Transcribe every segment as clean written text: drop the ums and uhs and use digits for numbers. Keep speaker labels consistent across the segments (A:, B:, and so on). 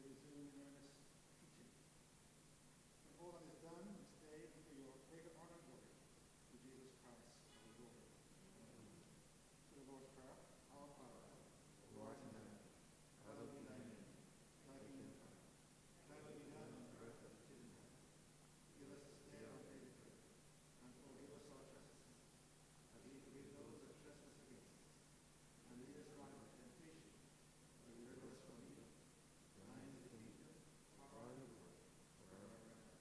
A: resume in earnest teaching. When all that is done, stay for your greater honor and glory through Jesus Christ our Lord. To the Lord's Prayer, our Father, who art in heaven, hallowed be thy name. Thy kingdom come. Thy will be done on earth as it is in heaven. Give us this day our daily bread, and forgive us our trespasses, as we forgive those that trespass against us. And lead us not into temptation, but deliver us from evil. Thine is the kingdom, power, and the glory, forever and ever.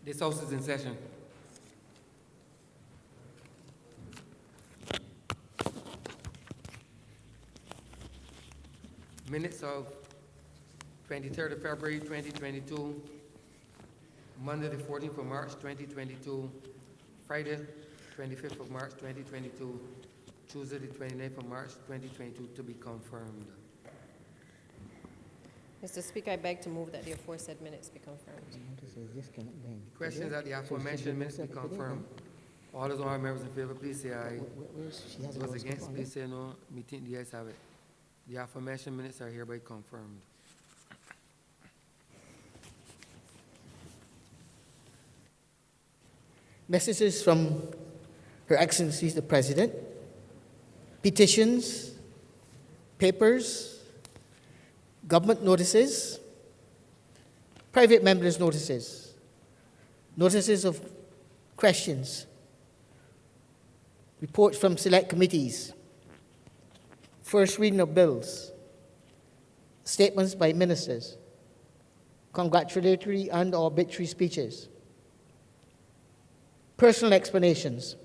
B: This House is in session. Minutes of 23rd of February 2022, Monday the 14th of March 2022, Friday 25th of March 2022, Tuesday the 29th of March 2022 to be confirmed.
C: Mr. Speaker, I beg to move that the aforesaid minutes be confirmed.
B: Questions that the aforementioned minutes be confirmed. All those honorable members in favor, please say aye. Those against, please say no. Meeting the ayes have it. The aforementioned minutes are hereby confirmed.
D: Messages from Her Excellency the President, petitions, papers, government notices, private members' notices, notices of questions, reports from select committees, first reading of bills, statements by ministers, congratulatory and obituary speeches, personal explanations,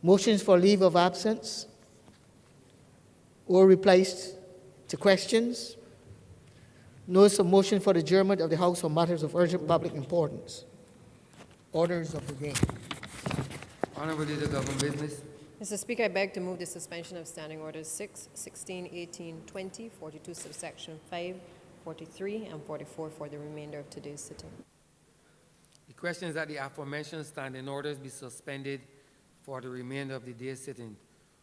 D: motions for leave of absence or replies to questions, notice of motion for adjournment of the House on matters of urgent public importance. Orders of the day.
B: Honorable Leader of Government Business.
C: Mr. Speaker, I beg to move the suspension of Standing Orders 6, 16, 18, 20, 42, subsection 5, 43, and 44 for the remainder of today's sitting.
B: The question is that the aforementioned standing orders be suspended for the remainder of the day's sitting.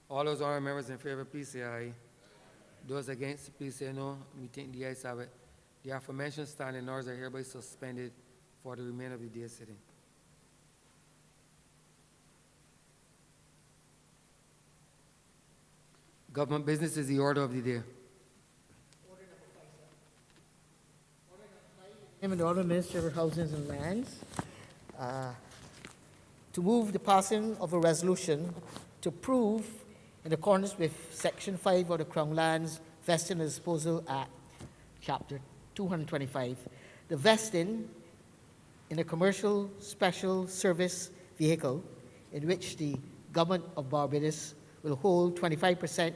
B: All those honorable members in favor, please say aye. Those against, please say no. Meeting the ayes have it. The aforementioned standing orders are hereby suspended for the remainder of the day's sitting. Government business is the order of the day.
D: Name and order, Minister of Housing and Lands, to move the passing of a resolution to approve, in accordance with Section 5 of the Crown Lands Vesting and Disposal Act, Chapter 225, the vesting in a commercial special service vehicle in which the Government of Barbados will hold 25%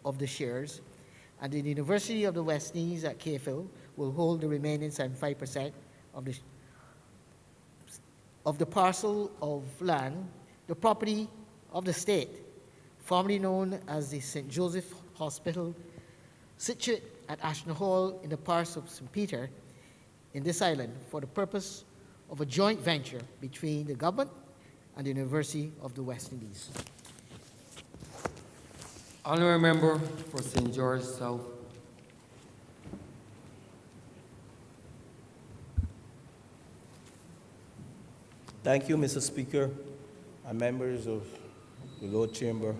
D: of the shares, and the University of the West Indies at KFL will hold the remaining 75% of the parcel of land, the property of the state, formerly known as the St. Joseph Hospital, situate at Ashton Hall in the parish of St. Peter in this island, for the purpose of a joint venture between the government and the University of the West Indies.
B: Honorable member for St. George South.
E: Thank you, Mr. Speaker, and members of the Lord Chamber,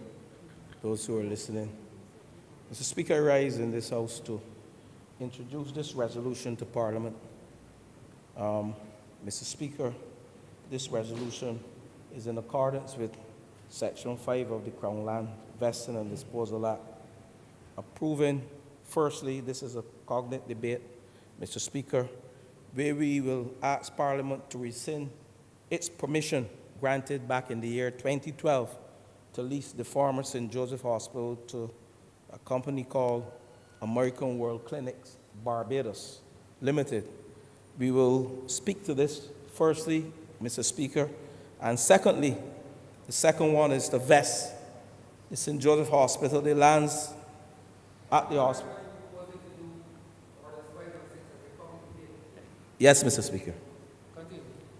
E: those who are listening. Mr. Speaker, I rise in this House to introduce this resolution to Parliament. Mr. Speaker, this resolution is in accordance with Section 5 of the Crown Land Vesting and Disposal Act, approving, firstly, this is a cognate debate, Mr. Speaker, where we will ask Parliament to rescind its permission granted back in the year 2012 to lease the former St. Joseph Hospital to a company called American World Clinics, Barbados Limited. We will speak to this firstly, Mr. Speaker, and secondly, the second one is to vest the St. Joseph Hospital, the lands at the hospital. Yes, Mr. Speaker.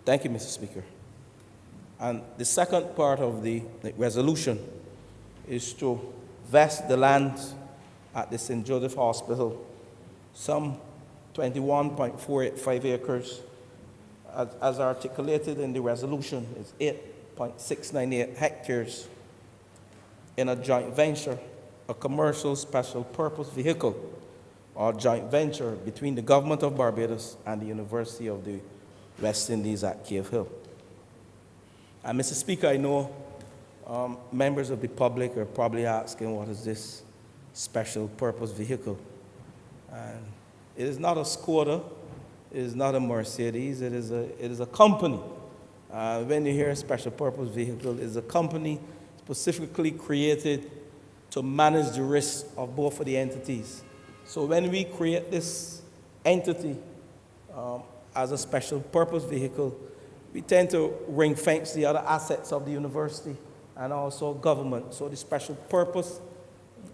E: Thank you, Mr. Speaker. And the second part of the resolution is to vest the lands at the St. Joseph Hospital, some 21.485 acres, as articulated in the resolution, is 8.698 hectares in a joint venture, a commercial special purpose vehicle, or joint venture between the government of Barbados and the University of the West Indies at Cave Hill. And Mr. Speaker, I know members of the public are probably asking, what is this special purpose vehicle? And it is not a Skoda, it is not a Mercedes, it is a company. When you hear special purpose vehicle, it is a company specifically created to manage the risks of both of the entities. So when we create this entity as a special purpose vehicle, we tend to ring fence the other assets of the university and also government. So the special purpose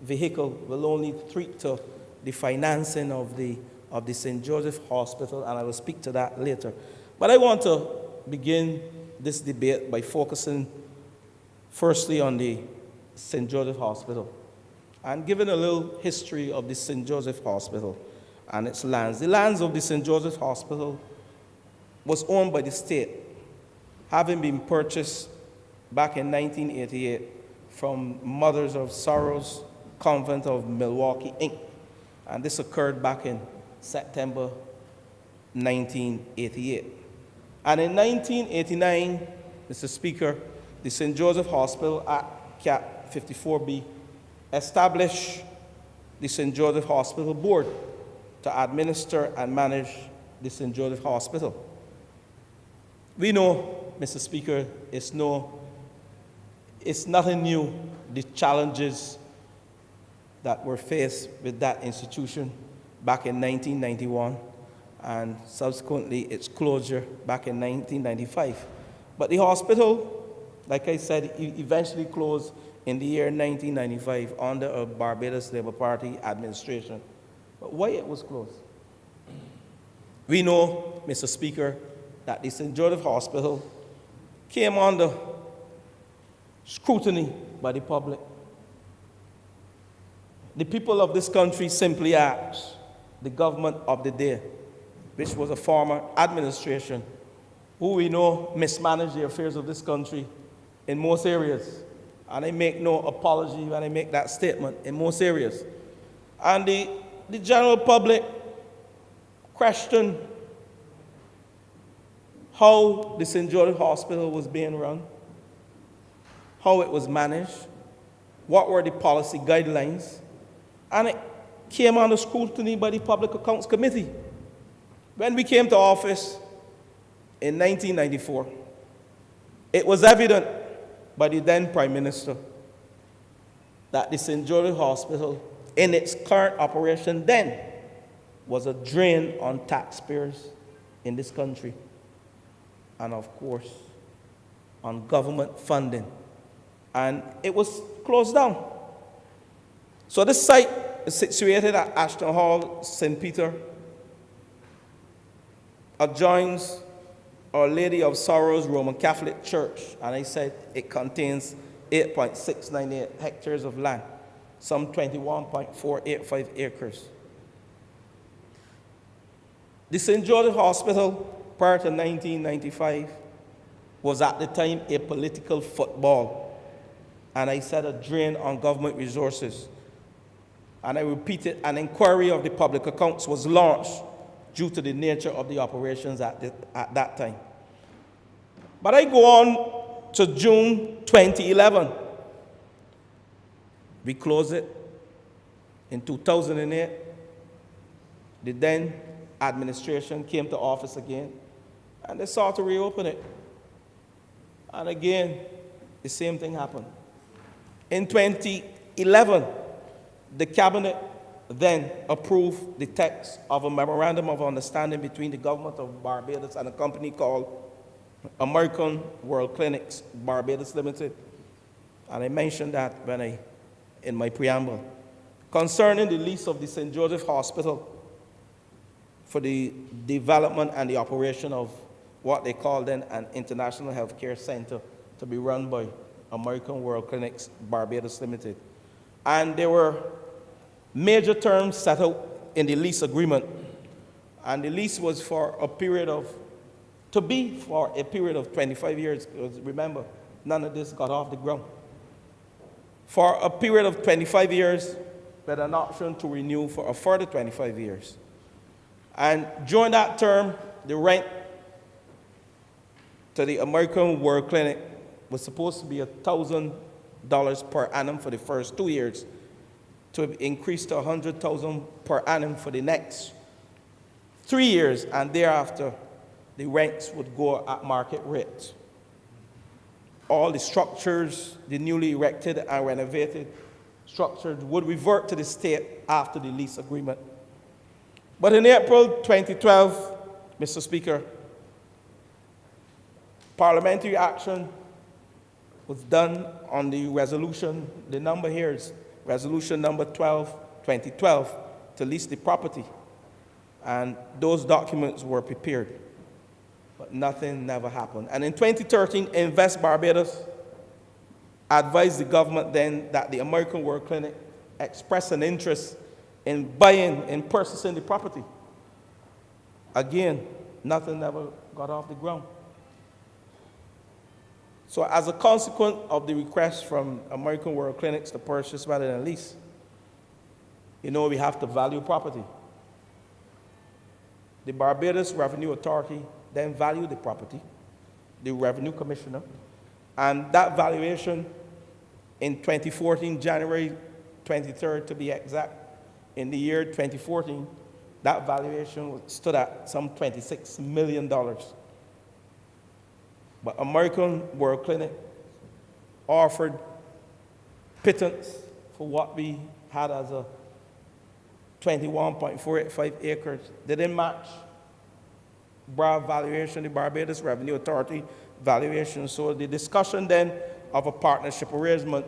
E: vehicle will only treat to the financing of the St. Joseph Hospital, and I will speak to that later. But I want to begin this debate by focusing firstly on the St. Joseph Hospital and giving a little history of the St. Joseph Hospital and its lands. The lands of the St. Joseph Hospital was owned by the state, having been purchased back in 1988 from Mothers of Sorrows Convent of Milwaukee, Inc. And this occurred back in September 1988. And in 1989, Mr. Speaker, the St. Joseph Hospital Act, Cap 54B, established the St. Joseph Hospital Board to administer and manage the St. Joseph Hospital. We know, Mr. Speaker, it's nothing new, the challenges that were faced with that institution back in 1991 and subsequently its closure back in 1995. But the hospital, like I said, eventually closed in the year 1995 under a Barbados Labour Party administration. But why it was closed? We know, Mr. Speaker, that the St. Joseph Hospital came under scrutiny by the public. The people of this country simply asked the government of the day, which was a former administration, who we know mismanaged the affairs of this country in most areas. And I make no apology when I make that statement, in most areas. And the general public questioned how the St. Joseph Hospital was being run, how it was managed, what were the policy guidelines, and it came under scrutiny by the Public Accounts Committee. When we came to office in 1994, it was evident by the then Prime Minister that the St. Joseph Hospital, in its current operation then, was a drain on taxpayers in this country, and of course, on government funding. And it was closed down. So this site is situated at Ashton Hall, St. Peter, adjoins Our Lady of Sorrows Roman Catholic Church, and I said it contains 8.698 hectares of land, some 21.485 acres. The St. Joseph Hospital, prior to 1995, was at the time a political football, and I said a drain on government resources. And I repeat it, an inquiry of the public accounts was launched due to the nature of the operations at that time. But I go on to June 2011. We closed it in 2008. The then administration came to office again, and they sought to reopen it. And again, the same thing happened. In 2011, the cabinet then approved the text of a memorandum of understanding between the government of Barbados and a company called American World Clinics Barbados Limited. And I mentioned that in my preamble. Concerning the lease of the St. Joseph Hospital for the development and the operation of what they called then an international healthcare center to be run by American World Clinics Barbados Limited. And there were major terms set out in the lease agreement. And the lease was for a period of 25 years, because remember, none of this got off the ground. For a period of 25 years, with an option to renew for a further 25 years. And during that term, the rent to the American World Clinic was supposed to be $1,000 per annum for the first 2 years, to increase to $100,000 per annum for the next 3 years, and thereafter, the rents would go at market rate. All the structures, the newly erected and renovated structures, would revert to the state after the lease agreement. But in April 2012, Mr. Speaker, parliamentary action was done on the resolution. The number here is resolution number 12/2012 to lease the property. And those documents were prepared, but nothing never happened. And in 2013, Invest Barbados advised the government then that the American World Clinic expressed an interest in purchasing the property. Again, nothing never got off the ground. So as a consequence of the request from American World Clinics to purchase rather than lease, we have to value property. The Barbados Revenue Authority then valued the property, the Revenue Commissioner, and that valuation in 2014, January 23rd to be exact, in the year 2014, that valuation stood at some $26 million. But American World Clinic offered pittance for what we had as a 21.485 acres. They didn't match BRA valuation, the Barbados Revenue Authority valuation. So the discussion then of a partnership arrangement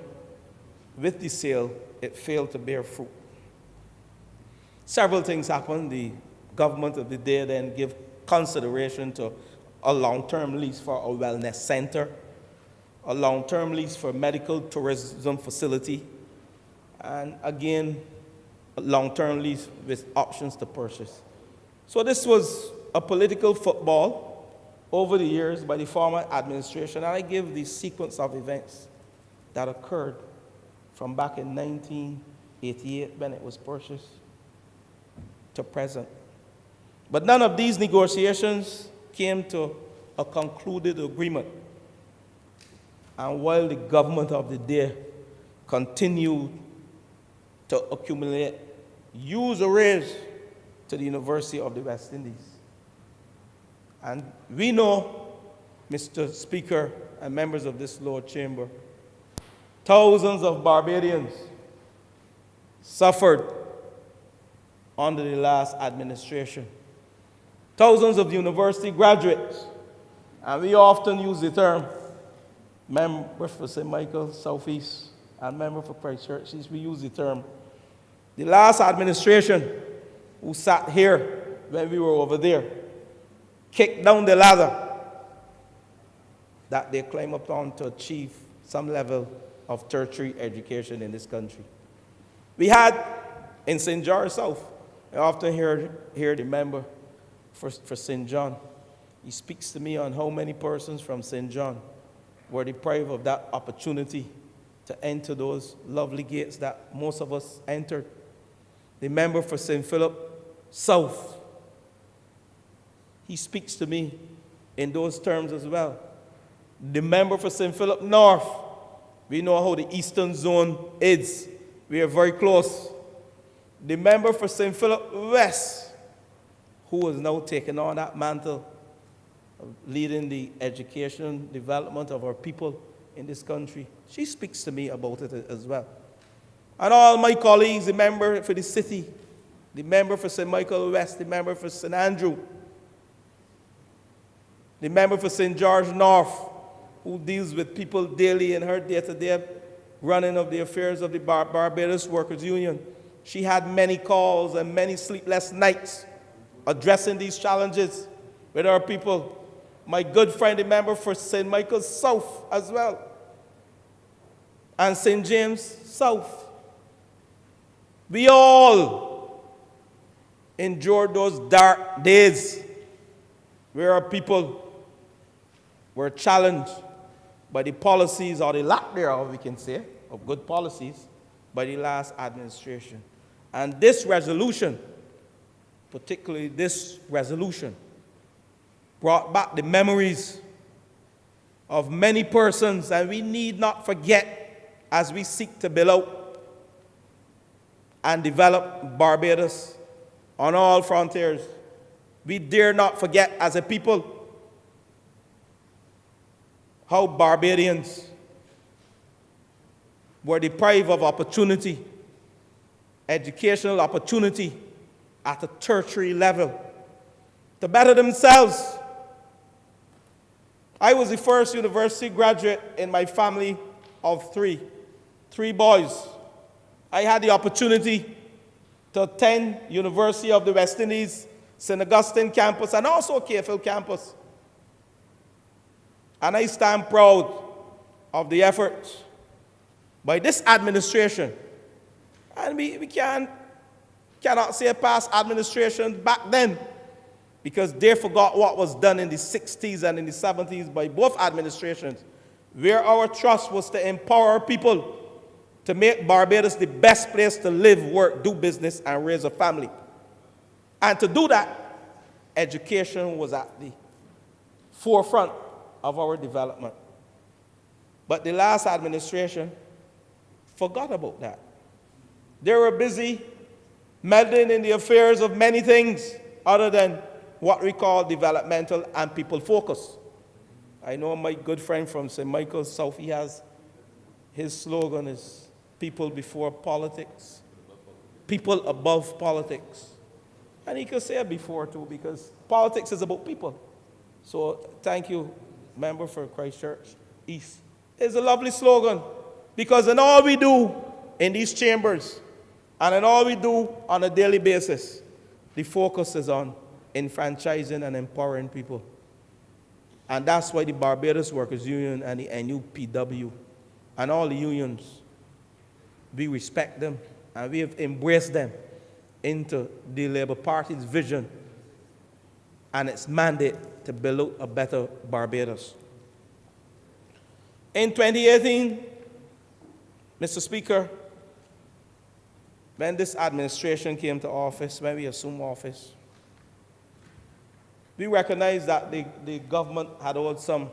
E: with the sale, it failed to bear fruit. Several things happened. The government of the day then gave consideration to a long-term lease for a wellness center, a long-term lease for medical tourism facility, and again, a long-term lease with options to purchase. So this was a political football over the years by the former administration, and I give the sequence of events that occurred from back in 1988 when it was purchased to present. But none of these negotiations came to a concluded agreement. And while the government of the day continued to accumulate usuries to the University of the West Indies. And we know, Mr. Speaker and members of this Lord Chamber, thousands of Barbadians suffered under the last administration. Thousands of university graduates, and we often use the term, member for St. Michael, Southeast, and member for Christ Church, we use the term. The last administration who sat here when we were over there kicked down the ladder that they climb upon to achieve some level of tertiary education in this country. We had in St. George South, I often hear the member for St. John. He speaks to me on how many persons from St. John were deprived of that opportunity to enter those lovely gates that most of us entered. The member for St. Philip South, he speaks to me in those terms as well. The member for St. Philip North, we know how the eastern zone is. We are very close. The member for St. Philip West, who has now taken on that mantle of leading the education development of our people in this country. She speaks to me about it as well. And all my colleagues, the member for the city, the member for St. Michael West, the member for St. Andrew, the member for St. George North, who deals with people daily in her day-to-day running of the affairs of the Barbados Workers Union. She had many calls and many sleepless nights addressing these challenges with our people. My good friend, the member for St. Michael's South as well, and St. James South. We all endured those dark days where our people were challenged by the policies, or the lack thereof, we can say, of good policies, by the last administration. And this resolution, particularly this resolution, brought back the memories of many persons, and we need not forget as we seek to build out and develop Barbados on all frontiers. We dare not forget as a people how Barbadians were deprived of opportunity, educational opportunity at a tertiary level to better themselves. I was the first university graduate in my family of three boys. I had the opportunity to attend University of the West Indies, St. Augustine campus, and also KFL campus. And I stand proud of the efforts by this administration. And we cannot say past administrations back then, because they forgot what was done in the 60s and in the 70s by both administrations, where our trust was to empower our people to make Barbados the best place to live, work, do business, and raise a family. And to do that, education was at the forefront of our development. But the last administration forgot about that. They were busy meddling in the affairs of many things other than what we call developmental and people focus. I know my good friend from St. Michael's South, he has, his slogan is people before politics, people above politics. And he could say it before too, because politics is about people. So thank you, member for Christchurch East. It's a lovely slogan, because in all we do in these chambers and in all we do on a daily basis, the focus is on enfranchising and empowering people. And that's why the Barbados Workers Union and the NUPW and all the unions, we respect them and we have embraced them into the Labour Party's vision and its mandate to build a better Barbados. In 2018, Mr. Speaker, when this administration came to office, when we assumed office, we recognized that the government had owed some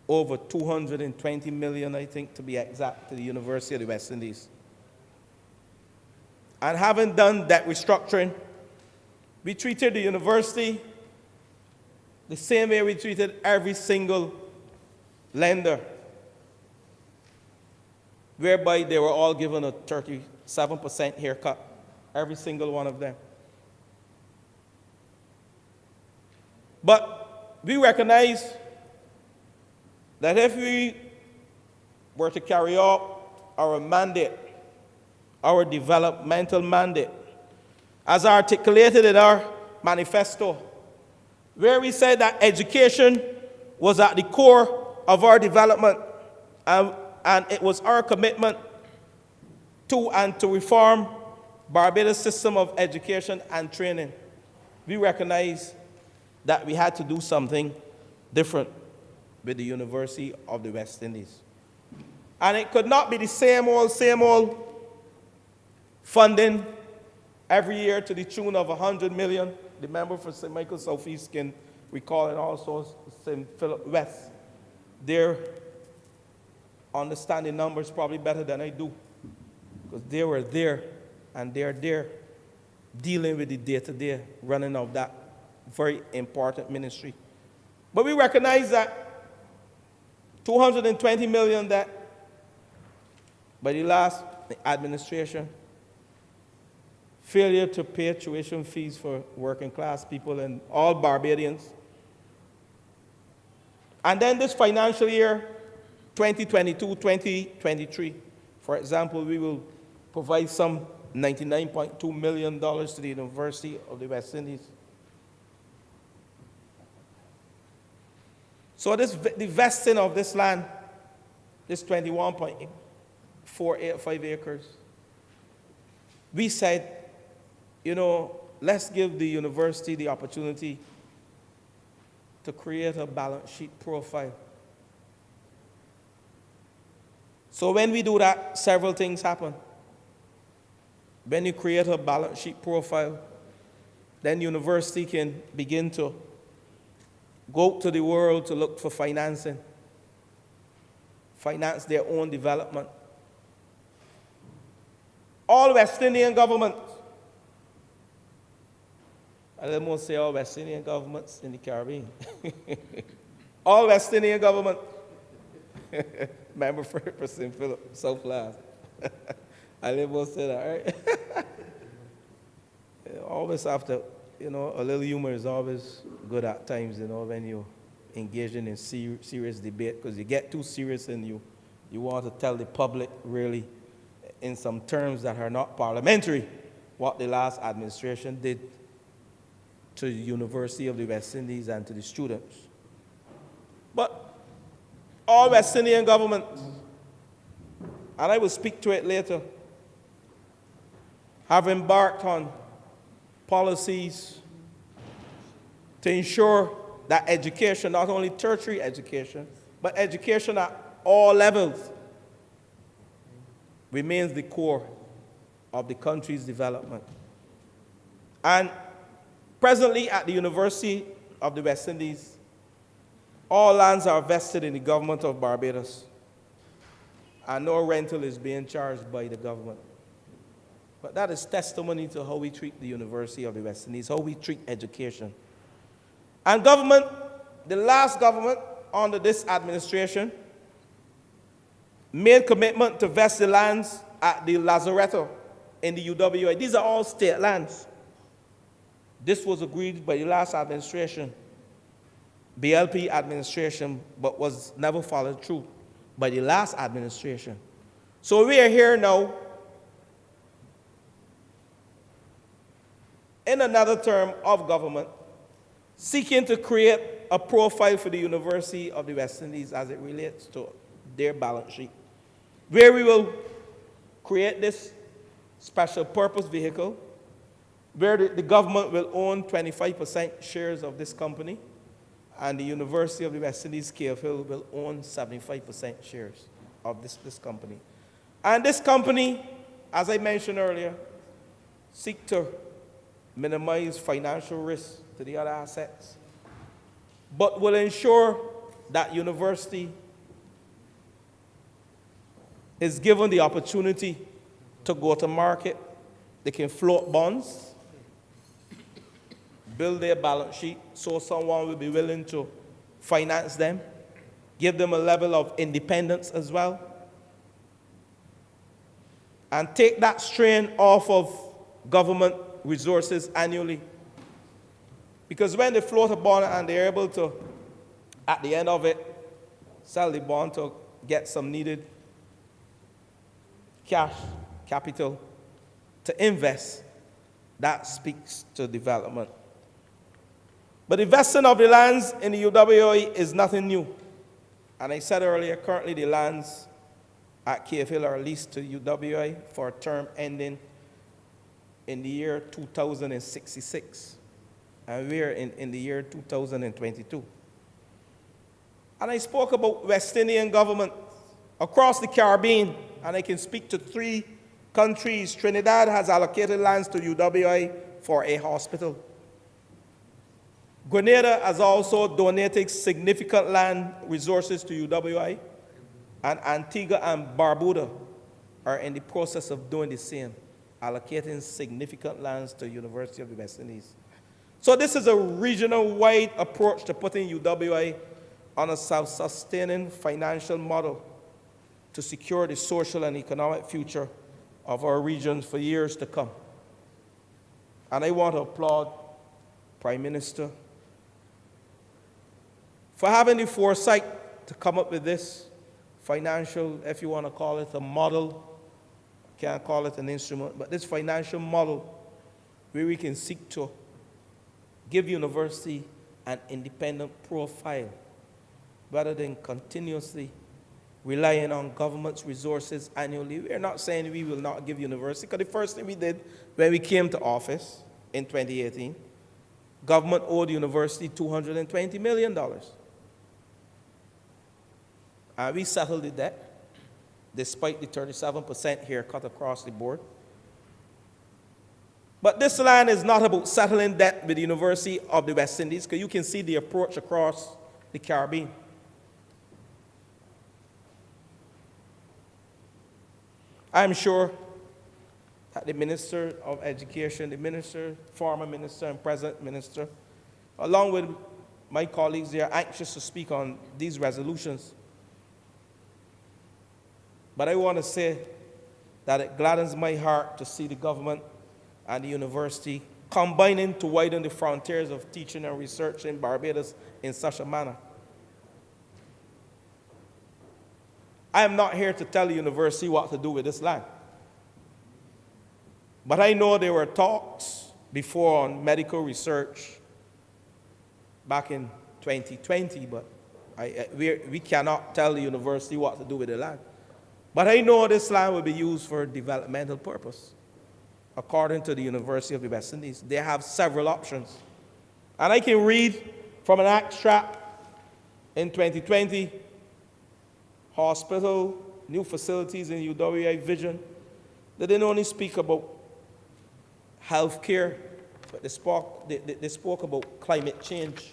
E: over $220 million, I think, to be exact, to the University of the West Indies. And having done that restructuring, we treated the university the same way we treated every single lender, whereby they were all given a 37% haircut, every single one of them. But we recognize that if we were to carry out our mandate, our developmental mandate, as articulated in our manifesto, where we said that education was at the core of our development, and it was our commitment to and to reform Barbados' system of education and training, we recognize that we had to do something different with the University of the West Indies. And it could not be the same old funding every year to the tune of $100 million. The member for St. Michael Southeast can recall, and also St. Philip West. They're understanding numbers probably better than I do, because they were there and they're there. dealing with the day-to-day running of that very important ministry. But we recognize that 220 million that by the last administration, failure to pay tuition fees for working class people and all Barbadians. And then this financial year, 2022-2023, for example, we will provide some $99.2 million to the University of the West Indies. So the vesting of this land, this 21.485 acres, we said, let's give the university the opportunity to create a balance sheet profile. So when we do that, several things happen. When you create a balance sheet profile, then university can begin to go out to the world to look for financing, finance their own development. All West Indian governments, I almost say all West Indian governments in the Caribbean. All West Indian governments. Member for St. Philip, South Last. I almost say that, right? Always after, a little humor is always good at times, when you're engaging in serious debate, because you get too serious and you want to tell the public really in some terms that are not parliamentary what the last administration did to the University of the West Indies and to the students. But all West Indian governments, and I will speak to it later, have embarked on policies to ensure that education, not only tertiary education, but education at all levels, remains the core of the country's development. And presently at the University of the West Indies, all lands are vested in the government of Barbados, and no rental is being charged by the government. But that is testimony to how we treat the University of the West Indies, how we treat education. And government, the last government under this administration, made commitment to vest the lands at the Lazaretto in the UWA. These are all state lands. This was agreed by the last administration, BLP administration, but was never followed through by the last administration. So we are here now in another term of government, seeking to create a profile for the University of the West Indies as it relates to their balance sheet, where we will create this special purpose vehicle, where the government will own 25% shares of this company, and the University of the West Indies, Cave Hill, will own 75% shares of this company. And this company, as I mentioned earlier, seek to minimize financial risk to the other assets, but will ensure that university is given the opportunity to go to market. They can float bonds, build their balance sheet, so someone will be willing to finance them, give them a level of independence as well, and take that strain off of government resources annually. Because when they float a bond and they're able to, at the end of it, sell the bond to get some needed cash, capital, to invest, that speaks to development. But investing of the lands in the UWA is nothing new. And I said earlier, currently the lands at Cave Hill are leased to UWA for a term ending in the year 2066. And we're in the year 2022. And I spoke about West Indian government across the Caribbean, and I can speak to 3 countries. Trinidad has allocated lands to UWA for a hospital. Grenada has also donated significant land resources to UWA, and Antigua and Barbuda are in the process of doing the same allocating significant lands to University of the West Indies. So this is a regional-wide approach to putting UWI on a self-sustaining financial model to secure the social and economic future of our regions for years to come. And I want to applaud Prime Minister for having the foresight to come up with this financial, if you want to call it a model, can't call it an instrument, but this financial model where we can seek to give university an independent profile rather than continuously relying on government's resources annually. We're not saying we will not give university, because the first thing we did when we came to office in 2018, government owed university $220 million. And we settled the debt, despite the 37% haircut across the board. But this land is not about settling debt with the University of the West Indies, because you can see the approach across the Caribbean. I'm sure that the Minister of Education, the Minister, former Minister, and present Minister, along with my colleagues, they are anxious to speak on these resolutions. But I want to say that it gladdens my heart to see the government and the university combining to widen the frontiers of teaching and research in Barbados in such a manner. I am not here to tell the university what to do with this land. But I know there were talks before on medical research back in 2020, but we cannot tell the university what to do with the land. But I know this land will be used for developmental purpose, according to the University of the West Indies. They have several options. And I can read from an extract in 2020, hospital, new facilities in UWI vision. They didn't only speak about health care, but they spoke about climate change.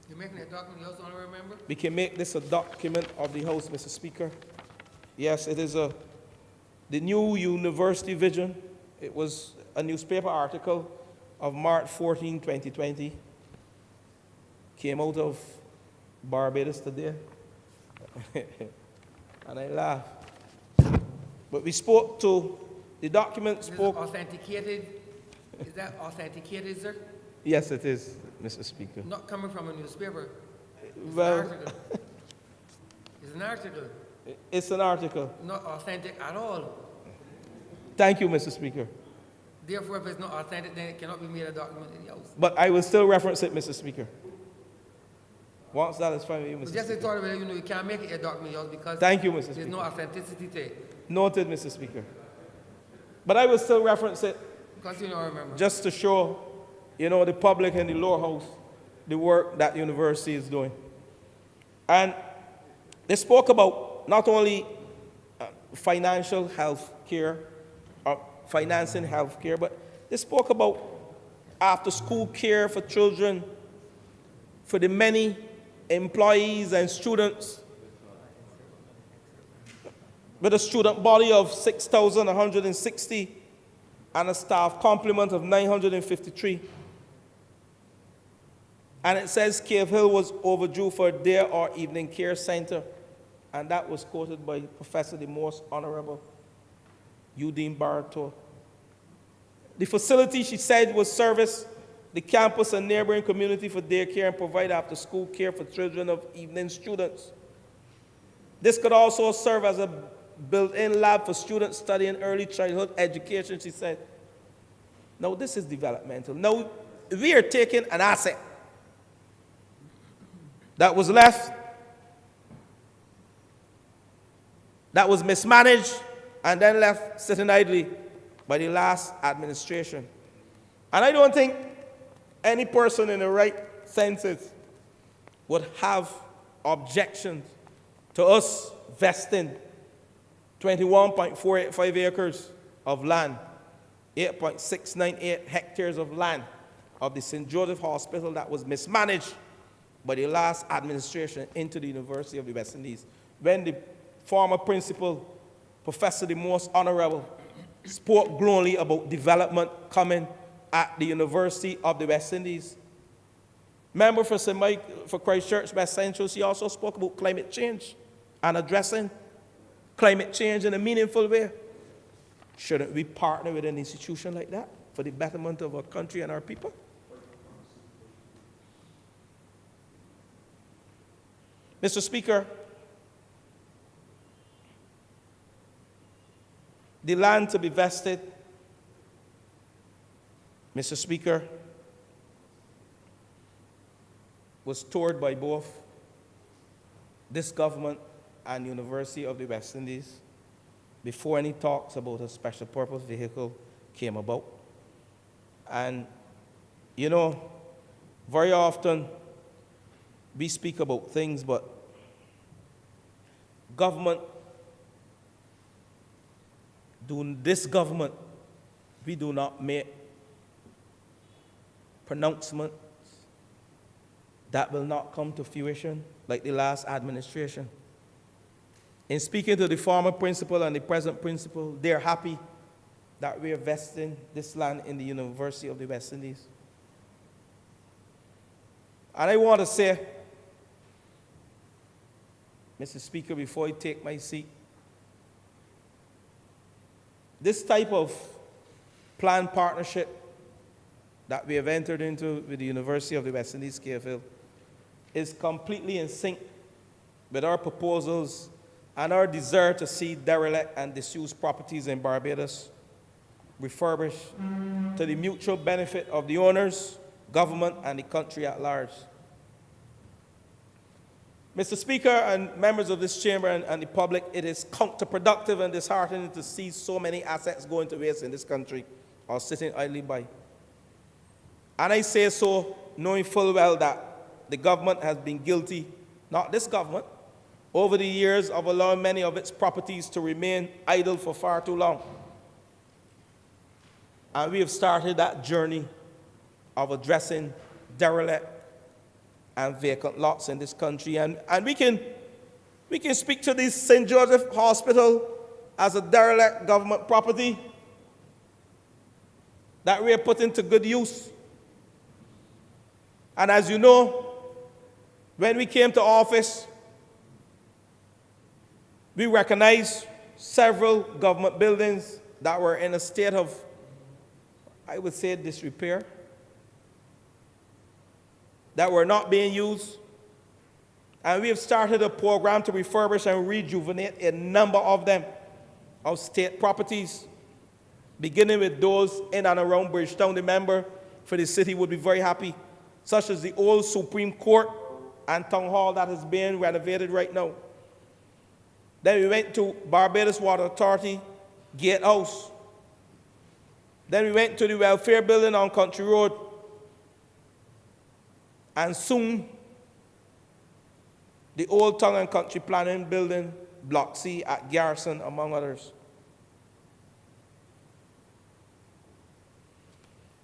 B: You're making a document, you also want to remember?
E: We can make this a document of the House, Mr. Speaker. Yes, it is the new university vision. It was a newspaper article of March 14, 2020. Came out of Barbados today. And I laugh. But we spoke to, the document spoke.
B: Is it authenticated? Is that authenticated, sir?
E: Yes, it is, Mr. Speaker.
B: Not coming from a newspaper. It's
E: Well,
B: an article. It's an article.
E: It's an article.
B: Not authentic at all.
E: Thank you, Mr. Speaker.
B: Therefore, if it's not authentic, then it cannot be made a document in the House.
E: But I will still reference it, Mr. Speaker. Once that is fine with you, Mr.
B: Just a
E: Speaker.
B: thought of it, you can't make it a document in the House because
E: Thank you, Mr.
B: there's
E: Speaker.
B: no authenticity to it.
E: Noted, Mr. Speaker. But I will still reference it
B: Continue to remember.
E: just to show, the public and the lower house, the work that the university is doing. And they spoke about not only financial health care, or financing health care, but they spoke about after-school care for children, for the many employees and students, with a student body of 6,160 and a staff complement of 953. And it says Cave Hill was overdue for a day or evening care center, and that was quoted by Professor the Most Honourable Eugene Bartow. The facility, she said, will service the campus and neighboring community for daycare and provide after-school care for children of evening students. This could also serve as a built-in lab for students studying early childhood education, she said. Now, this is developmental. Now, we are taking an asset that was left, that was mismanaged, and then left sitting idly by the last administration. And I don't think any person in the right senses would have objections to us vesting 21.485 acres of land, 8.698 hectares of land of the St. Joseph Hospital that was mismanaged by the last administration into the University of the West Indies, when the former principal, Professor the Most Honourable spoke glowingly about development coming at the University of the West Indies. Member for St. Mike, for Christchurch West Central, she also spoke about climate change and addressing climate change in a meaningful way. Shouldn't we partner with an institution like that for the betterment of our country and our people? Mr. Speaker, the land to be vested, Mr. Speaker, was toured by both this government and University of the West Indies before any talks about a special purpose vehicle came about. And, you know, very often we speak about things, but this government, we do not make pronouncements that will not come to fruition like the last administration. In speaking to the former principal and the present principal, they're happy that we're vesting this land in the University of the West Indies. And I want to say, Mr. Speaker, before I take my seat, this type of planned partnership that we have entered into with the University of the West Indies, KFL, is completely in sync with our proposals and our desire to see derelict and disused properties in Barbados refurbished to the mutual benefit of the owners, government, and the country at large. Mr. Speaker and members of this chamber and the public, it is counterproductive and disheartening to see so many assets going to waste in this country or sitting idly by. And I say so knowing full well that the government has been guilty, not this government, over the years of allowing many of its properties to remain idle for far too long. And we have started that journey of addressing derelict and vacant lots in this country. And we can speak to this St. Joseph Hospital as a derelict government property that we are putting to good use. And as you know, when we came to office, we recognized several government buildings that were in a state of, I would say, disrepair, that were not being used. And we have started a program to refurbish and rejuvenate a number of them, of state properties, beginning with those in and around Bridgetown. The member for the city would be very happy, such as the old Supreme Court and Town Hall that is being renovated right now. Then we went to Barbados Water Authority Gatehouse. Then we went to the Welfare Building on Country Road. And soon, the Old Town and Country Planning Building, Block C at Garrison, among others.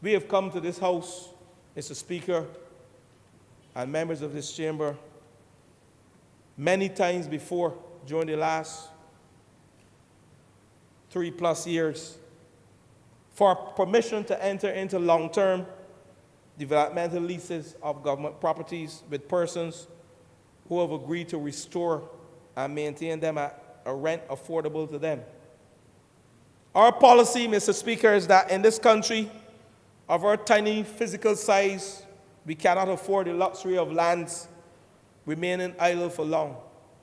E: We have come to this house, Mr. Speaker, and members of this chamber, many times before during the last 3+ years for permission to enter into long-term developmental leases of government properties with persons who have agreed to restore and maintain them at a rent affordable to them. Our policy, Mr. Speaker, is that in this country, of our tiny physical size, we cannot afford the luxury of lands remaining idle for long,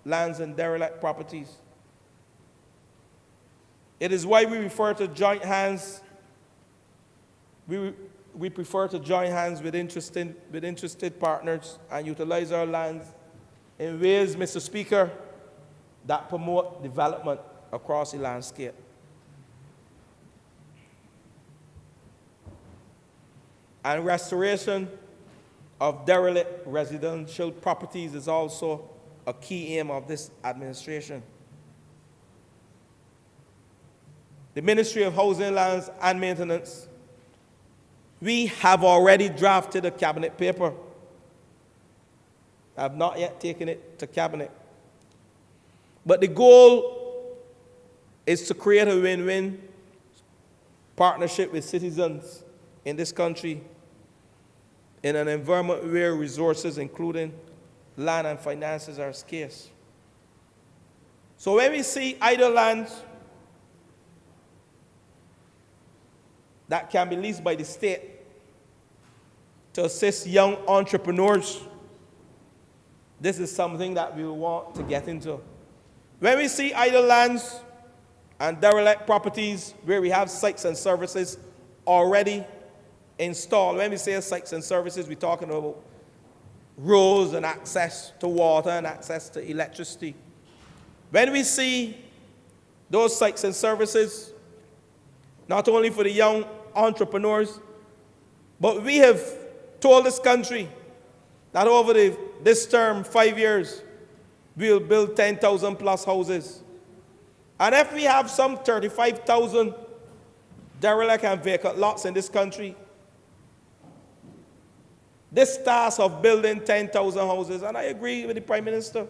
E: lands and derelict properties. It is why we refer to joint hands. We prefer to join hands with interested partners and utilize our lands in ways, Mr. Speaker, that promote development across the landscape. And restoration of derelict residential properties is also a key aim of this administration. The Ministry of Housing, Lands and Maintenance, we have already drafted a cabinet paper. I have not yet taken it to cabinet. But the goal is to create a win-win partnership with citizens in this country in an environment where resources, including land and finances, are scarce. So when we see idle lands that can be leased by the state to assist young entrepreneurs, this is something that we want to get into. When we see idle lands and derelict properties where we have sites and services already installed, when we say sites and services, we're talking about roads and access to water and access to electricity. When we see those sites and services, not only for the young entrepreneurs, but we have told this country that over this term, 5 years, we'll build 10,000 plus houses. And if we have some 35,000 derelict and vacant lots in this country, this task of building 10,000 houses, and I agree with the Prime Minister,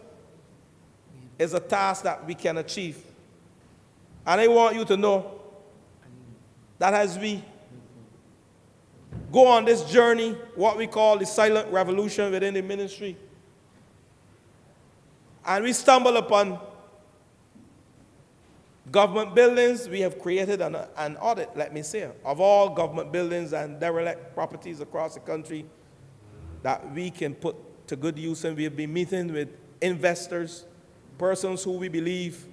E: is a task that we can achieve. And I want you to know that as we go on this journey, what we call the silent revolution within the ministry, and we stumble upon government buildings, we have created an audit, let me say, of all government buildings and derelict properties across the country that we can put to good use. And we have been meeting with investors, persons who we believe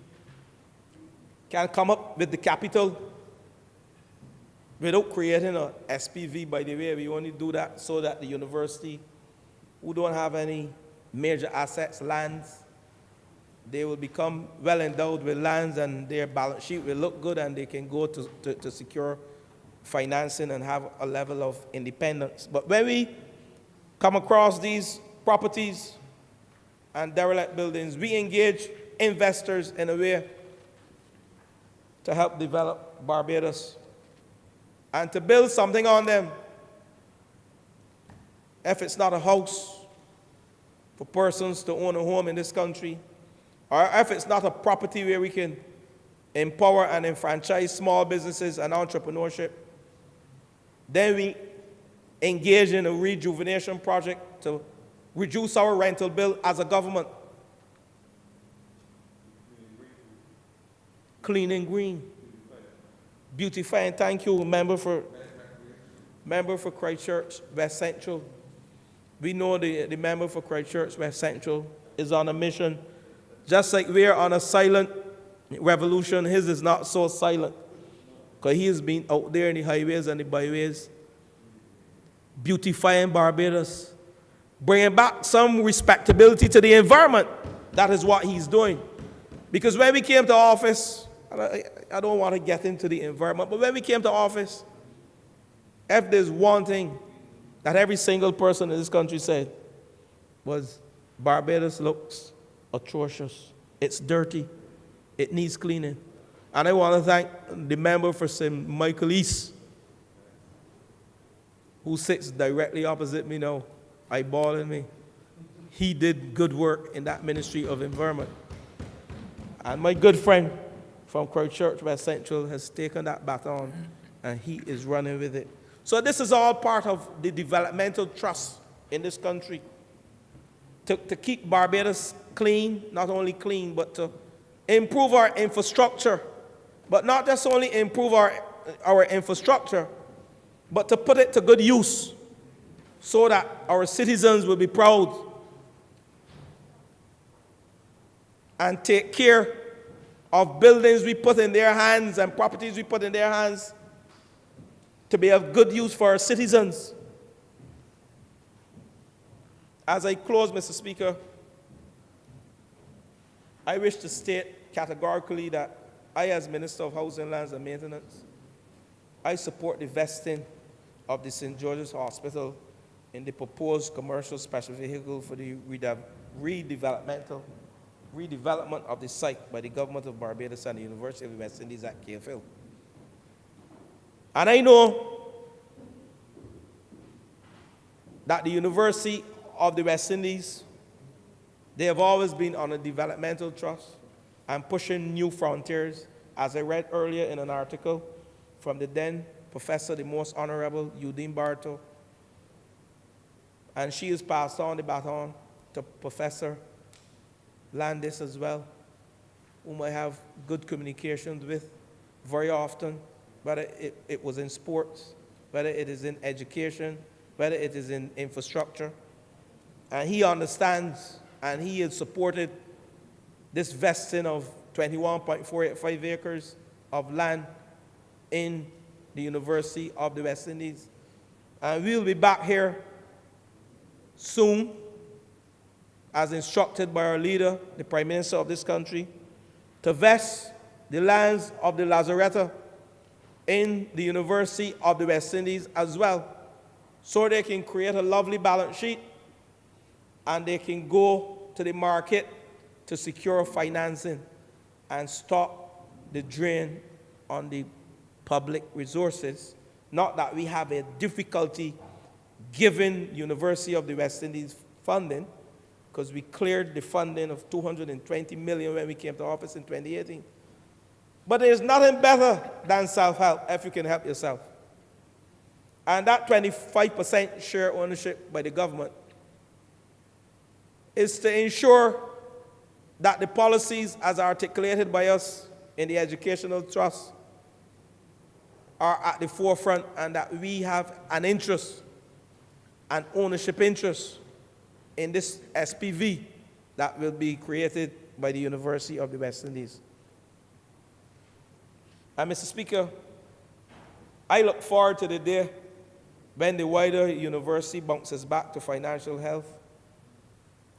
E: can come up with the capital without creating a SPV. By the way, we only do that so that the university, who don't have any major assets, lands, they will become well endowed with lands and their balance sheet will look good, and they can go to secure financing and have a level of independence. But when we come across these properties and derelict buildings, we engage investors in a way to help develop Barbados and to build something on them. If it's not a house for persons to own a home in this country, or if it's not a property where we can empower and enfranchise small businesses and entrepreneurship, then we engage in a rejuvenation project to reduce our rental bill as a government. Clean and green. Beautifying. Thank you, member for Christchurch West Central. We know the member for Christchurch West Central is on a mission. Just like we're on a silent revolution, his is not so silent, because he has been out there in the highways and the byways, beautifying Barbados, bringing back some respectability to the environment. That is what he's doing. Because when we came to office, I don't want to get into the environment, but when we came to office, if there's one thing that every single person in this country said was, Barbados looks atrocious. It's dirty. It needs cleaning. And I want to thank the member for St. Michael East, who sits directly opposite me now, eyeballing me. He did good work in that Ministry of Environment. And my good friend from Christchurch West Central has taken that baton, and he is running with it. So this is all part of the developmental trust in this country, to keep Barbados clean, not only clean, but to improve our infrastructure. But not just only improve our infrastructure, but to put it to good use so that our citizens will be proud and take care of buildings we put in their hands and properties we put in their hands to be of good use for our citizens. As I close, Mr. Speaker, I wish to state categorically that I, as Minister of Housing, Lands and Maintenance, I support the vesting of the St. George's Hospital in the proposed commercial special vehicle for the redevelopment of the site by the government of Barbados and the University of the West Indies at Cave Hill. And I know that the University of the West Indies, they have always been on a developmental trust and pushing new frontiers, as I read earlier in an article from the then Professor, the Most Honourable Eugene Bartow. And she has passed on the baton to Professor Landis as well, whom I have good communications with very often, whether it was in sports, whether it is in education, whether it is in infrastructure. And he understands and he has supported this vesting of 21.485 acres of land in the University of the West Indies. And we'll be back here soon, as instructed by our leader, the Prime Minister of this country, to vest the lands of the Lazaretta in the University of the West Indies as well, so they can create a lovely balance sheet and they can go to the market to secure financing and stop the drain on the public resources. Not that we have a difficulty giving University of the West Indies funding, because we cleared the funding of $220 million when we came to office in 2018. But there's nothing better than self-help if you can help yourself. And that 25% share ownership by the government is to ensure that the policies as articulated by us in the Educational Trust are at the forefront, and that we have an interest, an ownership interest in this SPV that will be created by the University of the West Indies. And Mr. Speaker, I look forward to the day when the wider university bounces back to financial health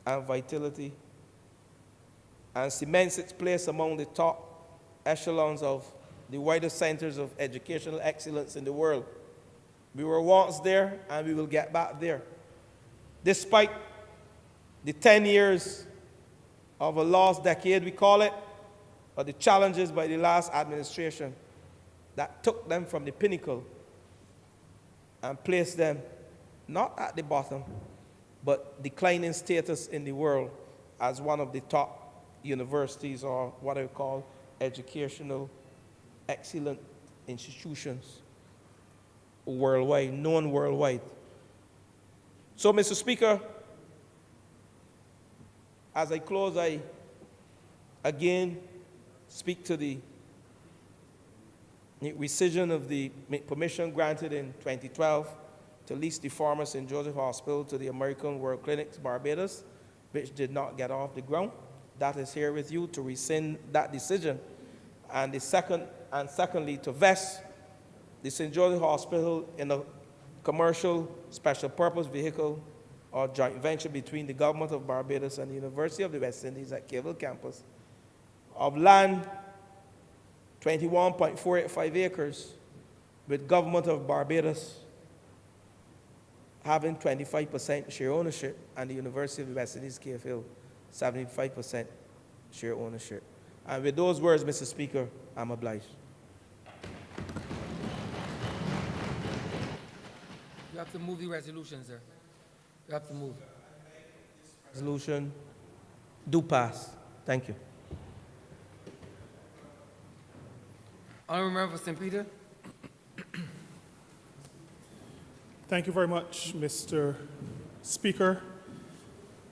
E: and vitality and cements its place among the top echelons of the wider centers of educational excellence in the world. We were once there, and we will get back there. Despite the 10 years of a lost decade, we call it, or the challenges by the last administration that took them from the pinnacle and placed them not at the bottom, but declining status in the world as one of the top universities, or what I call educational excellent institutions worldwide, known worldwide. So, Mr. Speaker, as I close, I again speak to the rescission of the permission granted in 2012 to lease the former St. Joseph Hospital to the American World Clinics Barbados, which did not get off the ground. That is here with you to rescind that decision. And secondly, to vest the St. Joseph Hospital in a commercial special purpose vehicle or joint venture between the government of Barbados and the University of the West Indies at Cable Campus of land 21.485 acres, with government of Barbados having 25% share ownership and the University of the West Indies, KFL, 75% share ownership. And with those words, Mr. Speaker, I'm obliged.
B: You have to move the resolution, sir. You have to move.
E: Resolution do pass. Thank you.
B: Honourable Member for St. Peter.
F: Thank you very much, Mr. Speaker.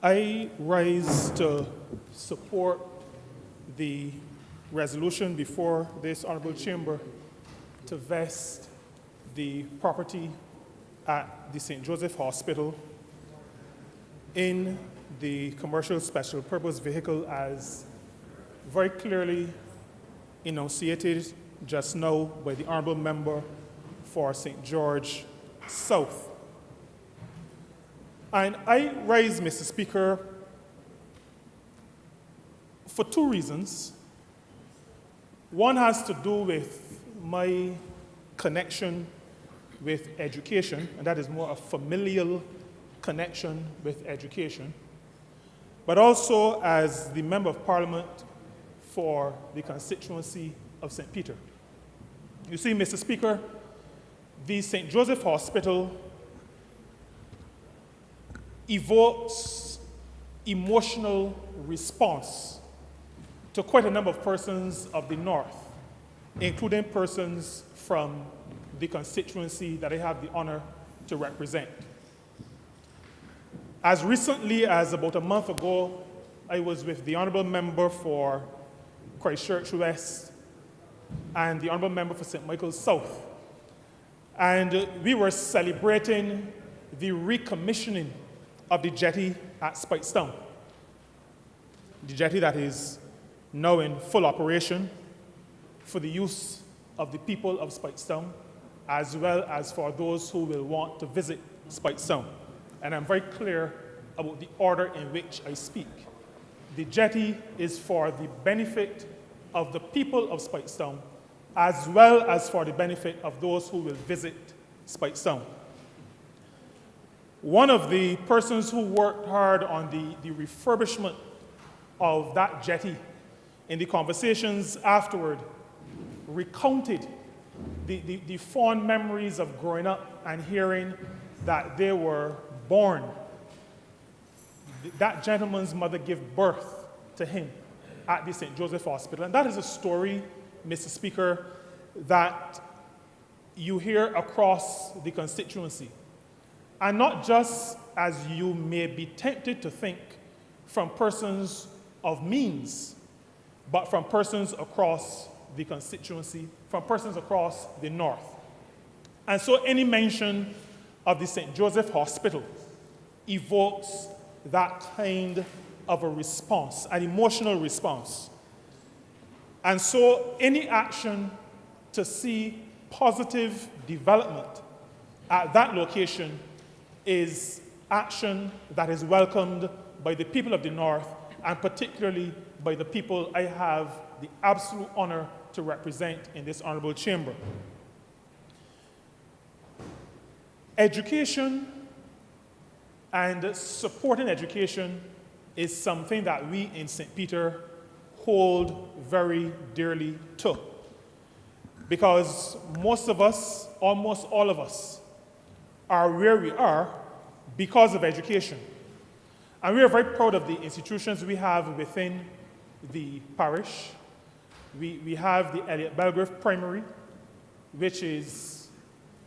F: I rise to support the resolution before this Honourable Chamber to vest the property at the St. Joseph Hospital in the commercial special purpose vehicle as very clearly enunciated just now by the Honourable Member for St. George South. And I rise, Mr. Speaker, for two reasons. One has to do with my connection with education, and that is more a familial connection with education, but also as the Member of Parliament for the constituency of St. Peter. You see, Mr. Speaker, the St. Joseph Hospital evokes emotional response to quite a number of persons of the North. including persons from the constituency that I have the honor to represent. As recently as about a month ago, I was with the Honourable Member for Christchurch West and the Honourable Member for St. Michael's South. And we were celebrating the recommissioning of the jetty at Speightstown. The jetty that is now in full operation for the use of the people of Speightstown, as well as for those who will want to visit Speightstown. And I'm very clear about the order in which I speak. The jetty is for the benefit of the people of Speightstown, as well as for the benefit of those who will visit Speightstown. One of the persons who worked hard on the refurbishment of that jetty, in the conversations afterward, recounted the fond memories of growing up and hearing that they were born. That gentleman's mother gave birth to him at the St. Joseph Hospital. And that is a story, Mr. Speaker, that you hear across the constituency. And not just, as you may be tempted to think, from persons of means, but from persons across the constituency, from persons across the north. And so any mention of the St. Joseph Hospital evokes that kind of a response, an emotional response. And so any action to see positive development at that location is action that is welcomed by the people of the North, and particularly by the people I have the absolute honor to represent in this honorable chamber. Education and supporting education is something that we in St. Peter hold very dearly to. Because most of us, almost all of us, are where we are because of education. And we are very proud of the institutions we have within the parish. We have the Elliot Belgrave Primary, which is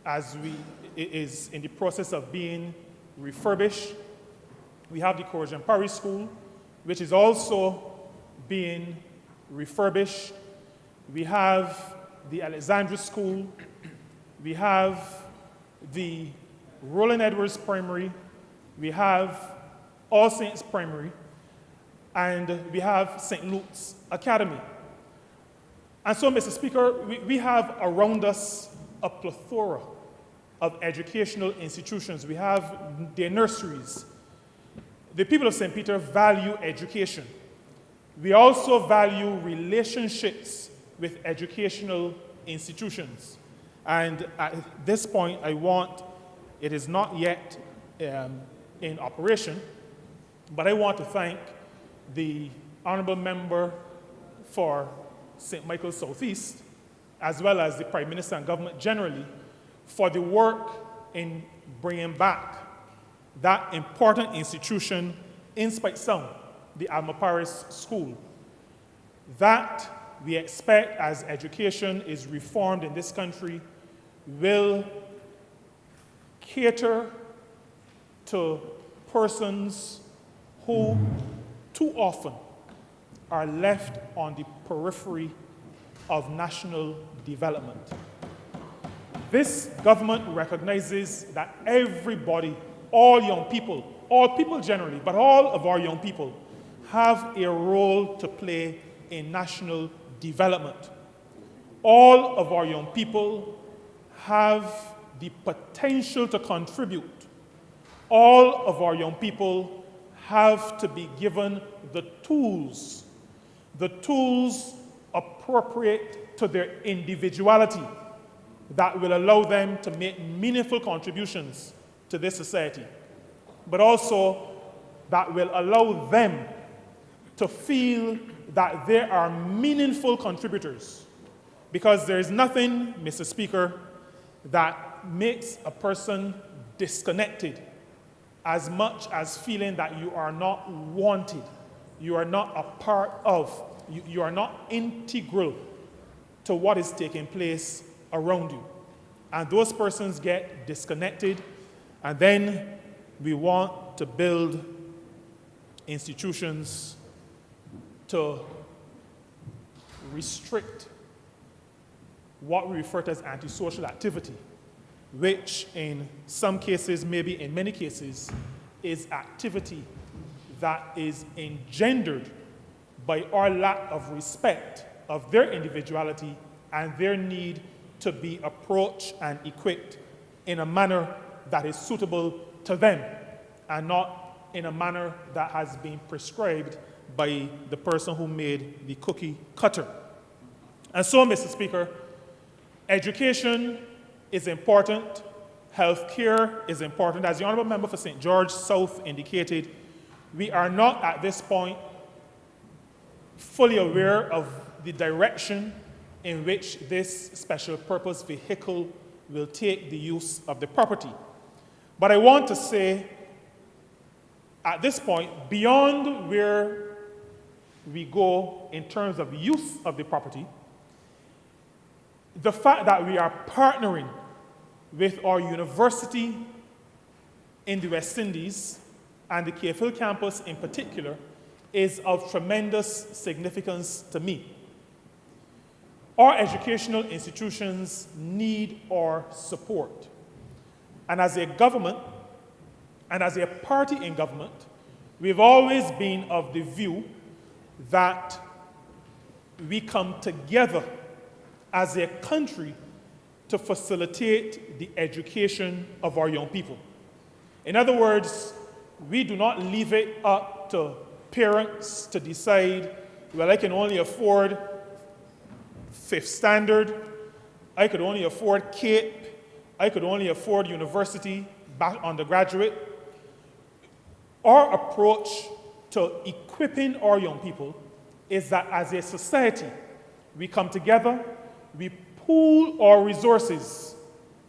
F: in the process of being refurbished. We have the Corrigan Parish School, which is also being refurbished. We have the Alexandra School. We have the Roland Edwards Primary. We have All Saints Primary. And we have St. Luke's Academy. And so, Mr. Speaker, we have around us a plethora of educational institutions. We have their nurseries. The people of St. Peter value education. We also value relationships with educational institutions. And at this point, it is not yet in operation, but I want to thank the Honourable Member for St. Michael's Southeast, as well as the Prime Minister and government generally, for the work in bringing back that important institution in Speightstown, the Alma Paris School. That we expect, as education is reformed in this country, will cater to persons who too often are left on the periphery of national development. This government recognizes that everybody, all young people, all people generally, but all of our young people, have a role to play in national development. All of our young people have the potential to contribute. All of our young people have to be given the tools appropriate to their individuality that will allow them to make meaningful contributions to this society, but also that will allow them to feel that they are meaningful contributors. Because there is nothing, Mr. Speaker, that makes a person disconnected as much as feeling that you are not wanted, you are not a part of, you are not integral to what is taking place around you. And those persons get disconnected, and then we want to build institutions to restrict what we refer to as antisocial activity, which in some cases, maybe in many cases, is activity that is engendered by our lack of respect of their individuality and their need to be approached and equipped in a manner that is suitable to them and not in a manner that has been prescribed by the person who made the cookie cutter. And so, Mr. Speaker, education is important, health care is important. As the Honourable Member for St. George South indicated, we are not at this point fully aware of the direction in which this special purpose vehicle will take the use of the property. But I want to say, at this point, beyond where we go in terms of use of the property, the fact that we are partnering with our university in the West Indies and the Cave Hill campus in particular is of tremendous significance to me. Our educational institutions need our support. And as a government, and as a party in government, we've always been of the view that we come together as a country to facilitate the education of our young people. In other words, we do not leave it up to parents to decide, well, I can only afford Fifth Standard, I could only afford CAPE, I could only afford university, back undergraduate. Our approach to equipping our young people is that as a society, we come together, we pool our resources,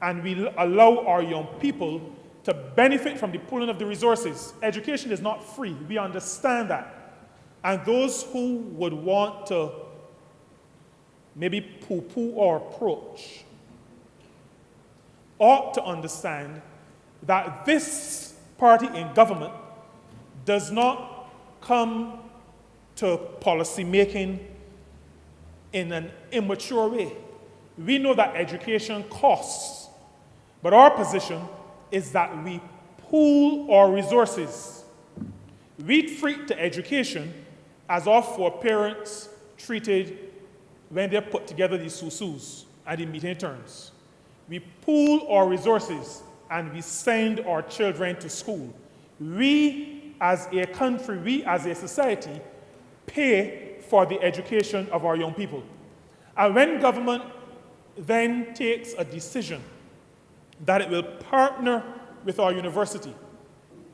F: and we allow our young people to benefit from the pooling of the resources. Education is not free, we understand that. And those who would want to maybe poo-poo our approach ought to understand that this party in government does not come to policy making in an immature way. We know that education costs, but our position is that we pool our resources. We treat the education as our foreparents treated when they put together the susus and the meeting terms. We pool our resources and we send our children to school. We as a country, we as a society, pay for the education of our young people. And when government then takes a decision that it will partner with our university,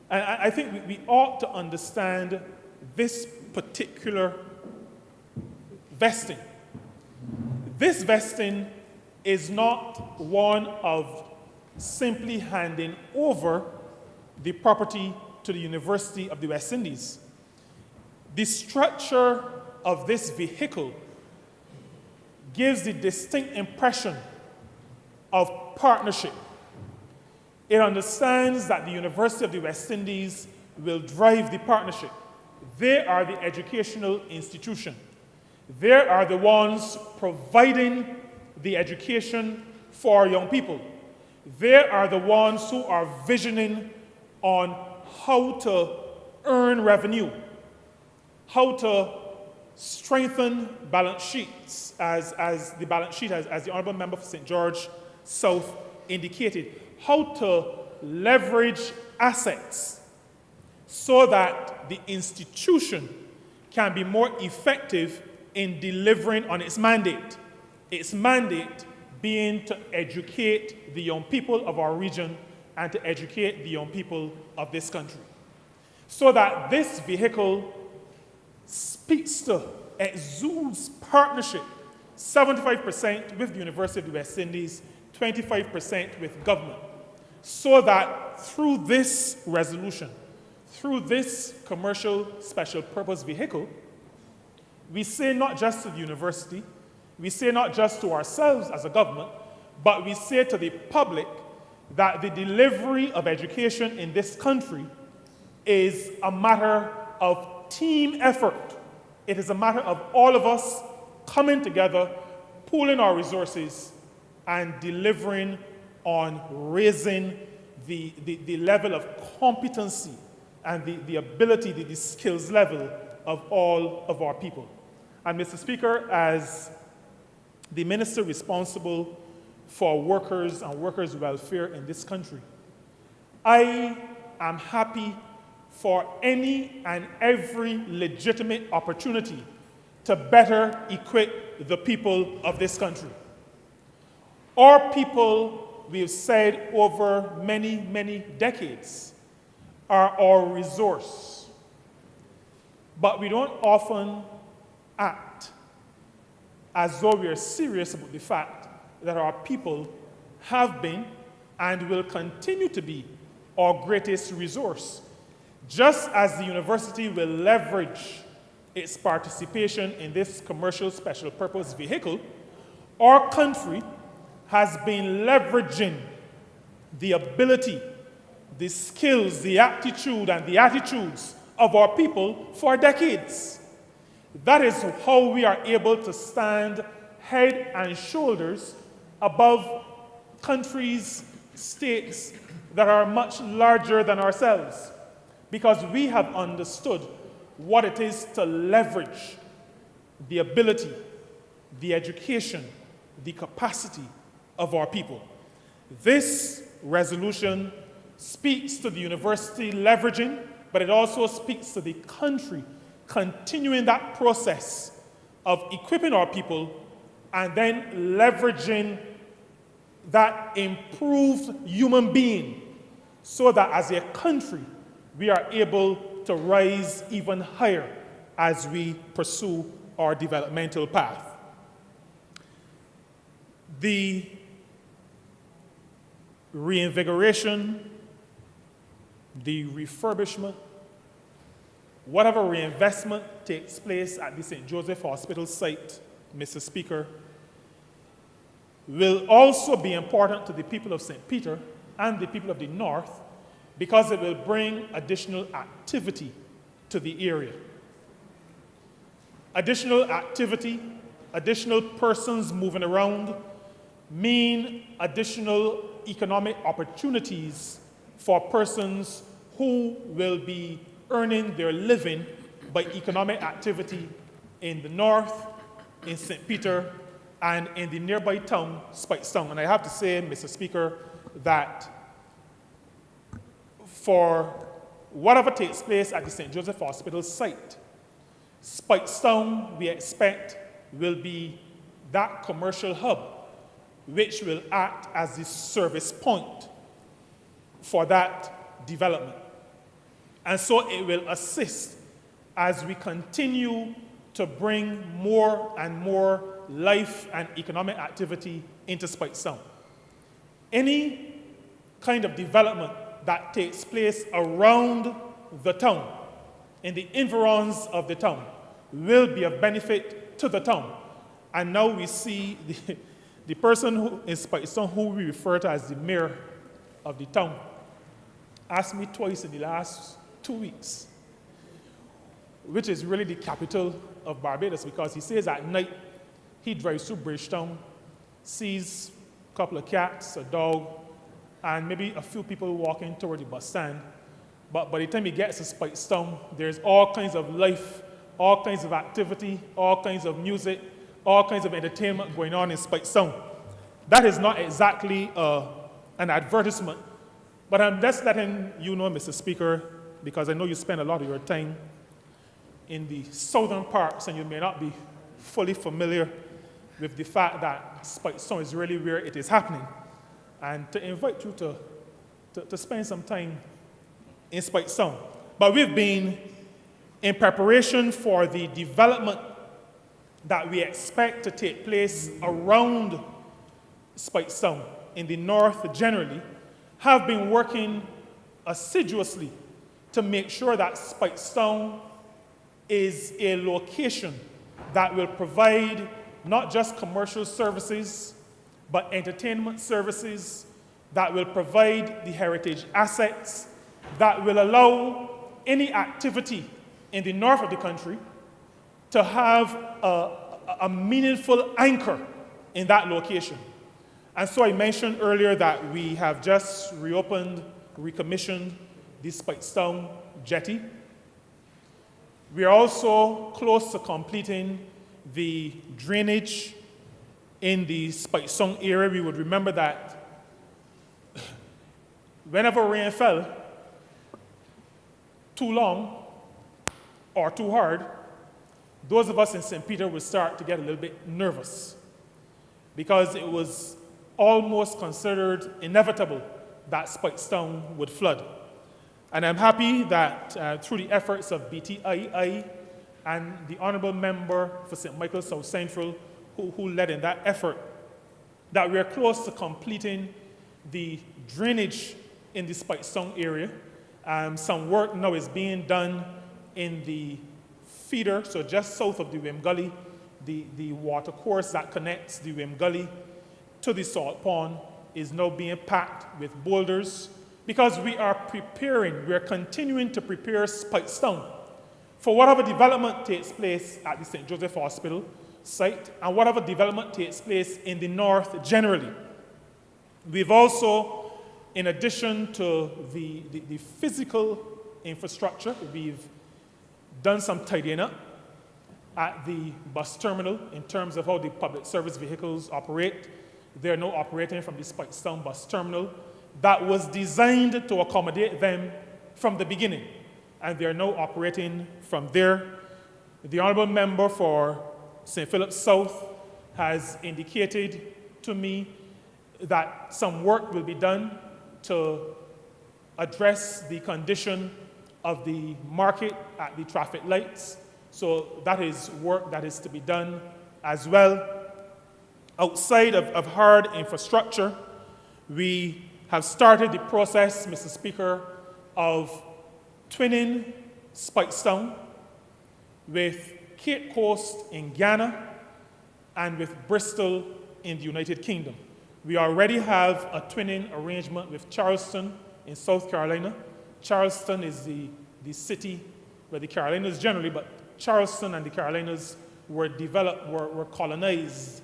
F: and I think we ought to understand this particular vesting. This vesting is not one of simply handing over the property to the University of the West Indies. The structure of this vehicle gives the distinct impression of partnership. It understands that the University of the West Indies will drive the partnership. They are the educational institution. They are the ones providing the education for our young people. They are the ones who are visioning on how to earn revenue, how to strengthen balance sheets, as the balance sheet, as the Honourable Member for St. George South indicated, how to leverage assets so that the institution can be more effective in delivering on its mandate being to educate the young people of our region and to educate the young people of this country. So that this vehicle speaks to, exudes partnership, 75% with the University of the West Indies, 25% with government, so that through this resolution, through this commercial special purpose vehicle, we say not just to the university, We say not just to ourselves as a government, but we say to the public that the delivery of education in this country is a matter of team effort. It is a matter of all of us coming together, pooling our resources, and delivering on raising the level of competency and the ability, the skills level of all of our people. And Mr. Speaker, as the minister responsible for workers and workers' welfare in this country, I am happy for any and every legitimate opportunity to better equip the people of this country. Our people, we've said over many, many decades, are our resource. But we don't often act as though we are serious about the fact that our people have been and will continue to be our greatest resource. Just as the university will leverage its participation in this commercial special purpose vehicle, our country has been leveraging the ability, the skills, the aptitude, and the attitudes of our people for decades. That is how we are able to stand head and shoulders above countries, states that are much larger than ourselves, because we have understood what it is to leverage the ability, the education, the capacity of our people. This resolution speaks to the university leveraging, but it also speaks to the country continuing that process of equipping our people and then leveraging that improved human being so that as a country we are able to rise even higher as we pursue our developmental path. The reinvigoration, the refurbishment, whatever reinvestment takes place at the St. Joseph Hospital site, Mr. Speaker, will also be important to the people of St. Peter and the people of the North because it will bring additional activity to the area. Additional activity, additional persons moving around mean additional economic opportunities for persons who will be earning their living by economic activity in the North, in St. Peter, and in the nearby town, Speightstown. And I have to say, Mr. Speaker, that for whatever takes place at the St. Joseph Hospital site, Speightstown, we expect, will be that commercial hub which will act as the service point for that development. And so it will assist as we continue to bring more and more life and economic activity into Speightstown. Any kind of development that takes place around the town, in the environs of the town, will be of benefit to the town. And now we see the person who in Speightstown, who we refer to as the mayor of the town, asked me twice in the last 2 weeks, which is really the capital of Barbados, because he says at night he drives through Bridgetown, sees a couple of cats, a dog, and maybe a few people walking toward the bus stand. But by the time he gets to Speightstown, there's all kinds of life, all kinds of activity, all kinds of music, all kinds of entertainment going on in Speightstown. That is not exactly an advertisement, but I'm just letting you know, Mr. Speaker, because I know you spend a lot of your time in the southern parts and you may not be fully familiar with the fact that Speightstown is really where it is happening, and to invite you to spend some time in Speightstown. But we've been in preparation for the development that we expect to take place around Speightstown in the North generally, have been working assiduously to make sure that Speightstown is a location that will provide not just commercial services, but entertainment services that will provide the heritage assets that will allow any activity in the north of the country to have a meaningful anchor in that location. And so I mentioned earlier that we have just recommissioned the Speightstown jetty. We are also close to completing the drainage in the Speightstown area. We would remember that whenever rain fell too long or too hard, those of us in St. Peter would start to get a little bit nervous because it was almost considered inevitable that Speightstown would flood. And I'm happy that through the efforts of BTII and the Honourable Member for St. Michael's South Central, who led in that effort, that we are close to completing the drainage in the Speightstown area. Some work now is being done in the feeder, so just south of the Wim Gully, the water course that connects the Wim Gully to the salt pond is now being packed with boulders because we are continuing to prepare Speightstown for whatever development takes place at the St. Joseph Hospital site and whatever development takes place in the north generally. We've also, in addition to the physical infrastructure, we've done some tidying up at the bus terminal in terms of how the public service vehicles operate. They're now operating from the Speightstown bus terminal that was designed to accommodate them from the beginning, and they're now operating from there. The Honourable Member for St. Philip South has indicated to me that some work will be done to address the condition of the market at the traffic lights. So that is work that is to be done as well. Outside of hard infrastructure, we have started the process, Mr. Speaker, of twinning Speightstown with Cape Coast in Ghana and with Bristol in the United Kingdom. We already have a twinning arrangement with Charleston in South Carolina. Charleston is the city where the Carolinas generally, but Charleston and the Carolinas were colonized,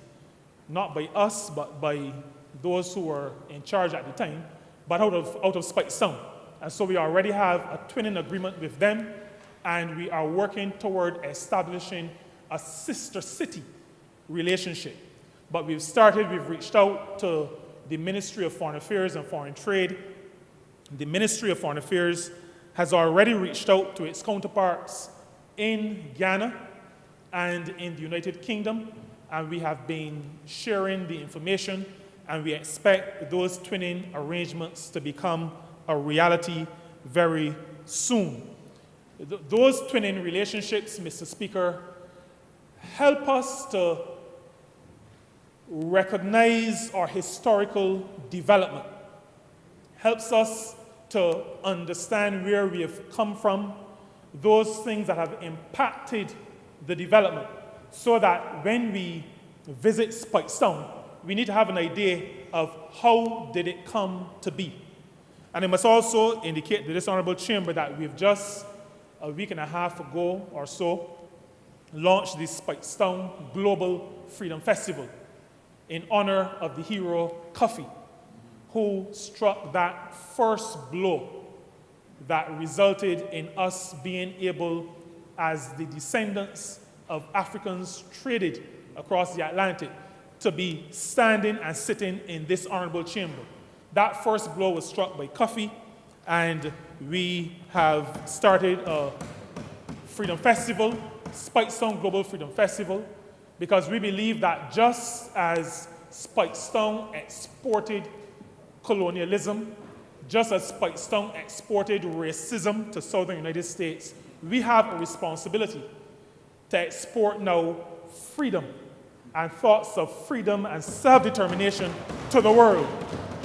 F: not by us, but by those who were in charge at the time, but out of Speightstown. And so we already have a twinning agreement with them, and we are working toward establishing a sister city relationship. But we've reached out to the Ministry of Foreign Affairs and Foreign Trade. The Ministry of Foreign Affairs has already reached out to its counterparts in Ghana and in the United Kingdom, and we have been sharing the information, and we expect those twinning arrangements to become a reality very soon. Those twinning relationships, Mr. Speaker, help us to recognize our historical development, helps us to understand where we have come from, those things that have impacted the development, so that when we visit Speightstown, we need to have an idea of how did it come to be. And I must also indicate to this Honourable Chamber that we've just a week and a half ago or so launched the Speightstown Global Freedom Festival in honor of the hero Kofi, who struck that first blow that resulted in us being able, as the descendants of Africans traded across the Atlantic, to be standing and sitting in this honourable chamber. That first blow was struck by Kofi, and we have started a Freedom Festival, Speightstown Global Freedom Festival, because we believe that just as Speightstown exported colonialism, just as Speightstown exported racism to southern United States, we have a responsibility to export now freedom and thoughts of freedom and self-determination to the world.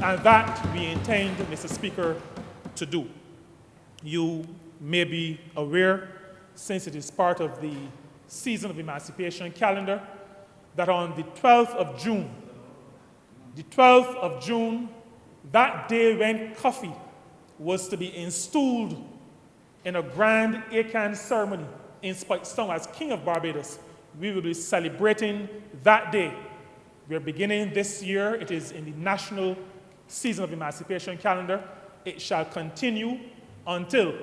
F: And that we intend, Mr. Speaker, to do. You may be aware, since it is part of the season of emancipation calendar, that on the 12th of June, that day when Coffee was to be installed in a grand Akan ceremony in Speightstown as King of Barbados, we will be celebrating that day. We're beginning this year. It is in the National Season of Emancipation calendar. It shall continue until,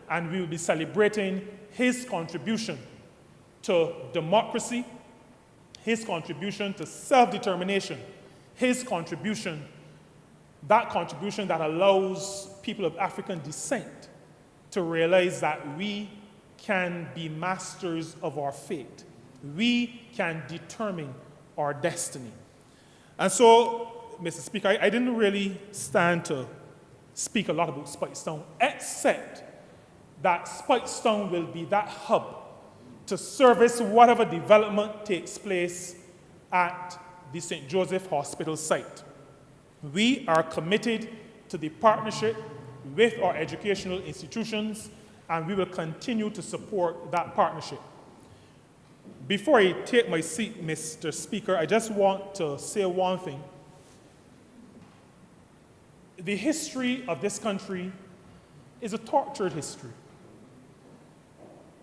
F: and we will be celebrating his contribution to democracy, his contribution to self-determination, his contribution, that contribution that allows people of African descent to realize that we can be masters of our fate. We can determine our destiny. And so, Mr. Speaker, I didn't really stand to speak a lot about Speightstown, except that Speightstown will be that hub to service whatever development takes place at the St. Joseph Hospital site. We are committed to the partnership with our educational institutions, and we will continue to support that partnership. Before I take my seat, Mr. Speaker, I just want to say one thing. The history of this country is a tortured history.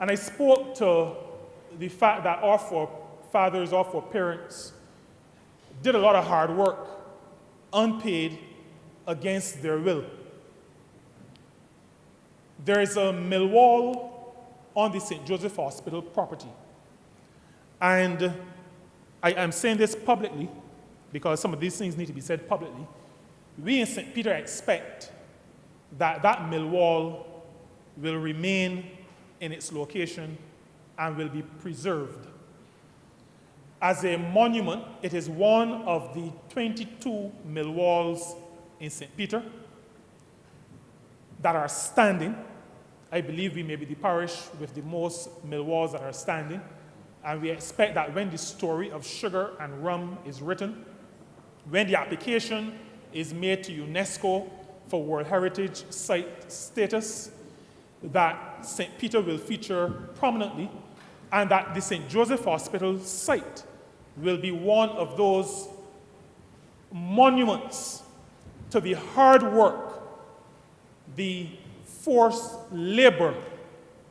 F: And I spoke to the fact that our forefathers, our foreparents, did a lot of hard work, unpaid, against their will. There is a mill wall on the St. Joseph Hospital property. And I am saying this publicly because some of these things need to be said publicly. We in St. Peter expect that that mill wall will remain in its location and will be preserved. As a monument, it is one of the 22 mill walls in St. Peter that are standing. I believe we may be the parish with the most mill walls that are standing. And we expect that when the story of sugar and rum is written, when the application is made to UNESCO for World Heritage Site status, that St. Peter will feature prominently, and that the St. Joseph Hospital site will be one of those monuments to the hard work, the forced labor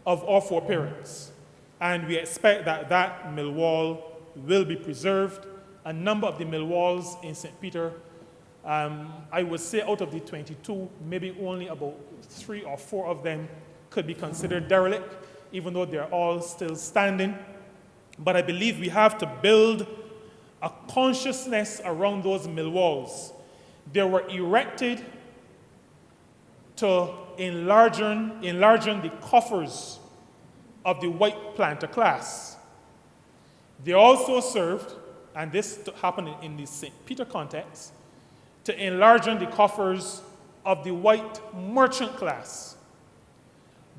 F: of our foreparents. And we expect that that mill wall will be preserved. A number of the mill walls in St. Peter, I would say out of the 22, maybe only about 3 or 4 of them could be considered derelict, even though they're all still standing. But I believe we have to build a consciousness around those mill walls. They were erected to enlarging the coffers of the white planter class. They also served, and this happened in the St. Peter context, to enlarging the coffers of the white merchant class.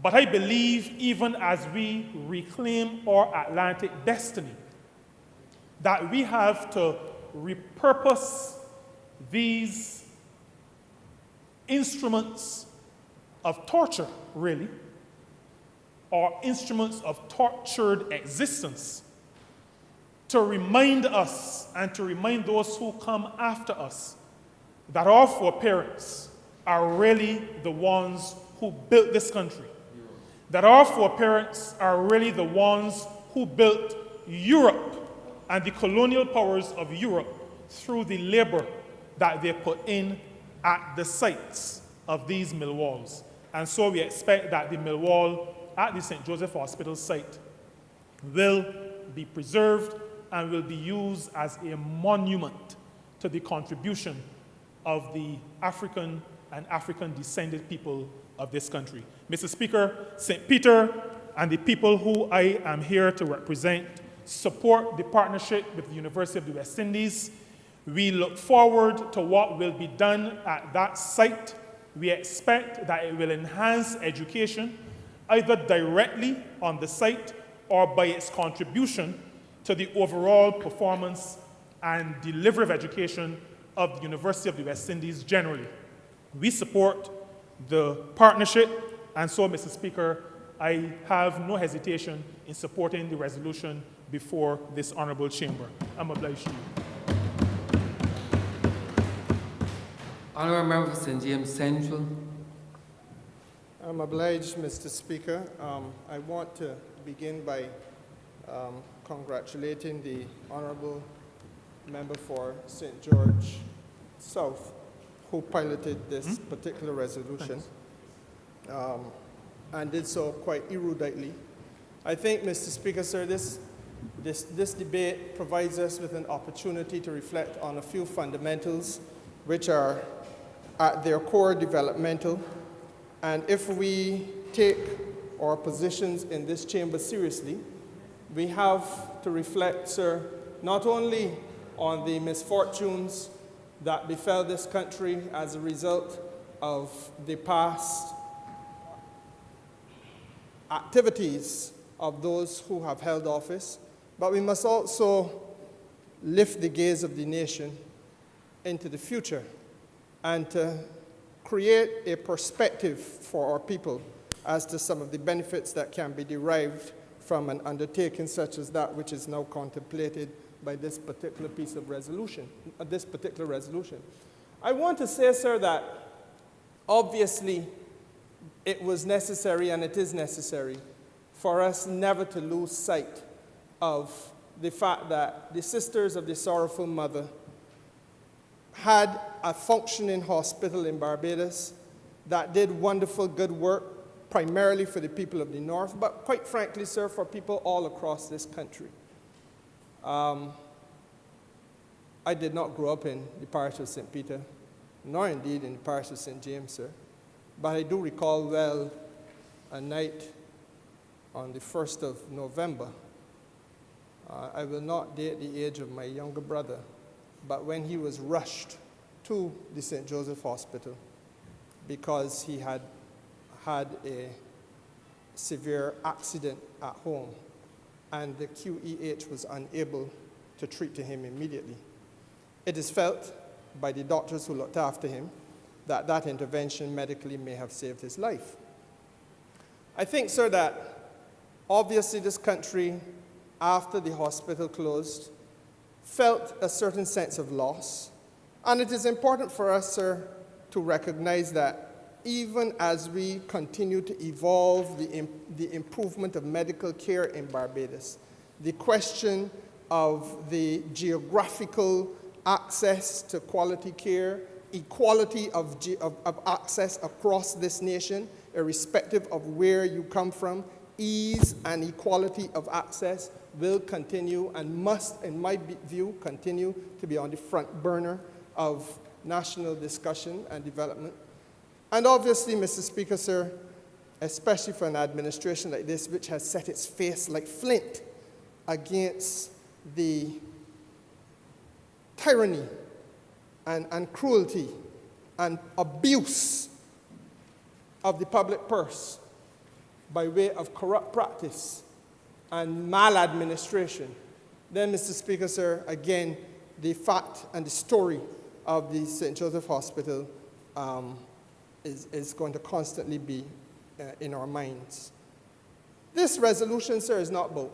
F: But I believe even as we reclaim our Atlantic destiny, that we have to repurpose these instruments of torture, really, or instruments of tortured existence, to remind us and to remind those who come after us that our foreparents are really the ones who built this country, that our foreparents are really the ones who built Europe and the colonial powers of Europe through the labor that they put in at the sites of these mill walls. And so we expect that the mill wall at the St. Joseph Hospital site will be preserved and will be used as a monument to the contribution of the African and African-descended people of this country. Mr. Speaker, St. Peter and the people who I am here to represent support the partnership with the University of the West Indies. We look forward to what will be done at that site. We expect that it will enhance education, either directly on the site or by its contribution to the overall performance and delivery of education of the University of the West Indies generally. We support the partnership, and so, Mr. Speaker, I have no hesitation in supporting the resolution before this honorable chamber. I'm obliged to you.
B: Honourable Member for St. James Central.
G: I'm obliged, Mr. Speaker. I want to begin by congratulating the Honourable Member for St. George South, who piloted this particular resolution and did so quite eruditely. I think, Mr. Speaker, sir, this debate provides us with an opportunity to reflect on a few fundamentals which are at their core developmental. And if we take our positions in this chamber seriously, we have to reflect, sir, not only on the misfortunes that befell this country as a result of the past activities of those who have held office, but we must also lift the gaze of the nation into the future and to create a perspective for our people as to some of the benefits that can be derived from an undertaking such as that which is now contemplated by this particular piece of resolution, this particular resolution. I want to say, sir, that obviously it was necessary and it is necessary for us never to lose sight of the fact that the Sisters of the Sorrowful Mother had a functioning hospital in Barbados that did wonderful good work, primarily for the people of the North, but quite frankly, sir, for people all across this country. I did not grow up in the parish of St. Peter, nor indeed in the parish of St. James, sir, but I do recall well a night on the 1st of November. I will not date the age of my younger brother, but when he was rushed to the St. Joseph Hospital because he had had a severe accident at home and the QEH was unable to treat to him immediately. It is felt by the doctors who looked after him that that intervention medically may have saved his life. I think, sir, that obviously this country, after the hospital closed, felt a certain sense of loss. And it is important for us, sir, to recognize that even as we continue to evolve the improvement of medical care in Barbados, the question of the geographical access to quality care, equality of access across this nation, irrespective of where you come from, ease and equality of access will continue and must, in my view, continue to be on the front burner of national discussion and development. And obviously, Mr. Speaker, sir, especially for an administration like this, which has set its face like flint against the tyranny and cruelty and abuse of the public purse by way of corrupt practice and maladministration, then, Mr. Speaker, sir, again, the fact and the story of the St. Joseph Hospital is going to constantly be in our minds. This resolution, sir, is not about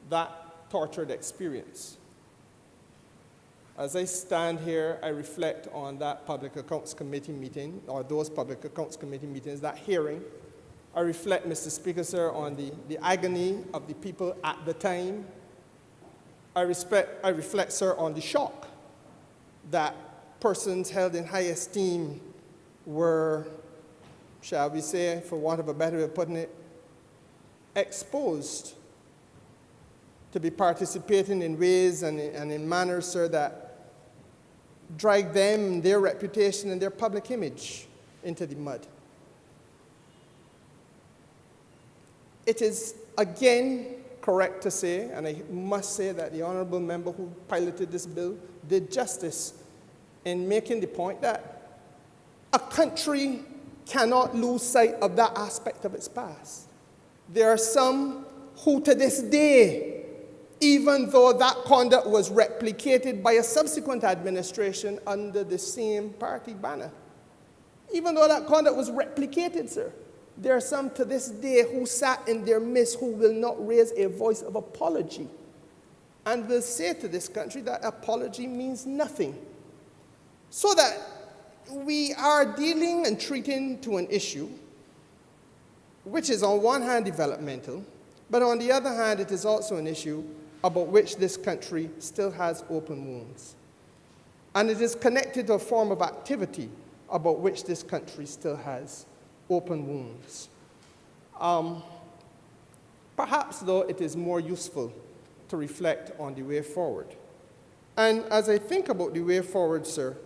G: that tortured experience. As I stand here, I reflect on that Public Accounts Committee meeting, or those Public Accounts Committee meetings, that hearing. I reflect, Mr. Speaker, sir, on the agony of the people at the time. I reflect, sir, on the shock that persons held in high esteem were, shall we say, for want of a better way of putting it, exposed to be participating in ways and in manners, sir, that drag them, their reputation, and their public image into the mud. It is, again, correct to say, and I must say that the honourable member who piloted this bill did justice in making the point that a country cannot lose sight of that aspect of its past. There are some who to this day, even though that conduct was replicated by a subsequent administration under the same party banner, even though that conduct was replicated, sir, There are some to this day who sat in their midst who will not raise a voice of apology and will say to this country that apology means nothing. So that we are dealing and treating to an issue which is on one hand developmental, but on the other hand it is also an issue about which this country still has open wounds. And it is connected to a form of activity about which this country still has open wounds. Perhaps, though, it is more useful to reflect on the way forward. And as I think about the way forward, sir,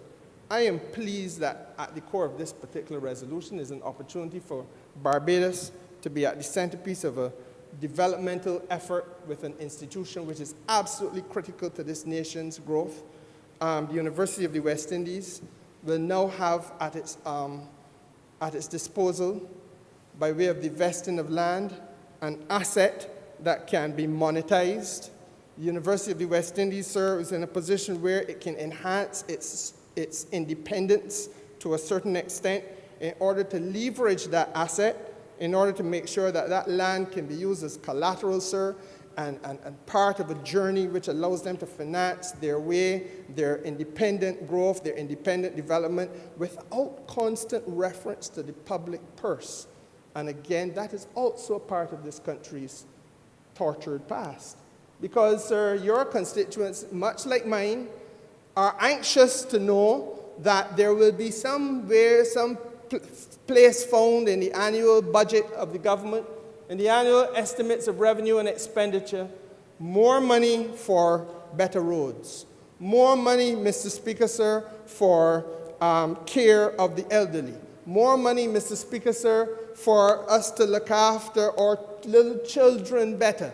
G: I am pleased that at the core of this particular resolution is an opportunity for Barbados to be at the centerpiece of a developmental effort with an institution which is absolutely critical to this nation's growth. The University of the West Indies will now have at its disposal, by way of the vesting of land, an asset that can be monetized. The University of the West Indies, sir, is in a position where it can enhance its independence to a certain extent in order to leverage that asset, in order to make sure that that land can be used as collateral, sir, and part of a journey which allows them to finance their way, their independent growth, their independent development, without constant reference to the public purse. And again, that is also a part of this country's tortured past. Because, sir, your constituents, much like mine, are anxious to know that there will be somewhere, some place found in the annual budget of the government, in the annual estimates of revenue and expenditure, more money for better roads, more money, Mr. Speaker, sir, for care of the elderly, more money, Mr. Speaker, sir, for us to look after our little children better.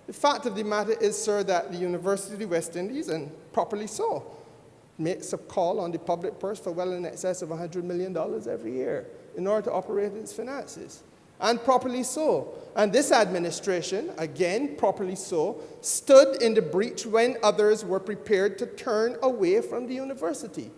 G: The fact of the matter is, sir, that the University of the West Indies, and properly so, makes a call on the public purse for well in excess of $100 million every year in order to operate its finances. And properly so. And this administration, again, properly so, stood in the breach when others were prepared to turn away from the university.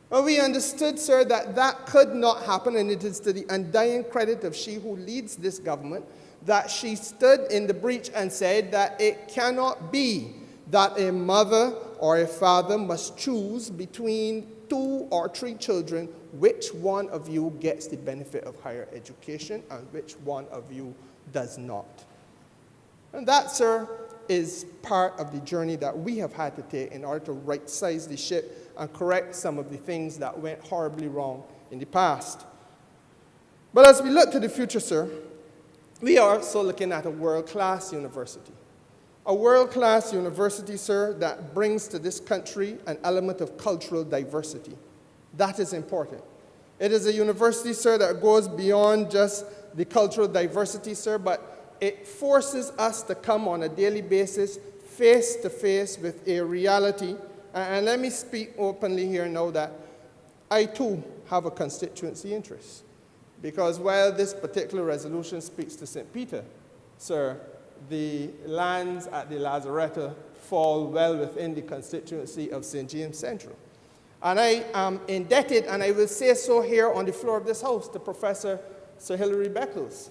G: And we understood, sir, that that could not happen, and it is to the undying credit of she who leads this government that she stood in the breach and said that it cannot be that a mother or a father must choose between 2 or 3 children which one of you gets the benefit of higher education and which one of you does not. And that, sir, is part of the journey that we have had to take in order to right-size the ship and correct some of the things that went horribly wrong in the past. But as we look to the future, sir, we are also looking at a world-class university. A world-class university, sir, that brings to this country an element of cultural diversity. That is important. It is a university, sir, that goes beyond just the cultural diversity, sir, but it forces us to come on a daily basis, face to face with a reality. And let me speak openly here now that I, too, have a constituency interest. Because while this particular resolution speaks to St. Peter, sir, the lands at the Lazaretto fall well within the constituency of St. James Central. And I am indebted, and I will say so here on the floor of this House, to Professor Sir Hilary Beckles.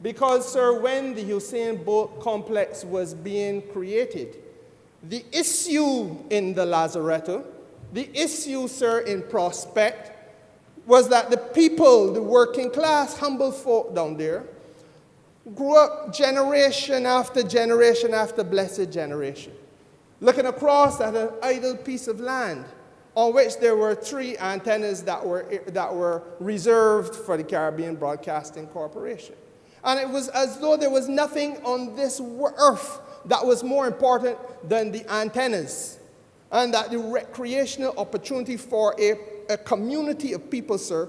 G: Because, sir, when the Hussein Bolt complex was being created, the issue in the Lazaretto, the issue, sir, in Prospect, was that the people, the working class, humble folk down there, grew up generation after generation after blessed generation, looking across at an idle piece of land on which there were 3 antennas that were reserved for the Caribbean Broadcasting Corporation. And it was as though there was nothing on this earth that was more important than the antennas, and that the recreational opportunity for a community of people, sir,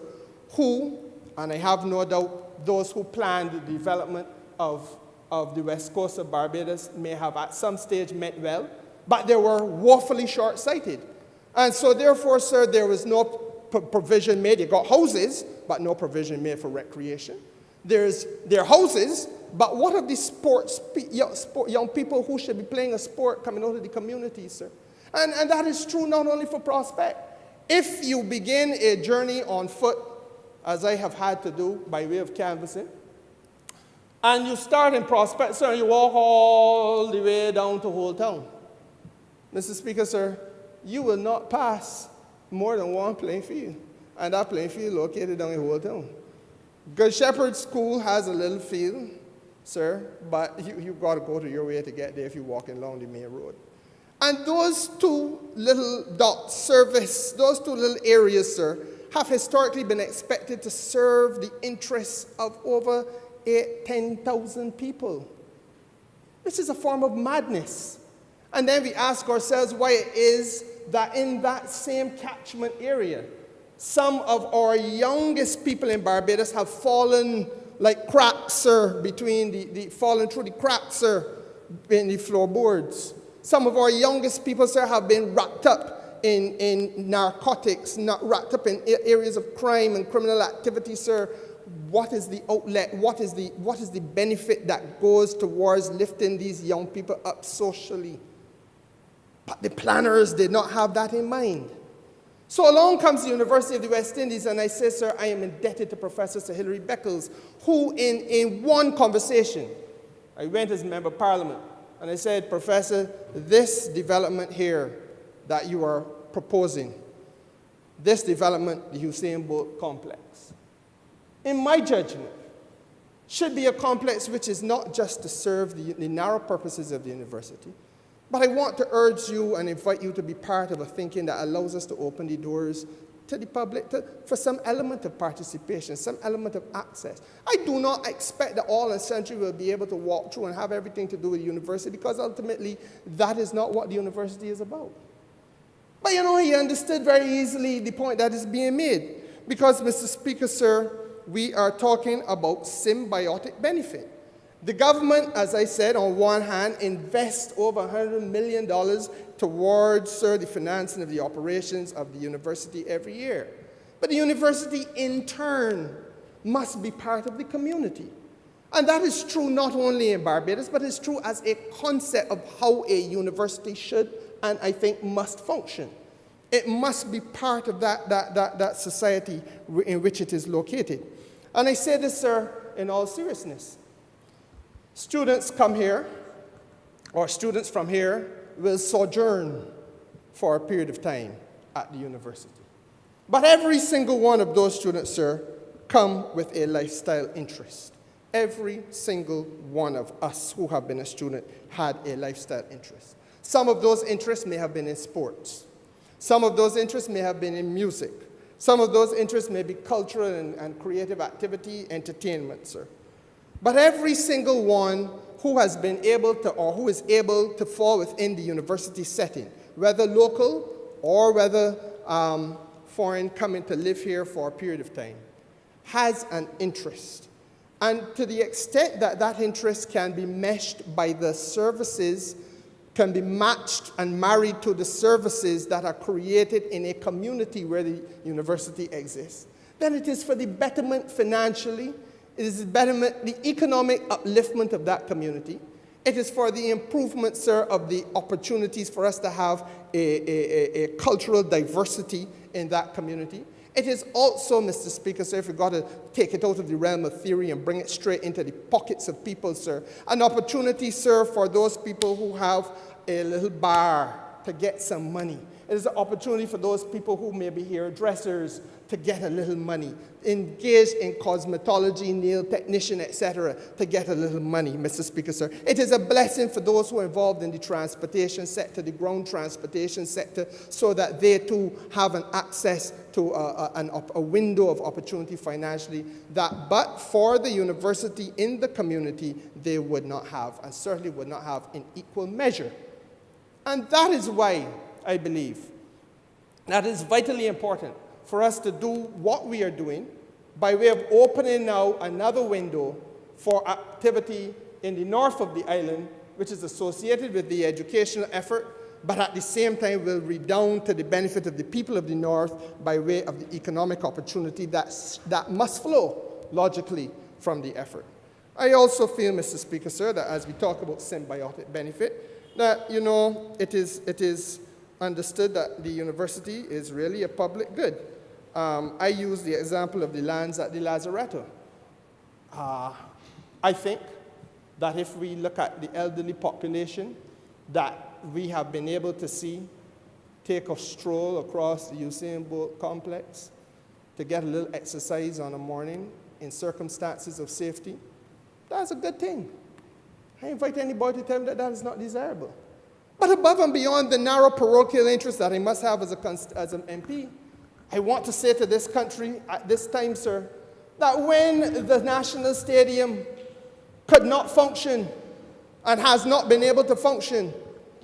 G: who, and I have no doubt those who planned the development of the west coast of Barbados may have at some stage meant well, but they were woefully short-sighted. And so therefore, sir, there was no provision made. You got houses, but no provision made for recreation. There are houses, but what of the young people who should be playing a sport coming out of the community, sir? And that is true not only for Prospect. If you begin a journey on foot, as I have had to do by way of canvassing, And you start in Prospect, sir, and you walk all the way down to Old Town. Mr. Speaker, sir, you will not pass more than one playing field, and that playing field located down in Old Town. Good Shepherd School has a little field, sir, but you've got to go to your way to get there if you're walking along the main road. And those two little dots service, those two little areas, sir, have historically been expected to serve the interests of over 10,000 people. This is a form of madness. And then we ask ourselves why it is that in that same catchment area, some of our youngest people in Barbados have fallen like cracks, sir, fallen through the cracks, sir, in the floorboards. Some of our youngest people, sir, have been wrapped up in narcotics, not wrapped up in areas of crime and criminal activity, sir. What is the outlet? What is the benefit that goes towards lifting these young people up socially? But the planners did not have that in mind. So along comes the University of the West Indies, and I say, sir, I am indebted to Professor Sir Hilary Beckles, who in one conversation, I went as a member of Parliament, and I said, Professor, this development here that you are proposing, this development, the Hussein Bolt complex, in my judgment, should be a complex which is not just to serve the narrow purposes of the university, but I want to urge you and invite you to be part of a thinking that allows us to open the doors to the public for some element of participation, some element of access. I do not expect that all and sundry will be able to walk through and have everything to do with the university, because ultimately that is not what the university is about. But you know, he understood very easily the point that is being made, because, Mr. Speaker, sir, we are talking about symbiotic benefit. The government, as I said, on one hand, invests over $100 million towards, sir, the financing of the operations of the university every year. But the university, in turn, must be part of the community. And that is true not only in Barbados, but it's true as a concept of how a university should and I think must function. It must be part of that society in which it is located. And I say this, sir, in all seriousness. Students come here, or students from here, will sojourn for a period of time at the university. But every single one of those students, sir, come with a lifestyle interest. Every single one of us who have been a student had a lifestyle interest. Some of those interests may have been in sports. Some of those interests may have been in music. Some of those interests may be cultural and creative activity, entertainment, sir. But every single one who has been able to, or who is able to fall within the university setting, whether local or whether foreign coming to live here for a period of time, has an interest. And to the extent that that interest can be meshed by the services, can be matched and married to the services that are created in a community where the university exists, then it is for the betterment financially. It is the betterment, the economic upliftment of that community. It is for the improvement, sir, of the opportunities for us to have a cultural diversity in that community. It is also, Mr. Speaker, sir, if we've got to take it out of the realm of theory and bring it straight into the pockets of people, sir, an opportunity, sir, for those people who have a little bar to get some money. It is an opportunity for those people who may be hairdressers to get a little money, engaged in cosmetology, nail technician, etc., to get a little money, Mr. Speaker, sir. It is a blessing for those who are involved in the transportation sector, the ground transportation sector, so that they too have an access to a window of opportunity financially that, but for the university in the community, they would not have, and certainly would not have in equal measure. And that is why I believe that is vitally important for us to do what we are doing by way of opening now another window for activity in the north of the island, which is associated with the educational effort, but at the same time will redound to the benefit of the people of the north by way of the economic opportunity that must flow logically from the effort. I also feel, Mr. Speaker, sir, that as we talk about symbiotic benefit, that, you know, it is understood that the university is really a public good. I use the example of the lands at the Lazaretto. I think that if we look at the elderly population that we have been able to see take a stroll across the Usain Bolt complex to get a little exercise on a morning in circumstances of safety, that's a good thing. I invite anybody to tell me that that is not desirable. But above and beyond the narrow parochial interest that I must have as an MP, I want to say to this country at this time, sir, that when the National Stadium could not function and has not been able to function,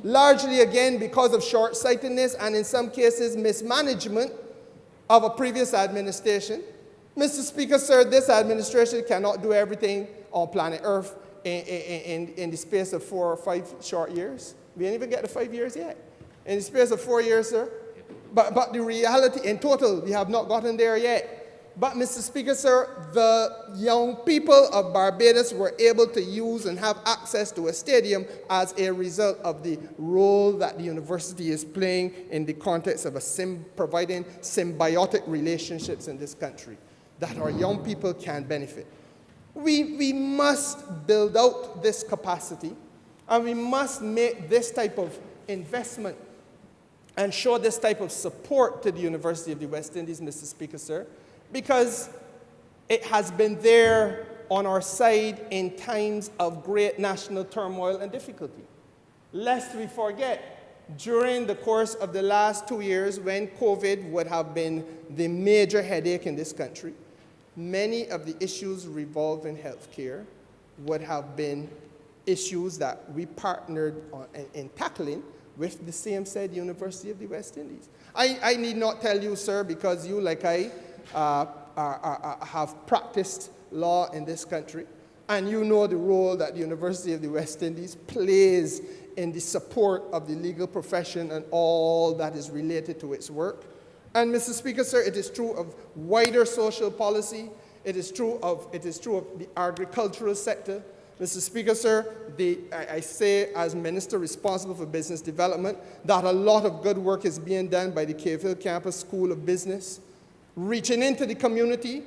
G: largely again because of short-sightedness and in some cases mismanagement of a previous administration, Mr. Speaker, sir, this administration cannot do everything on planet Earth in the space of 4 or 5 short years. We didn't even get to 5 years yet. In the space of 4 years, sir. But the reality, in total, we have not gotten there yet. But, Mr. Speaker, sir, the young people of Barbados were able to use and have access to a stadium as a result of the role that the university is playing in the context of providing symbiotic relationships in this country that our young people can benefit. We must build out this capacity, and we must make this type of investment and show this type of support to the University of the West Indies, Mr. Speaker, sir, because it has been there on our side in times of great national turmoil and difficulty. Lest we forget, during the course of the last 2 years, when COVID would have been the major headache in this country, many of the issues revolving healthcare would have been issues that we partnered on, in tackling with the same said University of the West Indies. I need not tell you, sir, because you, like I, have practiced law in this country, and you know the role that the University of the West Indies plays in the support of the legal profession and all that is related to its work. And, Mr. Speaker, sir, it is true of wider social policy. It is true of the agricultural sector. Mr. Speaker, sir, I say as Minister responsible for business development that a lot of good work is being done by the Cave Hill Campus School of Business, reaching into the community,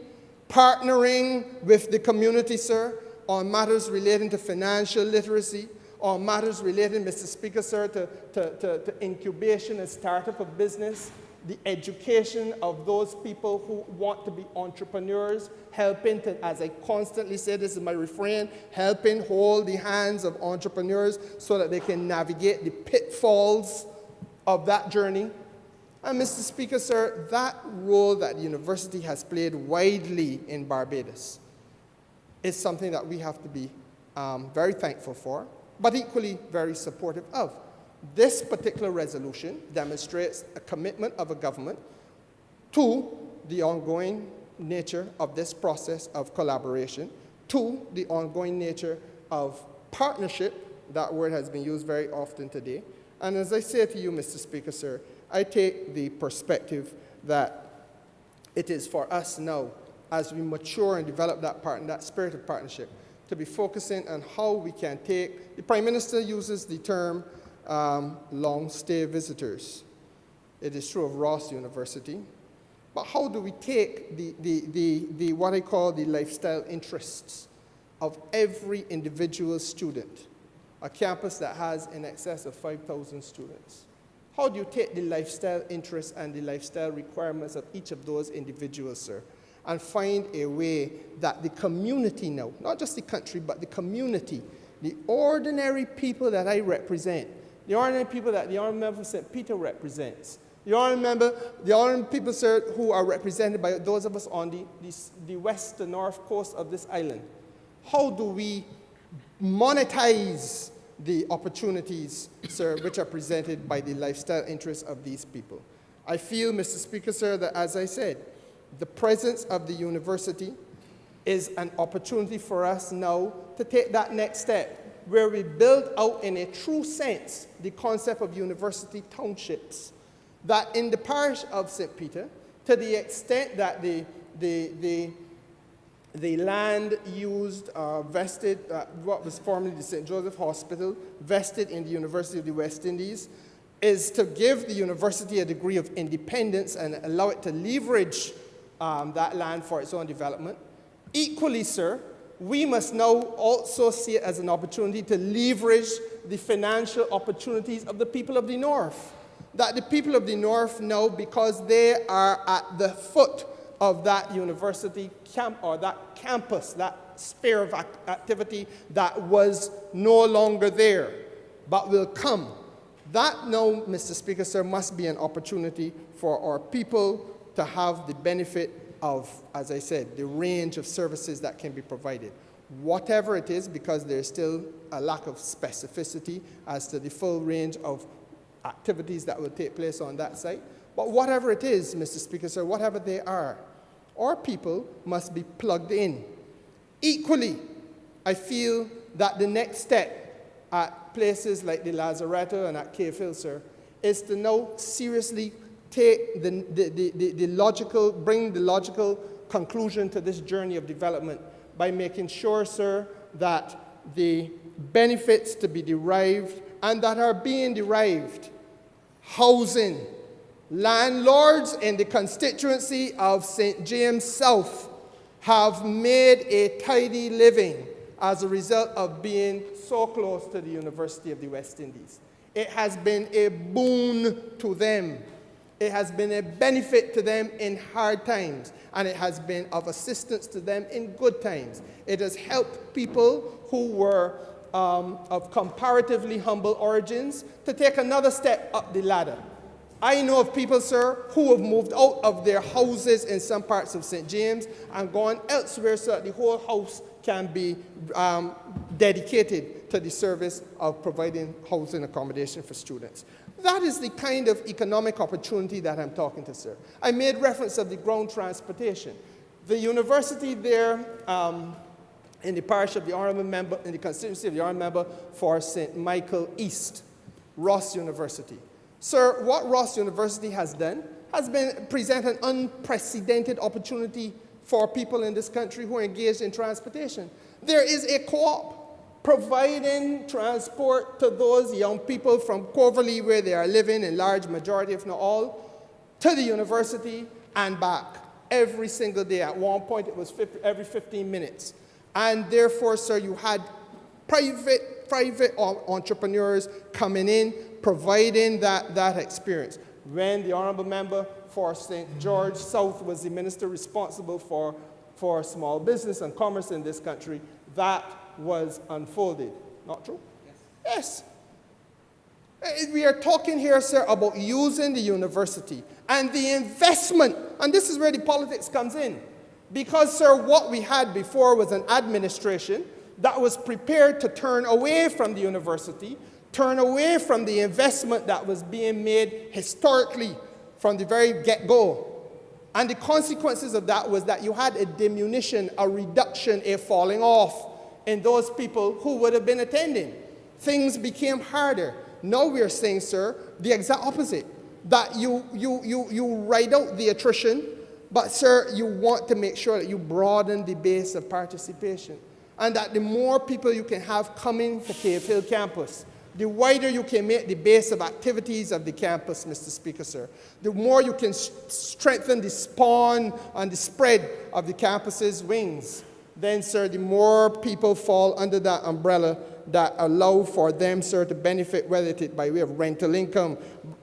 G: partnering with the community, sir, on matters relating to financial literacy, on matters relating, Mr. Speaker, sir, to incubation and startup of business, the education of those people who want to be entrepreneurs, helping to, as I constantly say, this is my refrain, helping hold the hands of entrepreneurs so that they can navigate the pitfalls of that journey. And, Mr. Speaker, sir, that role that the university has played widely in Barbados is something that we have to be very thankful for, but equally very supportive of. This particular resolution demonstrates a commitment of a government to the ongoing nature of this process of collaboration, to the ongoing nature of partnership. That word has been used very often today. And as I say to you, Mr. Speaker, sir, I take the perspective that it is for us now, as we mature and develop that spirit of partnership, to be focusing on how we can take, the Prime Minister uses the term long-stay visitors. It is true of Ross University. But how do we take the what I call the lifestyle interests of every individual student, a campus that has in excess of 5,000 students? How do you take the lifestyle interests and the lifestyle requirements of each of those individuals, sir, and find a way that the community now, not just the country, but the community, the ordinary people that I represent, the ordinary people that the Honourable Member for St. Peter represents, the ordinary people, sir, who are represented by those of us on the west to north coast of this island. How do we monetize the opportunities, sir, which are presented by the lifestyle interests of these people? I feel, Mr. Speaker, sir, that as I said, the presence of the university is an opportunity for us now to take that next step, where we build out in a true sense the concept of university townships, that in the parish of St. Peter, to the extent that the land used, vested, what was formerly the St. Joseph Hospital, vested in the University of the West Indies, is to give the university a degree of independence and allow it to leverage that land for its own development. Equally, sir, we must now also see it as an opportunity to leverage the financial opportunities of the people of the North. That the people of the North know, because they are at the foot of that university camp or that campus, that sphere of activity that was no longer there, but will come. That now, Mr. Speaker, sir, must be an opportunity for our people to have the benefit of, as I said, the range of services that can be provided. Whatever it is, because there's still a lack of specificity as to the full range of activities that will take place on that site. But whatever it is, Mr. Speaker, sir, whatever they are, our people must be plugged in. Equally, I feel that the next step at places like the Lazaretto and at Cave Hill, sir, is to now seriously take bring the logical conclusion to this journey of development by making sure, sir, that the benefits to be derived and that are being derived, housing, landlords in the constituency of St. James South have made a tidy living as a result of being so close to the University of the West Indies. It has been a boon to them. It has been a benefit to them in hard times, and it has been of assistance to them in good times. It has helped people who were of comparatively humble origins to take another step up the ladder. I know of people, sir, who have moved out of their houses in some parts of St. James and gone elsewhere so that the whole house can be dedicated to the service of providing housing accommodation for students. That is the kind of economic opportunity that I'm talking to, sir. I made reference of the ground transportation. The university there in the parish of the Honourable Member, in the constituency of the Honourable Member for St. Michael East, Ross University. Sir, what Ross University has done has been present an unprecedented opportunity for people in this country who are engaged in transportation. There is a co-op providing transport to those young people from Coverley, where they are living in large majority, if not all, to the university and back every single day. At one point, it was every 15 minutes. And therefore, sir, you had private entrepreneurs coming in, providing that experience. When the Honourable Member for St. George South was the minister responsible for small business and commerce in this country, that was unfolded. Not true? Yes. We are talking here, sir, about using the university and the investment, and this is where the politics comes in. Because, sir, what we had before was an administration that was prepared to turn away from the university, turn away from the investment that was being made historically from the very get-go. And the consequences of that was that you had a diminution, a reduction, a falling off in those people who would have been attending. Things became harder. Now we are saying, sir, the exact opposite, that you ride out the attrition, but, sir, you want to make sure that you broaden the base of participation, and that the more people you can have coming to Cave Hill campus, the wider you can make the base of activities of the campus, Mr. Speaker, sir, the more you can strengthen the spawn and the spread of the campus's wings, then, sir, the more people fall under that umbrella that allow for them, sir, to benefit, whether it is by way of rental income,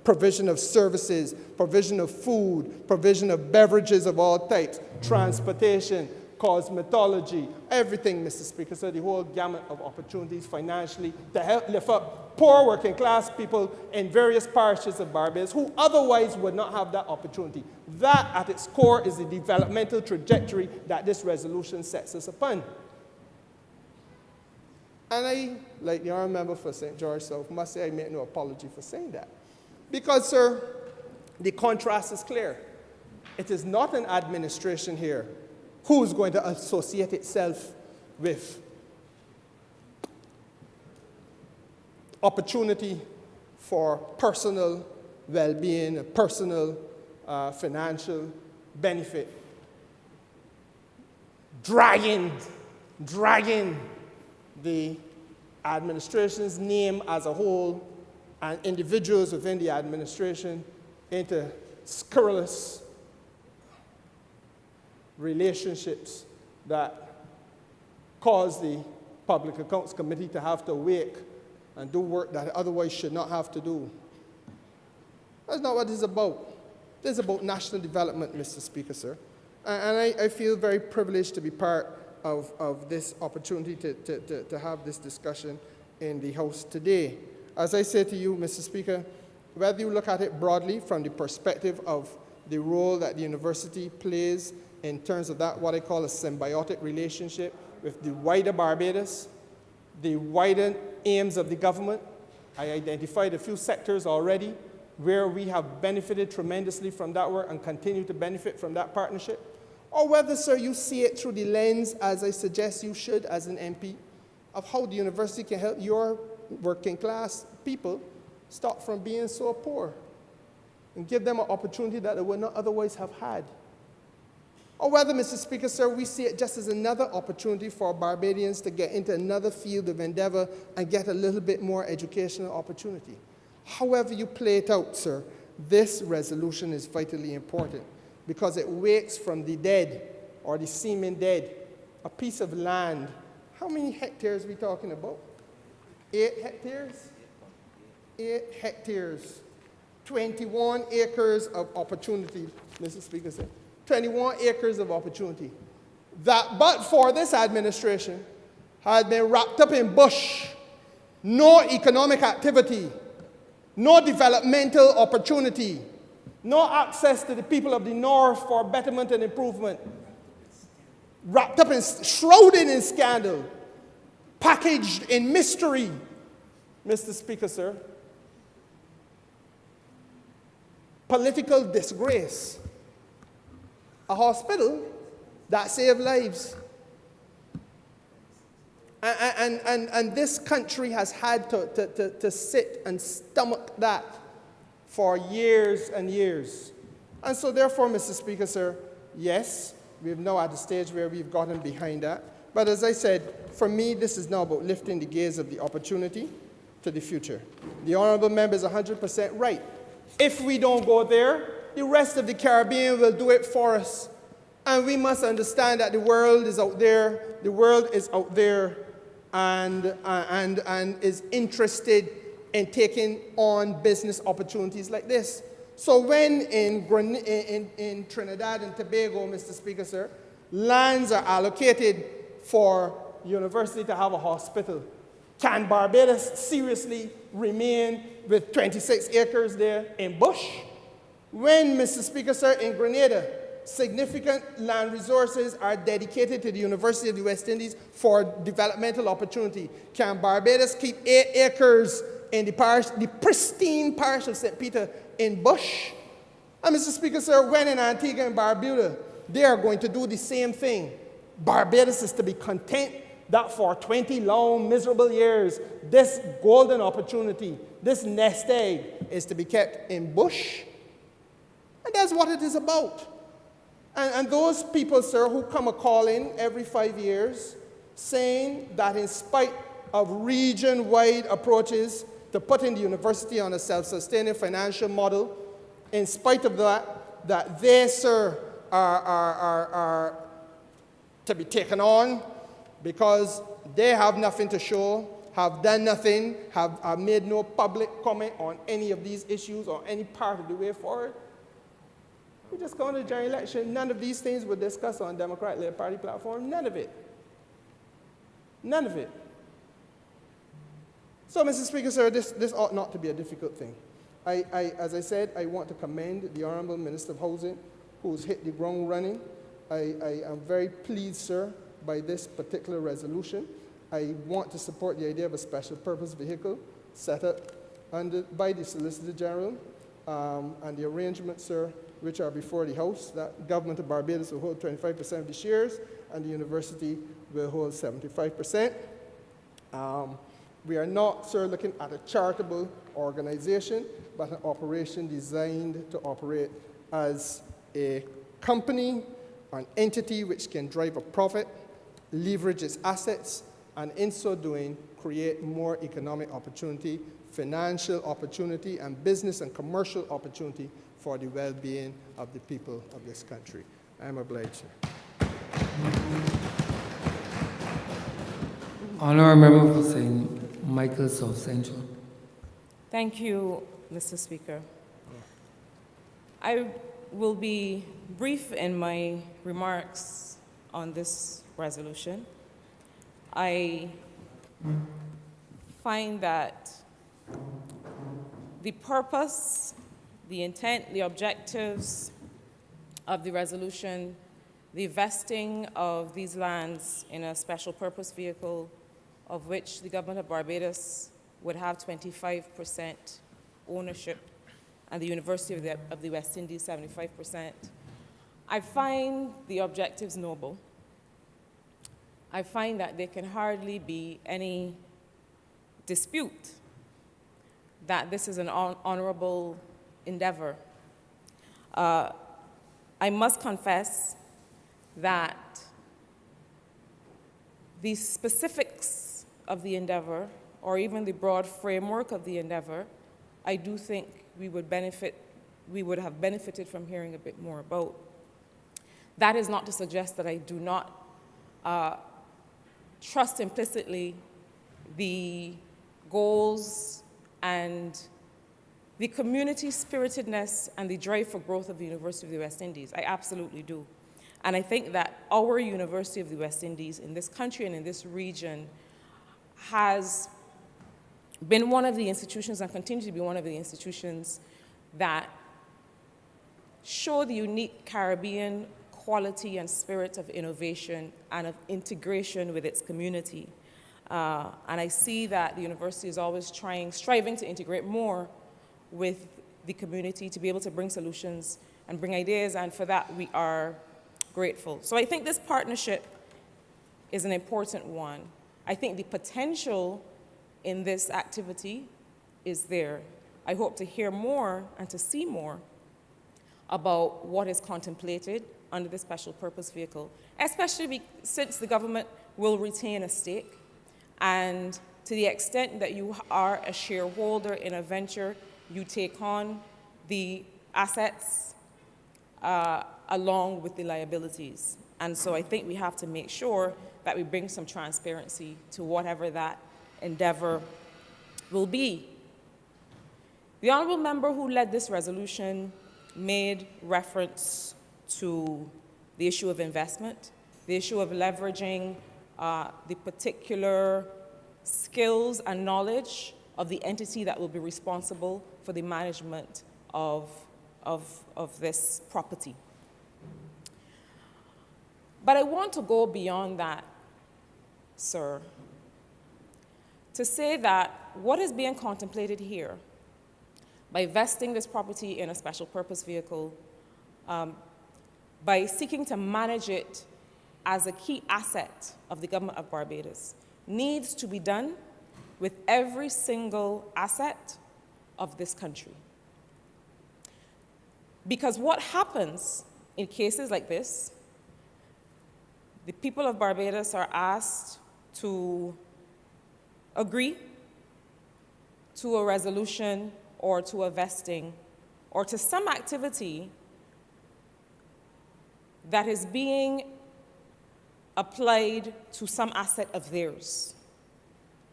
G: provision of services, provision of food, provision of beverages of all types, transportation, cosmetology, everything, Mr. Speaker, so the whole gamut of opportunities financially to help lift up poor working class people in various parishes of Barbados who otherwise would not have that opportunity. That, at its core, is the developmental trajectory that this resolution sets us upon. And I, like the Honourable Member for St. George South, must say I make no apology for saying that. Because, sir, the contrast is clear. It is not an administration here who is going to associate itself with opportunity for personal well-being, personal financial benefit, dragging the administration's name as a whole and individuals within the administration into scurrilous relationships that cause the Public Accounts Committee to have to wake and do work that it otherwise should not have to do. That's not what it's about. This is about national development, Mr. Speaker, sir. And I feel very privileged to be part of this opportunity to have this discussion in the House today. As I say to you, Mr. Speaker, whether you look at it broadly from the perspective of the role that the university plays in terms of that, what I call a symbiotic relationship with the wider Barbados, the wider aims of the government. I identified a few sectors already where we have benefited tremendously from that work and continue to benefit from that partnership. Or whether, sir, you see it through the lens, as I suggest you should as an MP, of how the university can help your working class people stop from being so poor and give them an opportunity that they would not otherwise have had. Or whether, Mr. Speaker, sir, we see it just as another opportunity for Barbadians to get into another field of endeavor and get a little bit more educational opportunity. However you play it out, sir, this resolution is vitally important because it wakes from the dead or the seeming dead a piece of land. How many hectares are we talking about? 8 hectares? 8 hectares. 21 acres of opportunity, Mr. Speaker said. 21 acres of opportunity. That, but for this administration, had been wrapped up in bush, no economic activity, no developmental opportunity, no access to the people of the North for betterment and improvement, wrapped up in, shrouded in scandal, packaged in mystery, Mr. Speaker, sir. Political disgrace. A hospital that saved lives. And this country has had to sit and stomach that for years and years. And so therefore, Mr. Speaker, sir, yes, we're now at the stage where we've gotten behind that. But as I said, for me, this is now about lifting the gaze of the opportunity to the future. The honourable member is 100% right. If we don't go there, the rest of the Caribbean will do it for us. And we must understand that the world is out there. The world is out there and is interested in taking on business opportunities like this. So when in Trinidad and Tobago, Mr. Speaker, sir, lands are allocated for university to have a hospital, can Barbados seriously remain with 26 acres there in bush? When, Mr. Speaker, sir, in Grenada, significant land resources are dedicated to the University of the West Indies for developmental opportunity, can Barbados keep 8 acres in the parish, the pristine parish of St. Peter, in bush? And, Mr. Speaker, sir, when in Antigua and Barbuda, they are going to do the same thing. Barbados is to be content that for 20 long, miserable years, this golden opportunity, this nest egg, is to be kept in bush. And that's what it is about. And those people, sir, who come a-calling every 5 years, saying that in spite of region-wide approaches to putting the university on a self-sustaining financial model, in spite of that they, sir, are to be taken on because they have nothing to show, have done nothing, have made no public comment on any of these issues or any part of the way forward. We just go into the general election. None of these things were discussed on Democrat-led party platform. None of it. None of it. So, Mr. Speaker, sir, this ought not to be a difficult thing. As I said, I want to commend the Honourable Minister of Housing, who's hit the ground running. I am very pleased, sir, by this particular resolution. I want to support the idea of a special purpose vehicle set up by the Solicitor General and the arrangements, sir, which are before the House, that government of Barbados will hold 25% of the shares and the university will hold 75%. We are not, sir, looking at a charitable organization, but an operation designed to operate as a company, an entity which can drive a profit, leverage its assets, and in so doing, create more economic opportunity, financial opportunity, and business and commercial opportunity for the well-being of the people of this country. I am obliged, sir.
B: Honourable Member for St. Michael South Central.
H: Thank you, Mr. Speaker. I will be brief in my remarks on this resolution. I find that the purpose, the intent, the objectives of the resolution, the vesting of these lands in a special purpose vehicle of which the government of Barbados would have 25% ownership and the University of the West Indies 75%. I find the objectives noble. I find that there can hardly be any dispute that this is an honorable endeavor. I must confess that the specifics of the endeavor, or even the broad framework of the endeavor, I do think we would have benefited from hearing a bit more about. That is not to suggest that I do not trust implicitly the goals and the community spiritedness and the drive for growth of the University of the West Indies. I absolutely do. And I think that our University of the West Indies in this country and in this region has been one of the institutions and continues to be one of the institutions that show the unique Caribbean quality and spirit of innovation and of integration with its community. And I see that the university is always striving to integrate more with the community to be able to bring solutions and bring ideas, and for that we are grateful. So I think this partnership is an important one. I think the potential in this activity is there. I hope to hear more and to see more about what is contemplated under the special purpose vehicle, especially since the government will retain a stake, and to the extent that you are a shareholder in a venture, you take on the assets along with the liabilities. And so I think we have to make sure that we bring some transparency to whatever that endeavor will be. The honourable member who led this resolution made reference to the issue of investment, the issue of leveraging the particular skills and knowledge of the entity that will be responsible for the management of this property. But I want to go beyond that, sir, to say that what is being contemplated here by vesting this property in a special purpose vehicle, by seeking to manage it as a key asset of the government of Barbados, needs to be done with every single asset of this country. Because what happens in cases like this, the people of Barbados are asked to agree to a resolution or to a vesting or to some activity that is being applied to some asset of theirs,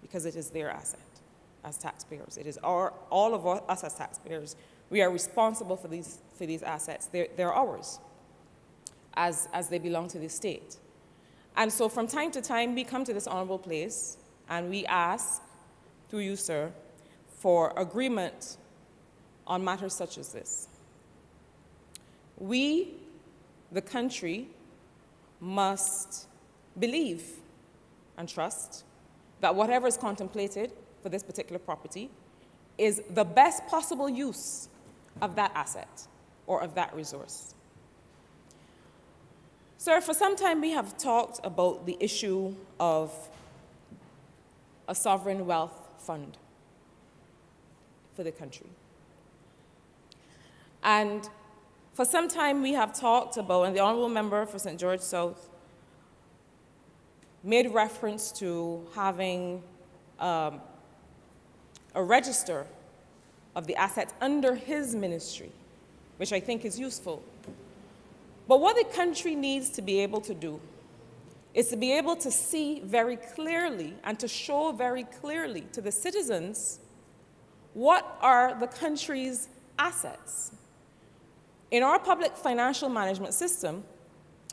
H: because it is their asset as taxpayers. It is all of us as taxpayers. We are responsible for these assets. They're ours as they belong to the state. And so from time to time, we come to this honorable place and we ask, through you, sir, for agreement on matters such as this. We, the country, must believe and trust that whatever is contemplated for this particular property is the best possible use of that asset or of that resource. Sir, for some time we have talked about the issue of a sovereign wealth fund for the country. And for some time we have talked about, and the honourable member for St. George South made reference to having a register of the assets under his ministry, which I think is useful. But what the country needs to be able to do is to be able to see very clearly and to show very clearly to the citizens what are the country's assets. In our public financial management system,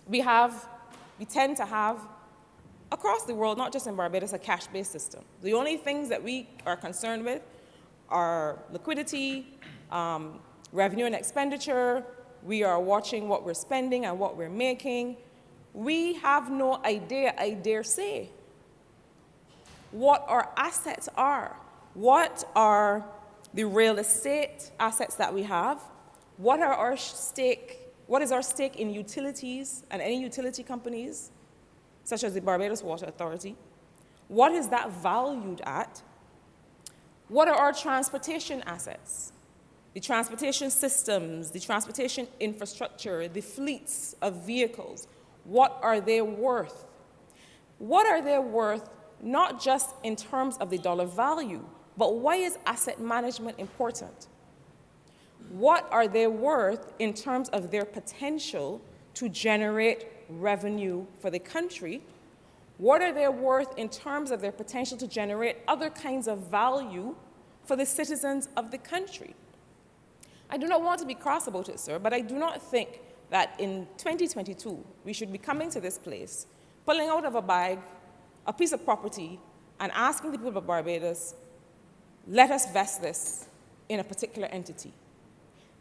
H: we tend to have, across the world, not just in Barbados, a cash-based system. The only things that we are concerned with are liquidity, revenue and expenditure. We are watching what we're spending and what we're making. We have no idea, I dare say, what our assets are. What are the real estate assets that we have? What is our stake in utilities and any utility companies, such as the Barbados Water Authority? What is that valued at? What are our transportation assets? The transportation systems, the transportation infrastructure, the fleets of vehicles. What are they worth? What are they worth not just in terms of the dollar value, but why is asset management important? What are they worth in terms of their potential to generate revenue for the country? What are they worth in terms of their potential to generate other kinds of value for the citizens of the country? I do not want to be cross about it, sir, but I do not think that in 2022, we should be coming to this place, pulling out of a bag a piece of property and asking the people of Barbados, let us vest this in a particular entity.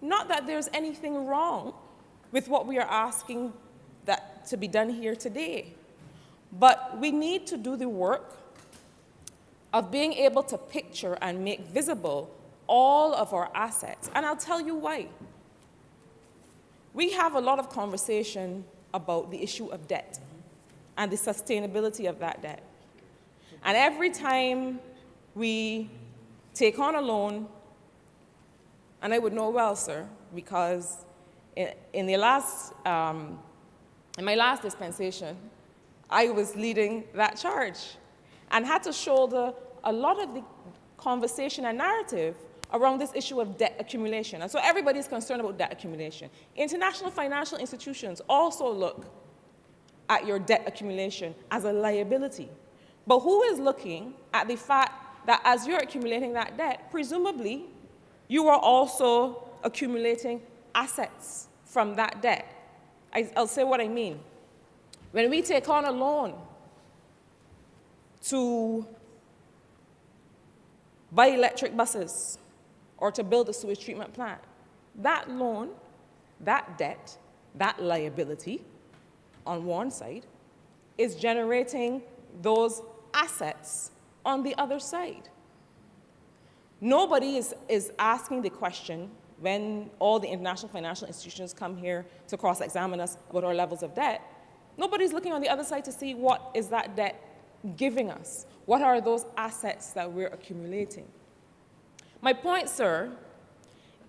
H: Not that there's anything wrong with what we are asking that to be done here today, but we need to do the work of being able to picture and make visible all of our assets. And I'll tell you why. We have a lot of conversation about the issue of debt and the sustainability of that debt. And every time we take on a loan, and I would know well, sir, because in my last dispensation, I was leading that charge and had to shoulder a lot of the conversation and narrative around this issue of debt accumulation. And so everybody's concerned about debt accumulation. International financial institutions also look at your debt accumulation as a liability. But who is looking at the fact that as you're accumulating that debt, presumably you are also accumulating assets from that debt? I'll say what I mean. When we take on a loan to buy electric buses or to build a sewage treatment plant, that loan, that debt, that liability on one side is generating those assets on the other side. Nobody is asking the question when all the international financial institutions come here to cross-examine us about our levels of debt. Nobody's looking on the other side to see what is that debt giving us. What are those assets that we're accumulating? My point, sir,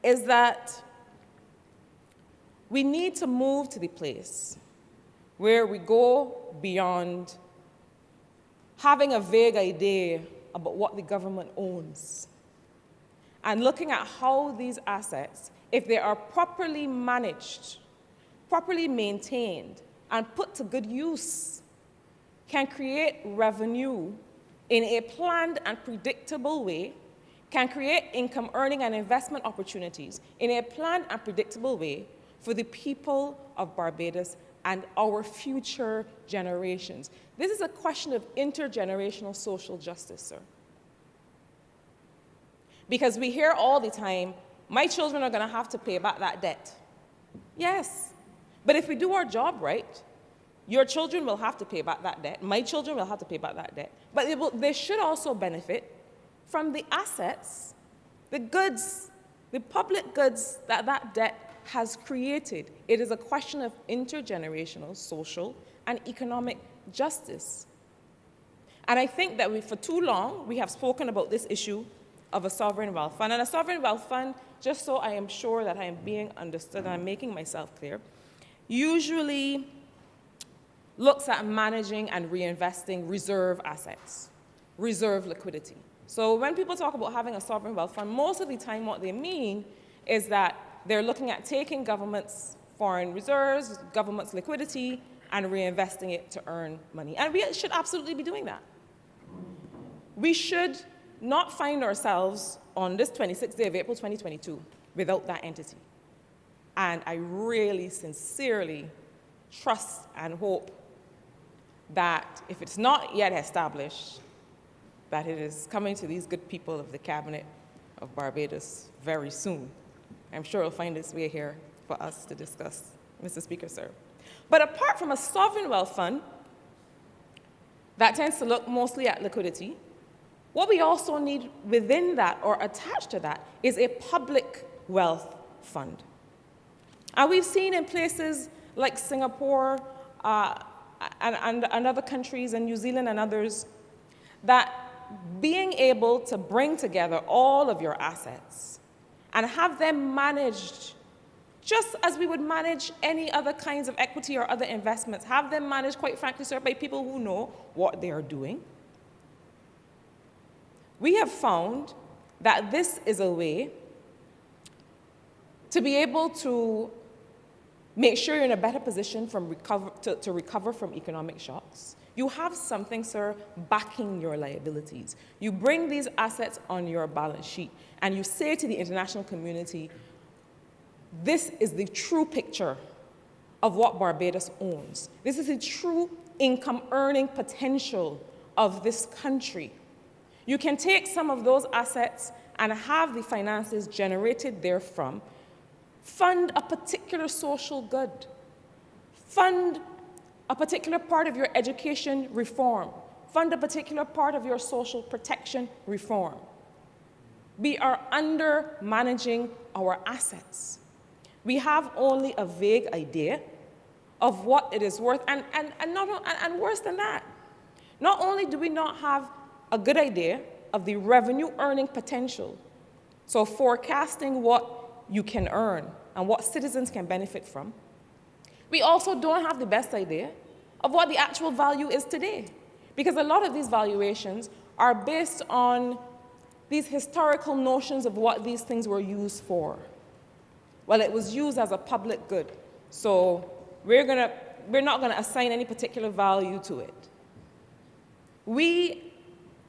H: is that we need to move to the place where we go beyond having a vague idea about what the government owns and looking at how these assets, if they are properly managed, properly maintained, and put to good use, can create revenue in a planned and predictable way, can create income earning and investment opportunities in a planned and predictable way for the people of Barbados and our future generations. This is a question of intergenerational social justice, sir. Because we hear all the time, my children are going to have to pay back that debt. Yes, but if we do our job right, your children will have to pay back that debt. My children will have to pay back that debt. But they should also benefit from the assets, the goods, the public goods that that debt has created. It is a question of intergenerational, social, and economic justice. And I think that for too long, we have spoken about this issue of a sovereign wealth fund. And a sovereign wealth fund, just so I am sure that I am being understood and I'm making myself clear, usually looks at managing and reinvesting reserve assets, reserve liquidity. So when people talk about having a sovereign wealth fund, most of the time what they mean is that they're looking at taking government's foreign reserves, government's liquidity, and reinvesting it to earn money. And we should absolutely be doing that. We should not find ourselves on this 26th day of April 2022 without that entity. And I really, sincerely trust and hope that if it's not yet established, that it is coming to these good people of the Cabinet of Barbados very soon. I'm sure it'll find its way here for us to discuss, Mr. Speaker, sir. But apart from a sovereign wealth fund that tends to look mostly at liquidity, what we also need within that or attached to that is a public wealth fund. And we've seen in places like Singapore and other countries, and New Zealand and others, that being able to bring together all of your assets and have them managed just as we would manage any other kinds of equity or other investments, have them managed, quite frankly, sir, by people who know what they are doing. We have found that this is a way to be able to make sure you're in a better position to recover from economic shocks. You have something, sir, backing your liabilities. You bring these assets on your balance sheet, and you say to the international community, this is the true picture of what Barbados owns. This is the true income earning potential of this country. You can take some of those assets and have the finances generated therefrom, fund a particular social good, fund a particular part of your education reform, fund a particular part of your social protection reform. We are under managing our assets. We have only a vague idea of what it is worth, and worse than that, not only do we not have a good idea of the revenue earning potential, so forecasting what you can earn and what citizens can benefit from, we also don't have the best idea of what the actual value is today. Because a lot of these valuations are based on these historical notions of what these things were used for. Well, it was used as a public good, so we're not going to assign any particular value to it. We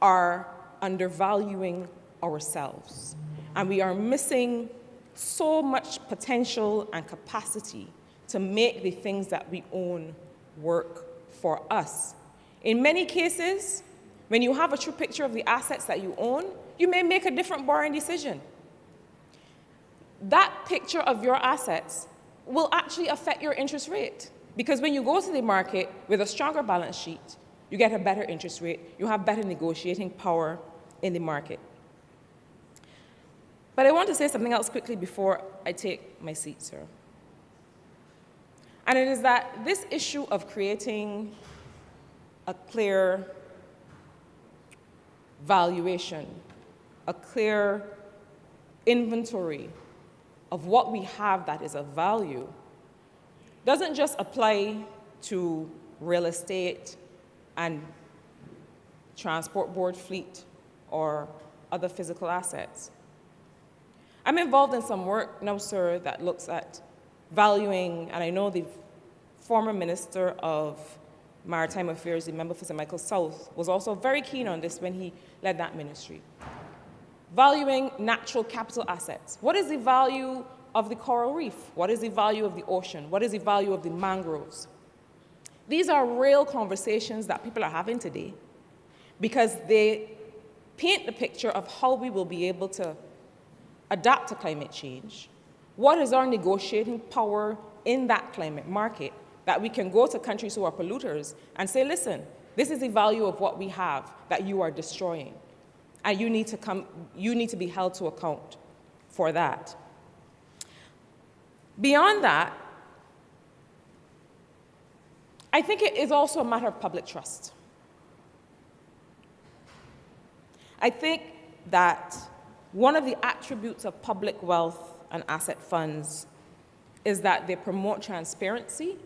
H: are undervaluing ourselves, and we are missing so much potential and capacity to make the things that we own work for us. In many cases, when you have a true picture of the assets that you own, you may make a different borrowing decision. That picture of your assets will actually affect your interest rate, because when you go to the market with a stronger balance sheet, you get a better interest rate, you have better negotiating power in the market. But I want to say something else quickly before I take my seat, sir. And it is that this issue of creating a clear valuation, a clear inventory of what we have that is of value, doesn't just apply to real estate and transport board fleet or other physical assets. I'm involved in some work now, sir, that looks at valuing, and I know the former Minister of Maritime Affairs, the member for St. Michael South, was also very keen on this when he led that ministry. Valuing natural capital assets. What is the value of the coral reef? What is the value of the ocean? What is the value of the mangroves? These are real conversations that people are having today because they paint the picture of how we will be able to adapt to climate change. What is our negotiating power in that climate market that we can go to countries who are polluters and say, listen, this is the value of what we have that you are destroying, and you need to be held to account for that. Beyond that, I think it is also a matter of public trust. I think that one of the attributes of public wealth and asset funds is that they promote transparency.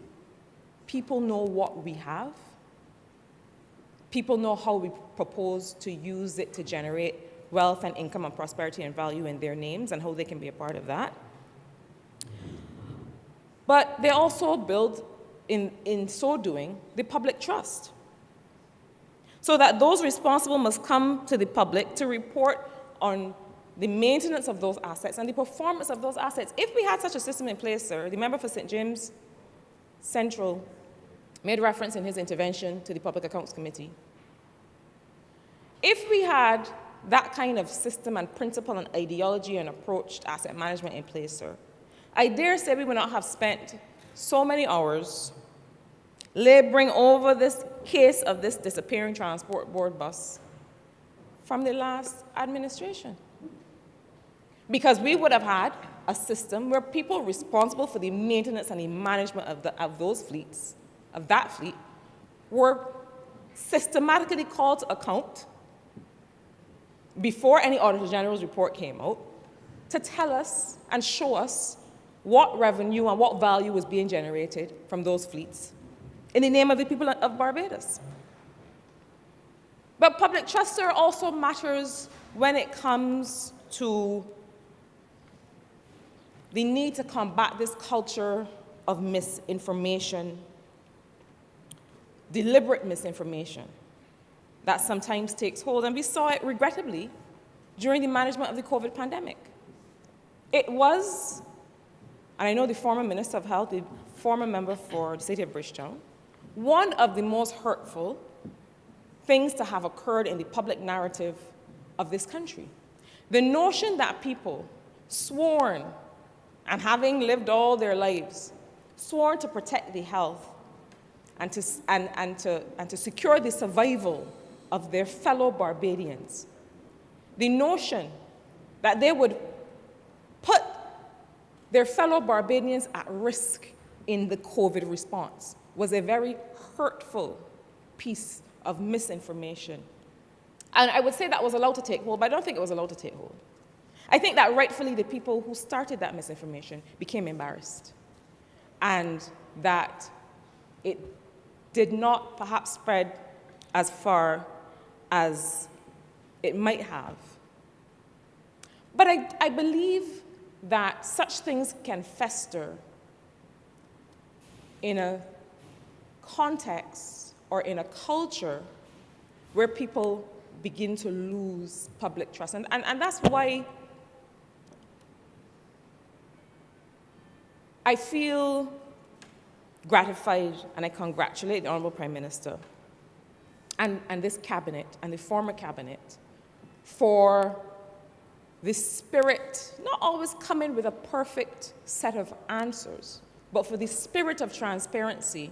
H: People know what we have. People know how we propose to use it to generate wealth and income and prosperity and value in their names and how they can be a part of that. But they also build in so doing, the public trust. So that those responsible must come to the public to report on the maintenance of those assets and the performance of those assets. If we had such a system in place, sir, the member for St. James Central made reference in his intervention to the Public Accounts Committee. If we had that kind of system and principle and ideology and approach to asset management in place, sir, I dare say we would not have spent so many hours laboring over this case of this disappearing transport board bus from the last administration. Because we would have had a system where people responsible for the maintenance and the management of those fleets, of that fleet, were systematically called to account before any Auditor General's report came out to tell us and show us what revenue and what value was being generated from those fleets in the name of the people of Barbados. But public trust, sir, also matters when it comes to the need to combat this culture of misinformation, deliberate misinformation that sometimes takes hold. And we saw it, regrettably, during the management of the COVID pandemic. It was, and I know the former Minister of Health, the former member for the city of Bridgetown, one of the most hurtful things to have occurred in the public narrative of this country. The notion that people sworn, and having lived all their lives, sworn to protect the health and to secure the survival of their fellow Barbadians. The notion that they would put their fellow Barbadians at risk in the COVID response was a very hurtful piece of misinformation. And I would say that was allowed to take hold, but I don't think it was allowed to take hold. I think that rightfully the people who started that misinformation became embarrassed, and that it did not perhaps spread as far as it might have. But I believe that such things can fester in a context or in a culture where people begin to lose public trust. And that's why I feel gratified and I congratulate the Honourable Prime Minister and this cabinet and the former cabinet for the spirit, not always coming with a perfect set of answers, but for the spirit of transparency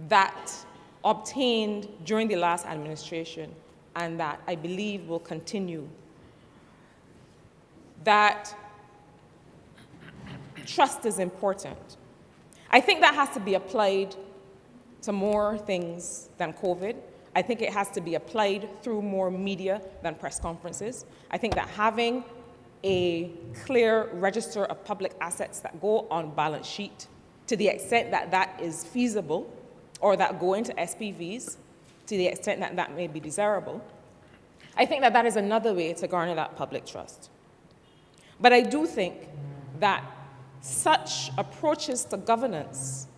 H: that obtained during the last administration and that I believe will continue. That trust is important. I think that has to be applied to more things than COVID. I think it has to be applied through more media than press conferences. I think that having a clear register of public assets that go on balance sheet to the extent that that is feasible, or that go into SPVs to the extent that that may be desirable, I think that that is another way to garner that public trust. But I do think that such approaches to governance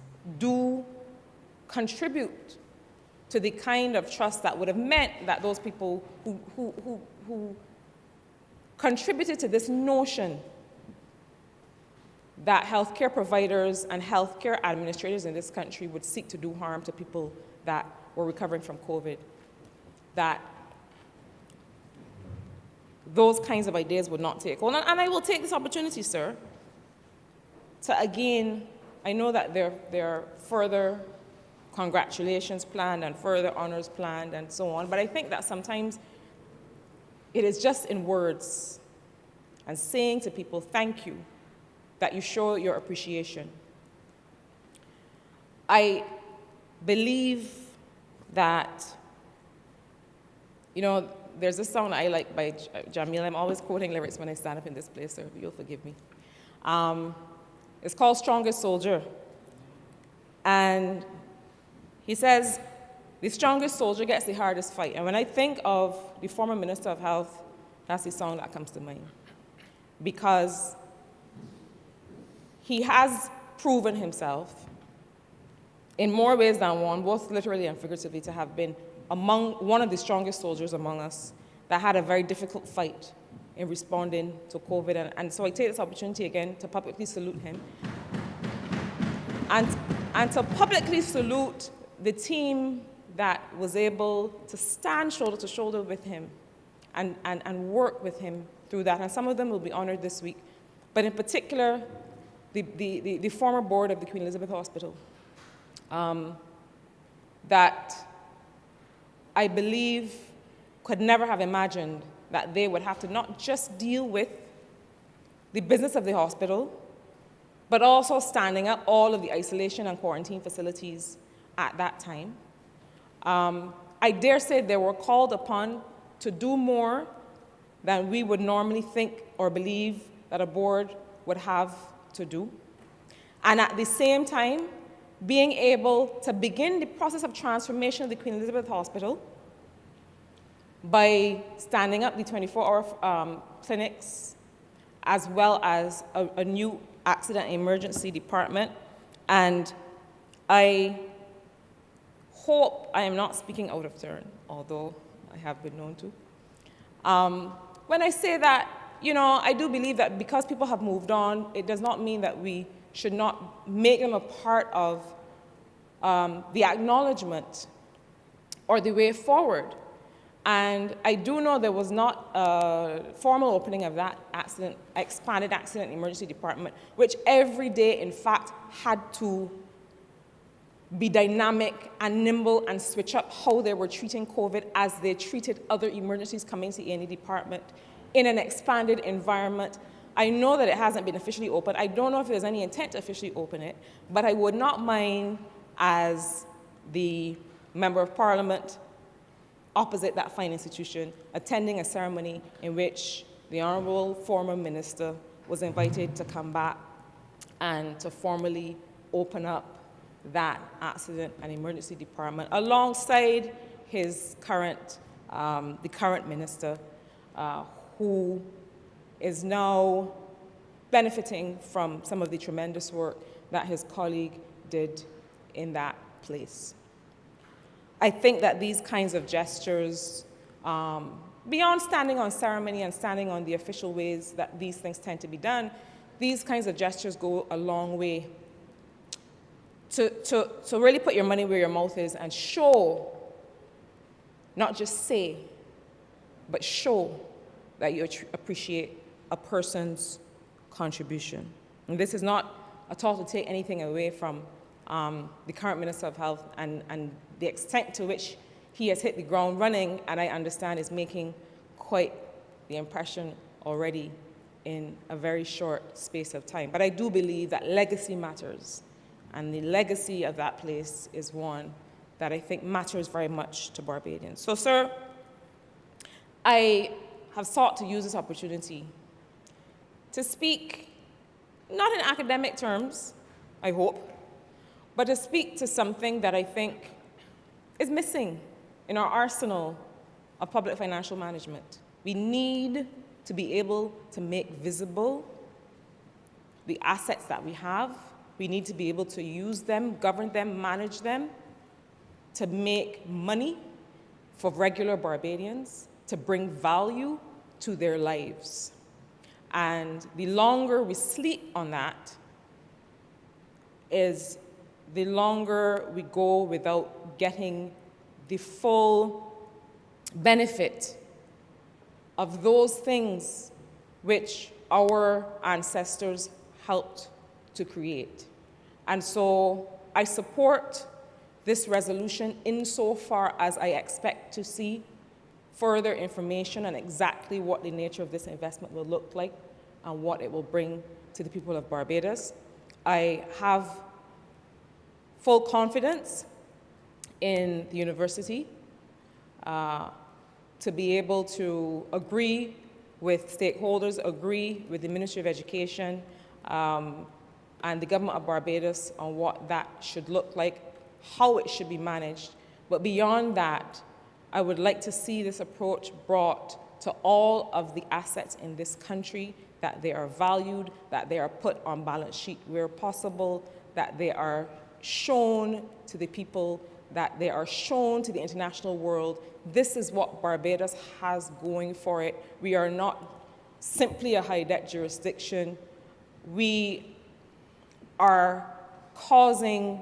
H: do contribute to the kind of trust that would have meant that those people who contributed to this notion that healthcare providers and healthcare administrators in this country would seek to do harm to people that were recovering from COVID, that those kinds of ideas would not take hold. And I will take this opportunity, sir, to again, I know that there are further congratulations planned and further honors planned and so on, but I think that sometimes it is just in words and saying to people, thank you, that you show your appreciation. I believe that, you know, there's a song I like by Jamil. I'm always quoting lyrics when I stand up in this place, so you'll forgive me. It's called Strongest Soldier. And he says, the strongest soldier gets the hardest fight. And when I think of the former Minister of Health, that's the song that comes to mind. Because he has proven himself in more ways than one, both literally and figuratively, to have been among one of the strongest soldiers among us that had a very difficult fight in responding to COVID. And so I take this opportunity again to publicly salute him and to publicly salute the team that was able to stand shoulder to shoulder with him and work with him through that. And some of them will be honored this week. But in particular, the former board of the Queen Elizabeth Hospital, that I believe could never have imagined that they would have to not just deal with the business of the hospital, but also standing up all of the isolation and quarantine facilities at that time. I dare say they were called upon to do more than we would normally think or believe that a board would have to do. And at the same time, being able to begin the process of transformation of the Queen Elizabeth Hospital by standing up the 24-hour clinics, as well as a new accident and emergency department. And I hope I am not speaking out of turn, although I have been known to. When I say that, I do believe that because people have moved on, it does not mean that we should not make them a part of the acknowledgement or the way forward. And I do know there was not a formal opening of that expanded accident and emergency department, which every day, in fact, had to be dynamic and nimble and switch up how they were treating COVID as they treated other emergencies coming to the A&E department in an expanded environment. I know that it hasn't been officially opened. I don't know if there's any intent to officially open it, but I would not mind, as the Member of Parliament opposite that fine institution, attending a ceremony in which the Honourable former Minister was invited to come back and to formally open up that accident and emergency department alongside his current, the current minister, who is now benefiting from some of the tremendous work that his colleague did in that place. I think that these kinds of gestures, beyond standing on ceremony and standing on the official ways that these things tend to be done, these kinds of gestures go a long way to really put your money where your mouth is and show, not just say, but show that you appreciate a person's contribution. And this is not at all to take anything away from the current Minister of Health and the extent to which he has hit the ground running, and I understand is making quite the impression already in a very short space of time. But I do believe that legacy matters, and the legacy of that place is one that I think matters very much to Barbadians. So, sir, I have sought to use this opportunity to speak, not in academic terms, I hope, but to speak to something that I think is missing in our arsenal of public financial management. We need to be able to make visible the assets that we have. We need to be able to use them, govern them, manage them, to make money for regular Barbadians, to bring value to their lives. And the longer we sleep on that, is the longer we go without getting the full benefit of those things which our ancestors helped to create. And so I support this resolution insofar as I expect to see further information on exactly what the nature of this investment will look like and what it will bring to the people of Barbados. I have full confidence in the university to be able to agree with stakeholders, agree with the Ministry of Education and the government of Barbados on what that should look like, how it should be managed. But beyond that, I would like to see this approach brought to all of the assets in this country that they are valued, that they are put on balance sheet where possible, that they are shown to the people, that they are shown to the international world. This is what Barbados has going for it. We are not simply a high debt jurisdiction. We are causing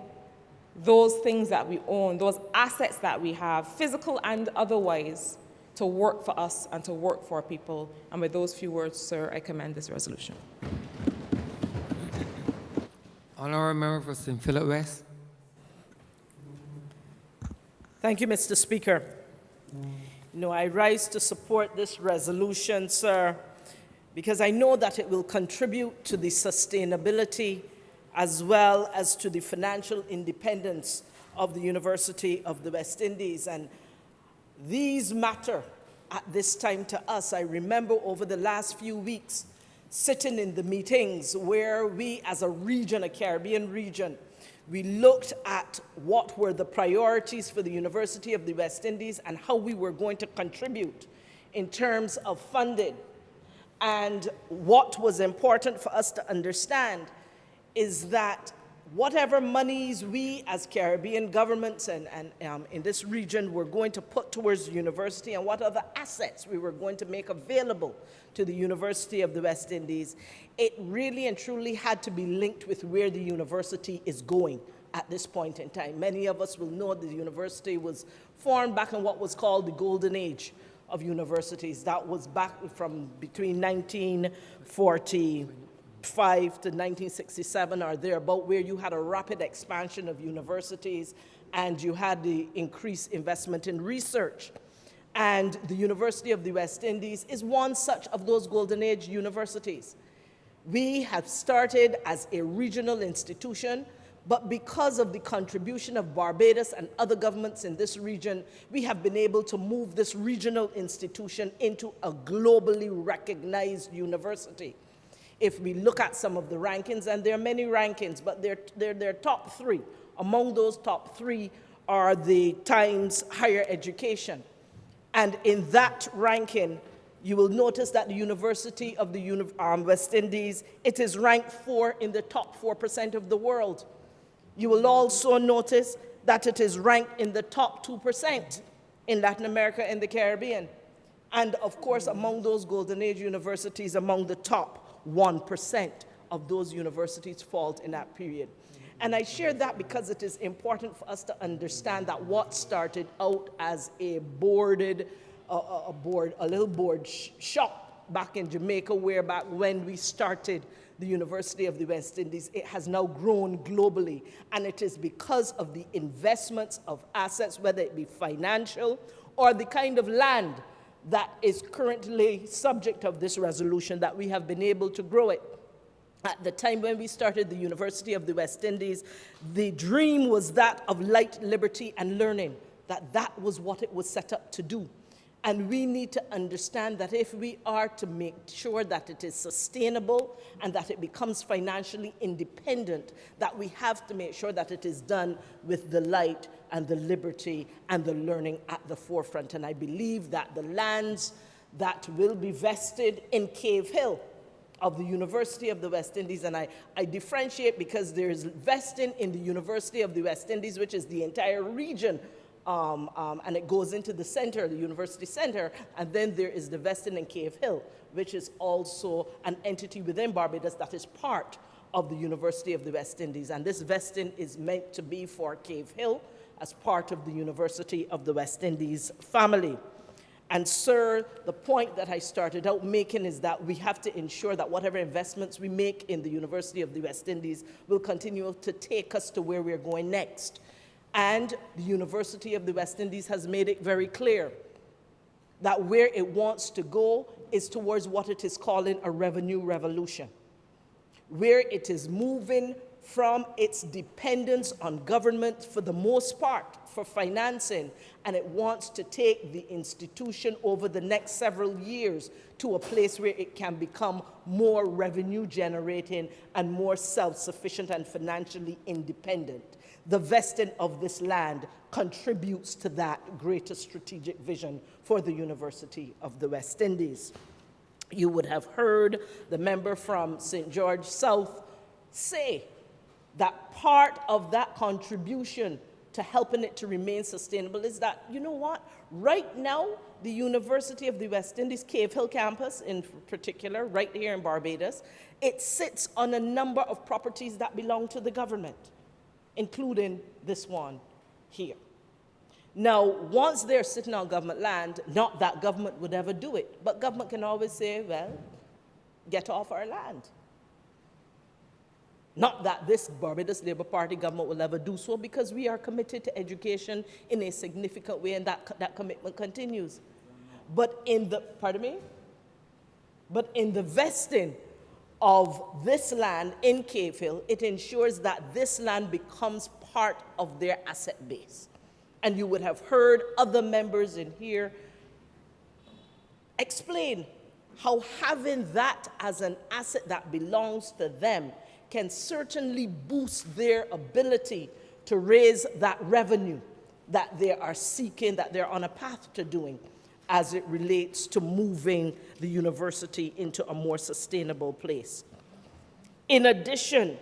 H: those things that we own, those assets that we have, physical and otherwise, to work for us and to work for our people. And with those few words, sir, I commend this resolution.
B: Honourable Member for St. Philip West.
I: Thank you, Mr. Speaker. No, I rise to support this resolution, sir, because I know that it will contribute to the sustainability as well as to the financial independence of the University of the West Indies. And these matter at this time to us. I remember over the last few weeks sitting in the meetings where we as a region, a Caribbean region, we looked at what were the priorities for the University of the West Indies and how we were going to contribute in terms of funding. And what was important for us to understand is that whatever monies we as Caribbean governments and in this region were going to put towards the university and what other assets we were going to make available to the University of the West Indies, it really and truly had to be linked with where the university is going at this point in time. Many of us will know the university was formed back in what was called the Golden Age of universities. That was back from between 1945 to 1967 or thereabout, where you had a rapid expansion of universities and you had the increased investment in research. And the University of the West Indies is one such of those Golden Age universities. We have started as a regional institution, but because of the contribution of Barbados and other governments in this region, we have been able to move this regional institution into a globally recognized university. If we look at some of the rankings, and there are many rankings, but they're top three. Among those top three are the Times Higher Education. And in that ranking, you will notice that the University of the West Indies, it is ranked 4 in the top 4% of the world. You will also notice that it is ranked in the top 2% in Latin America and the Caribbean. And of course, among those Golden Age universities, among the top 1% of those universities fall in that period. And I share that because it is important for us to understand that what started out as a little board shop back in Jamaica, where back when we started the University of the West Indies, it has now grown globally. And it is because of the investments of assets, whether it be financial or the kind of land that is currently subject of this resolution, that we have been able to grow it. At the time when we started the University of the West Indies, the dream was that of light, liberty, and learning, that was what it was set up to do. And we need to understand that if we are to make sure that it is sustainable and that it becomes financially independent, that we have to make sure that it is done with the light and the liberty and the learning at the forefront. And I believe that the lands that will be vested in Cave Hill of the University of the West Indies, and I differentiate because there is vesting in the University of the West Indies, which is the entire region, and it goes into the center, the university center, and then there is the vesting in Cave Hill, which is also an entity within Barbados that is part of the University of the West Indies. And this vesting is meant to be for Cave Hill as part of the University of the West Indies family. And sir, the point that I started out making is that we have to ensure that whatever investments we make in the University of the West Indies will continue to take us to where we're going next. And the University of the West Indies has made it very clear that where it wants to go is towards what it is calling a revenue revolution, where it is moving from its dependence on government for the most part for financing, and it wants to take the institution over the next several years to a place where it can become more revenue generating and more self-sufficient and financially independent. The vesting of this land contributes to that greater strategic vision for the University of the West Indies. You would have heard the member from St. George South say that part of that contribution to helping it to remain sustainable is that, you know what, right now, the University of the West Indies, Cave Hill campus in particular, right here in Barbados, it sits on a number of properties that belong to the government, including this one here. Now, once they're sitting on government land, not that government would ever do it, but government can always say, well, get off our land. Not that this Barbados Labour Party government will ever do so, because we are committed to education in a significant way, and that commitment continues. But in the, pardon me? But in the vesting of this land in Cave Hill, it ensures that this land becomes part of their asset base. And you would have heard other members in here explain how having that as an asset that belongs to them can certainly boost their ability to raise that revenue that they are seeking, that they're on a path to doing, as it relates to moving the university into a more sustainable place. In addition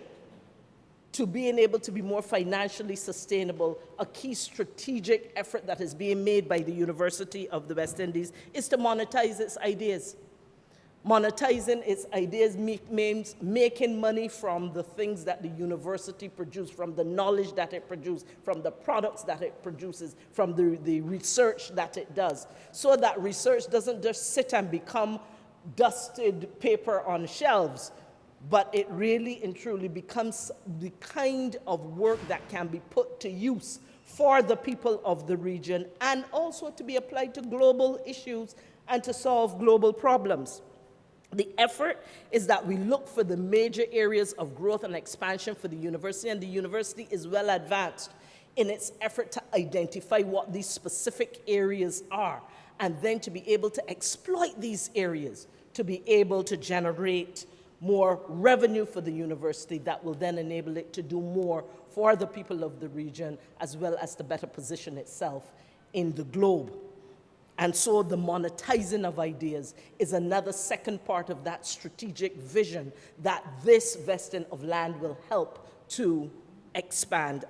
I: to being able to be more financially sustainable, a key strategic effort that is being made by the University of the West Indies is to monetize its ideas. Monetizing its ideas means making money from the things that the university produces, from the knowledge that it produces, from the products that it produces, from the research that it does, so that research doesn't just sit and become dusted paper on shelves, but it really and truly becomes the kind of work that can be put to use for the people of the region, and also to be applied to global issues and to solve global problems. The effort is that we look for the major areas of growth and expansion for the university, and the university is well advanced in its effort to identify what these specific areas are, and then to be able to exploit these areas to be able to generate more revenue for the university that will then enable it to do more for the people of the region, as well as to better position itself in the globe. And so the monetizing of ideas is another second part of that strategic vision that this vesting of land will help to expand,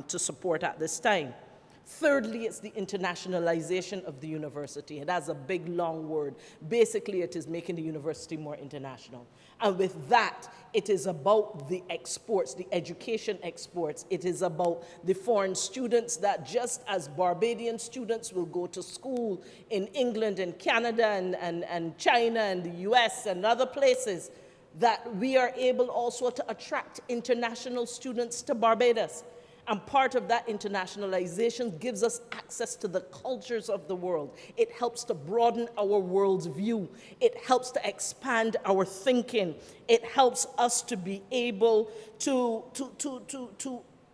I: to support at this time. Thirdly, it's the internationalization of the university. It has a big, long word. Basically, it is making the university more international. And with that, it is about the exports, the education exports. It is about the foreign students that, just as Barbadian students will go to school in England and Canada and China and the US and other places, that we are able also to attract international students to Barbados. And part of that internationalization gives us access to the cultures of the world. It helps to broaden our world's view. It helps to expand our thinking. It helps us to be able to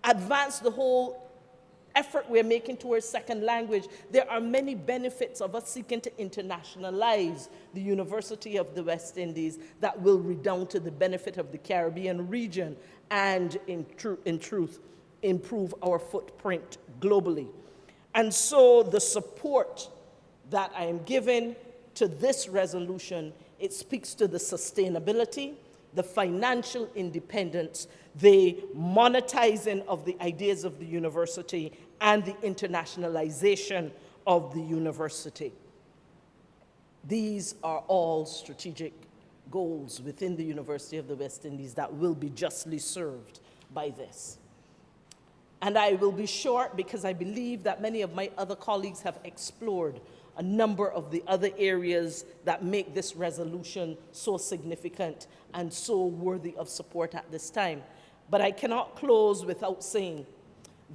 I: advance the whole effort we're making towards second language. There are many benefits of us seeking to internationalize the University of the West Indies that will redound to the benefit of the Caribbean region and, in truth, improve our footprint globally. And so the support that I am giving to this resolution, it speaks to the sustainability, the financial independence, the monetizing of the ideas of the university, and the internationalization of the university. These are all strategic goals within the University of the West Indies that will be justly served by this. And I will be short because I believe that many of my other colleagues have explored a number of the other areas that make this resolution so significant and so worthy of support at this time. But I cannot close without saying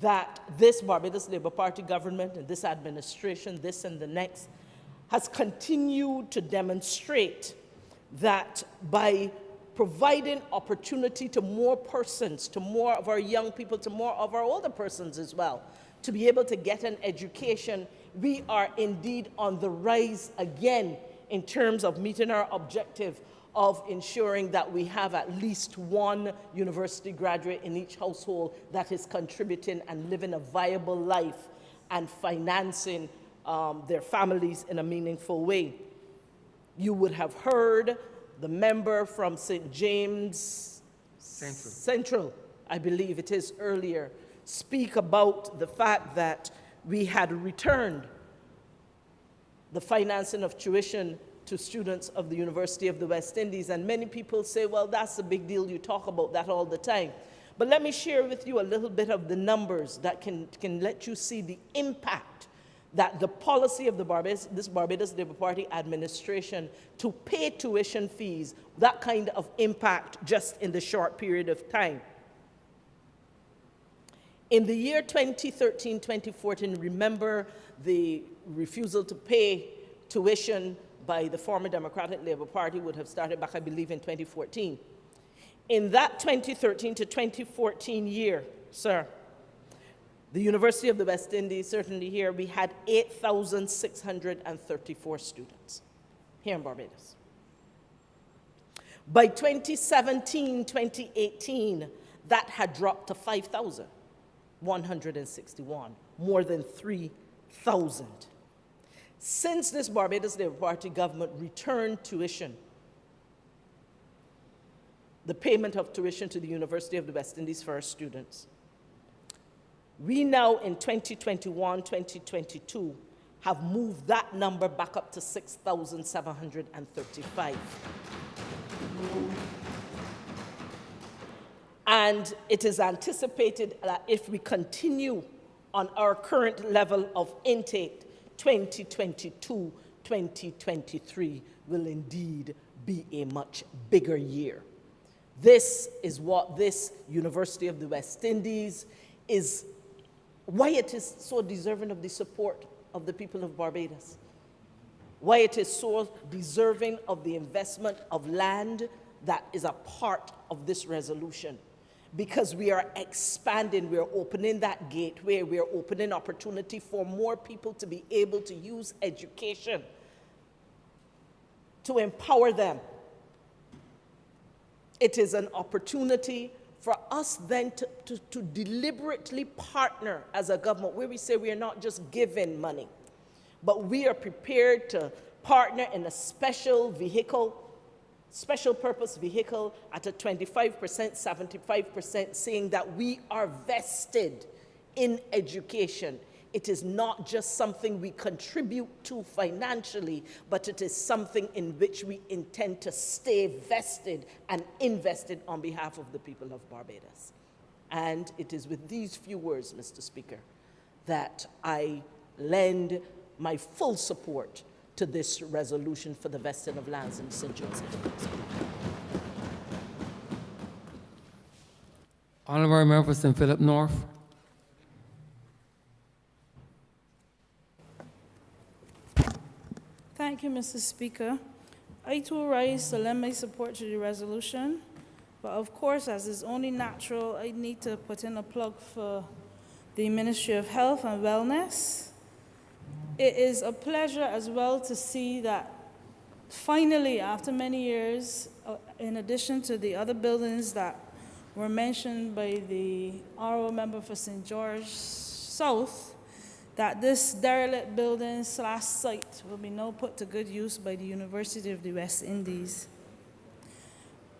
I: that this Barbados Labour Party government and this administration, this and the next, has continued to demonstrate that by providing opportunity to more persons, to more of our young people, to more of our older persons as well, to be able to get an education, we are indeed on the rise again in terms of meeting our objective of ensuring that we have at least one university graduate in each household that is contributing and living a viable life and financing their families in a meaningful way. You would have heard the member from St. James Central, I believe it is earlier, speak about the fact that we had returned the financing of tuition to students of the University of the West Indies. And many people say, well, that's a big deal. You talk about that all the time. But let me share with you a little bit of the numbers that can let you see the impact that the policy of this Barbados Labour Party administration to pay tuition fees, that kind of impact just in the short period of time. In the year 2013-2014, remember the refusal to pay tuition by the former Democratic Labour Party would have started back, I believe, in 2014. In that 2013 to 2014 year, sir, the University of the West Indies, certainly here, we had 8,634 students here in Barbados. By 2017, 2018, that had dropped to 5,161, more than 3,000. Since this Barbados Labour Party government returned tuition, the payment of tuition to the University of the West Indies for our students, we now in 2021, 2022, have moved that number back up to 6,735. And it is anticipated that if we continue on our current level of intake, 2022, 2023 will indeed be a much bigger year. This is what this University of the West Indies is, why it is so deserving of the support of the people of Barbados, why it is so deserving of the investment of land that is a part of this resolution. Because we are expanding, we are opening that gateway, we are opening opportunity for more people to be able to use education to empower them. It is an opportunity for us then to deliberately partner as a government, where we say we are not just giving money, but we are prepared to partner in a special vehicle, special purpose vehicle at a 25%, 75%, saying that we are vested in education. It is not just something we contribute to financially, but it is something in which we intend to stay vested and invested on behalf of the people of Barbados. And it is with these few words, Mr. Speaker, that I lend my full support to this resolution for the vesting of lands in St. Joseph.
B: Honourable Member for St. Philip North.
J: Thank you, Mr. Speaker. I too rise to lend my support to the resolution, but of course, as is only natural, I need to put in a plug for the Ministry of Health and Wellness. It is a pleasure as well to see that finally, after many years, in addition to the other buildings that were mentioned by the Honourable Member for St. George South, that this derelict building / site will be now put to good use by the University of the West Indies.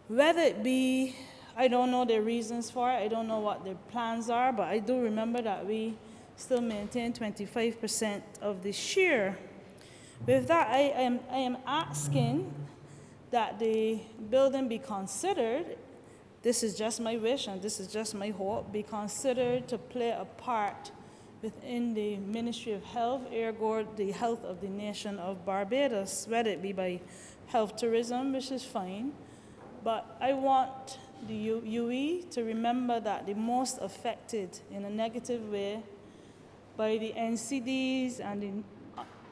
J: Whether it be, I don't know their reasons for it, I don't know what their plans are, but I do remember that we still maintain 25% of the share. With that, I am asking that the building be considered, this is just my wish and this is just my hope, be considered to play a part within the Ministry of Health, ergo the health of the nation of Barbados, whether it be by health tourism, which is fine, but I want the UE to remember that the most affected in a negative way by the NCDs and the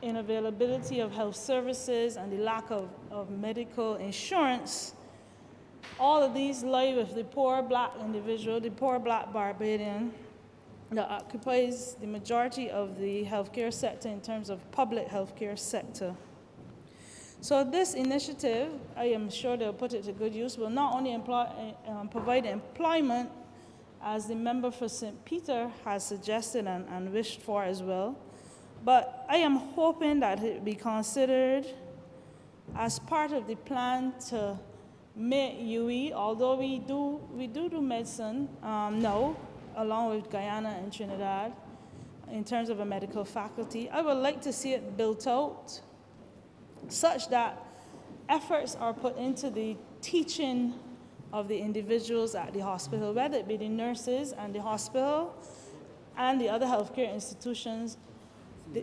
J: unavailability of health services and the lack of medical insurance, all of these lie with the poor black individual, the poor black Barbadian, that occupies the majority of the healthcare sector in terms of public healthcare sector. So this initiative, I am sure they'll put it to good use, will not only provide employment, as the member for St. Peter has suggested and wished for as well, but I am hoping that it be considered as part of the plan to make UE, although we do medicine now, along with Guyana and Trinidad, in terms of a medical faculty, I would like to see it built out such that efforts are put into the teaching of the individuals at the hospital, whether it be the nurses and the hospital and the other healthcare institutions.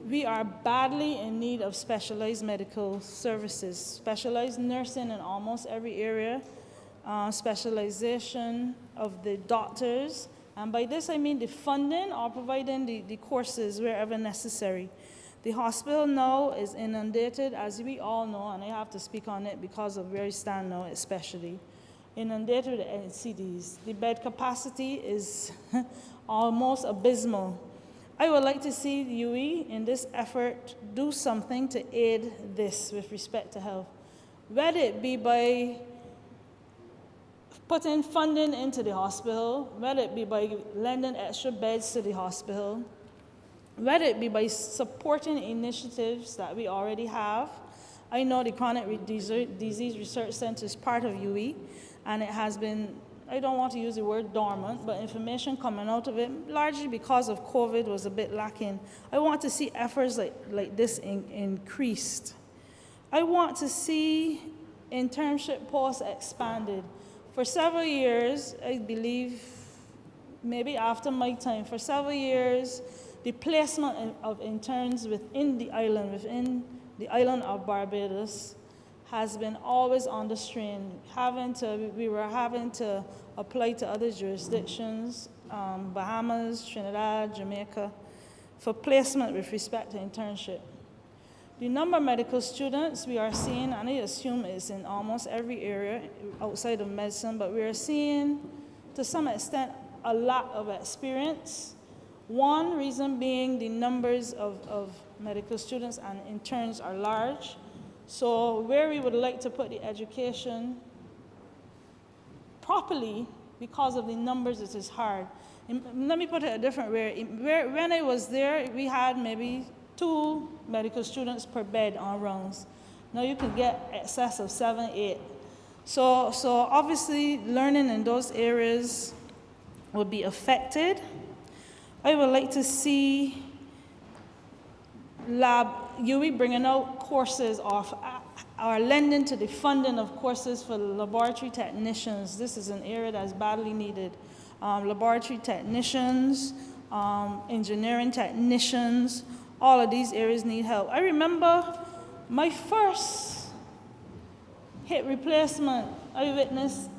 J: We are badly in need of specialized medical services, specialized nursing in almost every area, specialization of the doctors, and by this I mean the funding or providing the courses wherever necessary. The hospital now is inundated, as we all know, and I have to speak on it because of where we stand now especially, inundated with NCDs. The bed capacity is almost abysmal. I would like to see the UE in this effort do something to aid this with respect to health. Whether it be by putting funding into the hospital, whether it be by lending extra beds to the hospital, whether it be by supporting initiatives that we already have. I know the Chronic Disease Research Center is part of UE, and it has been, I don't want to use the word dormant, but information coming out of it, largely because of COVID, was a bit lacking. I want to see efforts like this increased. I want to see internship posts expanded. For several years, I believe, maybe after my time, for several years, the placement of interns within the island of Barbados has been always on the strain. We were having to apply to other jurisdictions, Bahamas, Trinidad, Jamaica, for placement with respect to internship. The number of medical students we are seeing, and I assume it's in almost every area outside of medicine, but we are seeing, to some extent, a lack of experience. One reason being the numbers of medical students and interns are large. So where we would like to put the education properly, because of the numbers, it is hard. Let me put it a different way. When I was there, we had maybe 2 medical students per bed on rounds. Now you can get excess of 7, 8. So obviously learning in those areas would be affected. I would like to see UE bringing out courses or lending to the funding of courses for laboratory technicians. This is an area that's badly needed. Laboratory technicians, engineering technicians, all of these areas need help. I remember my first hip replacement I witnessed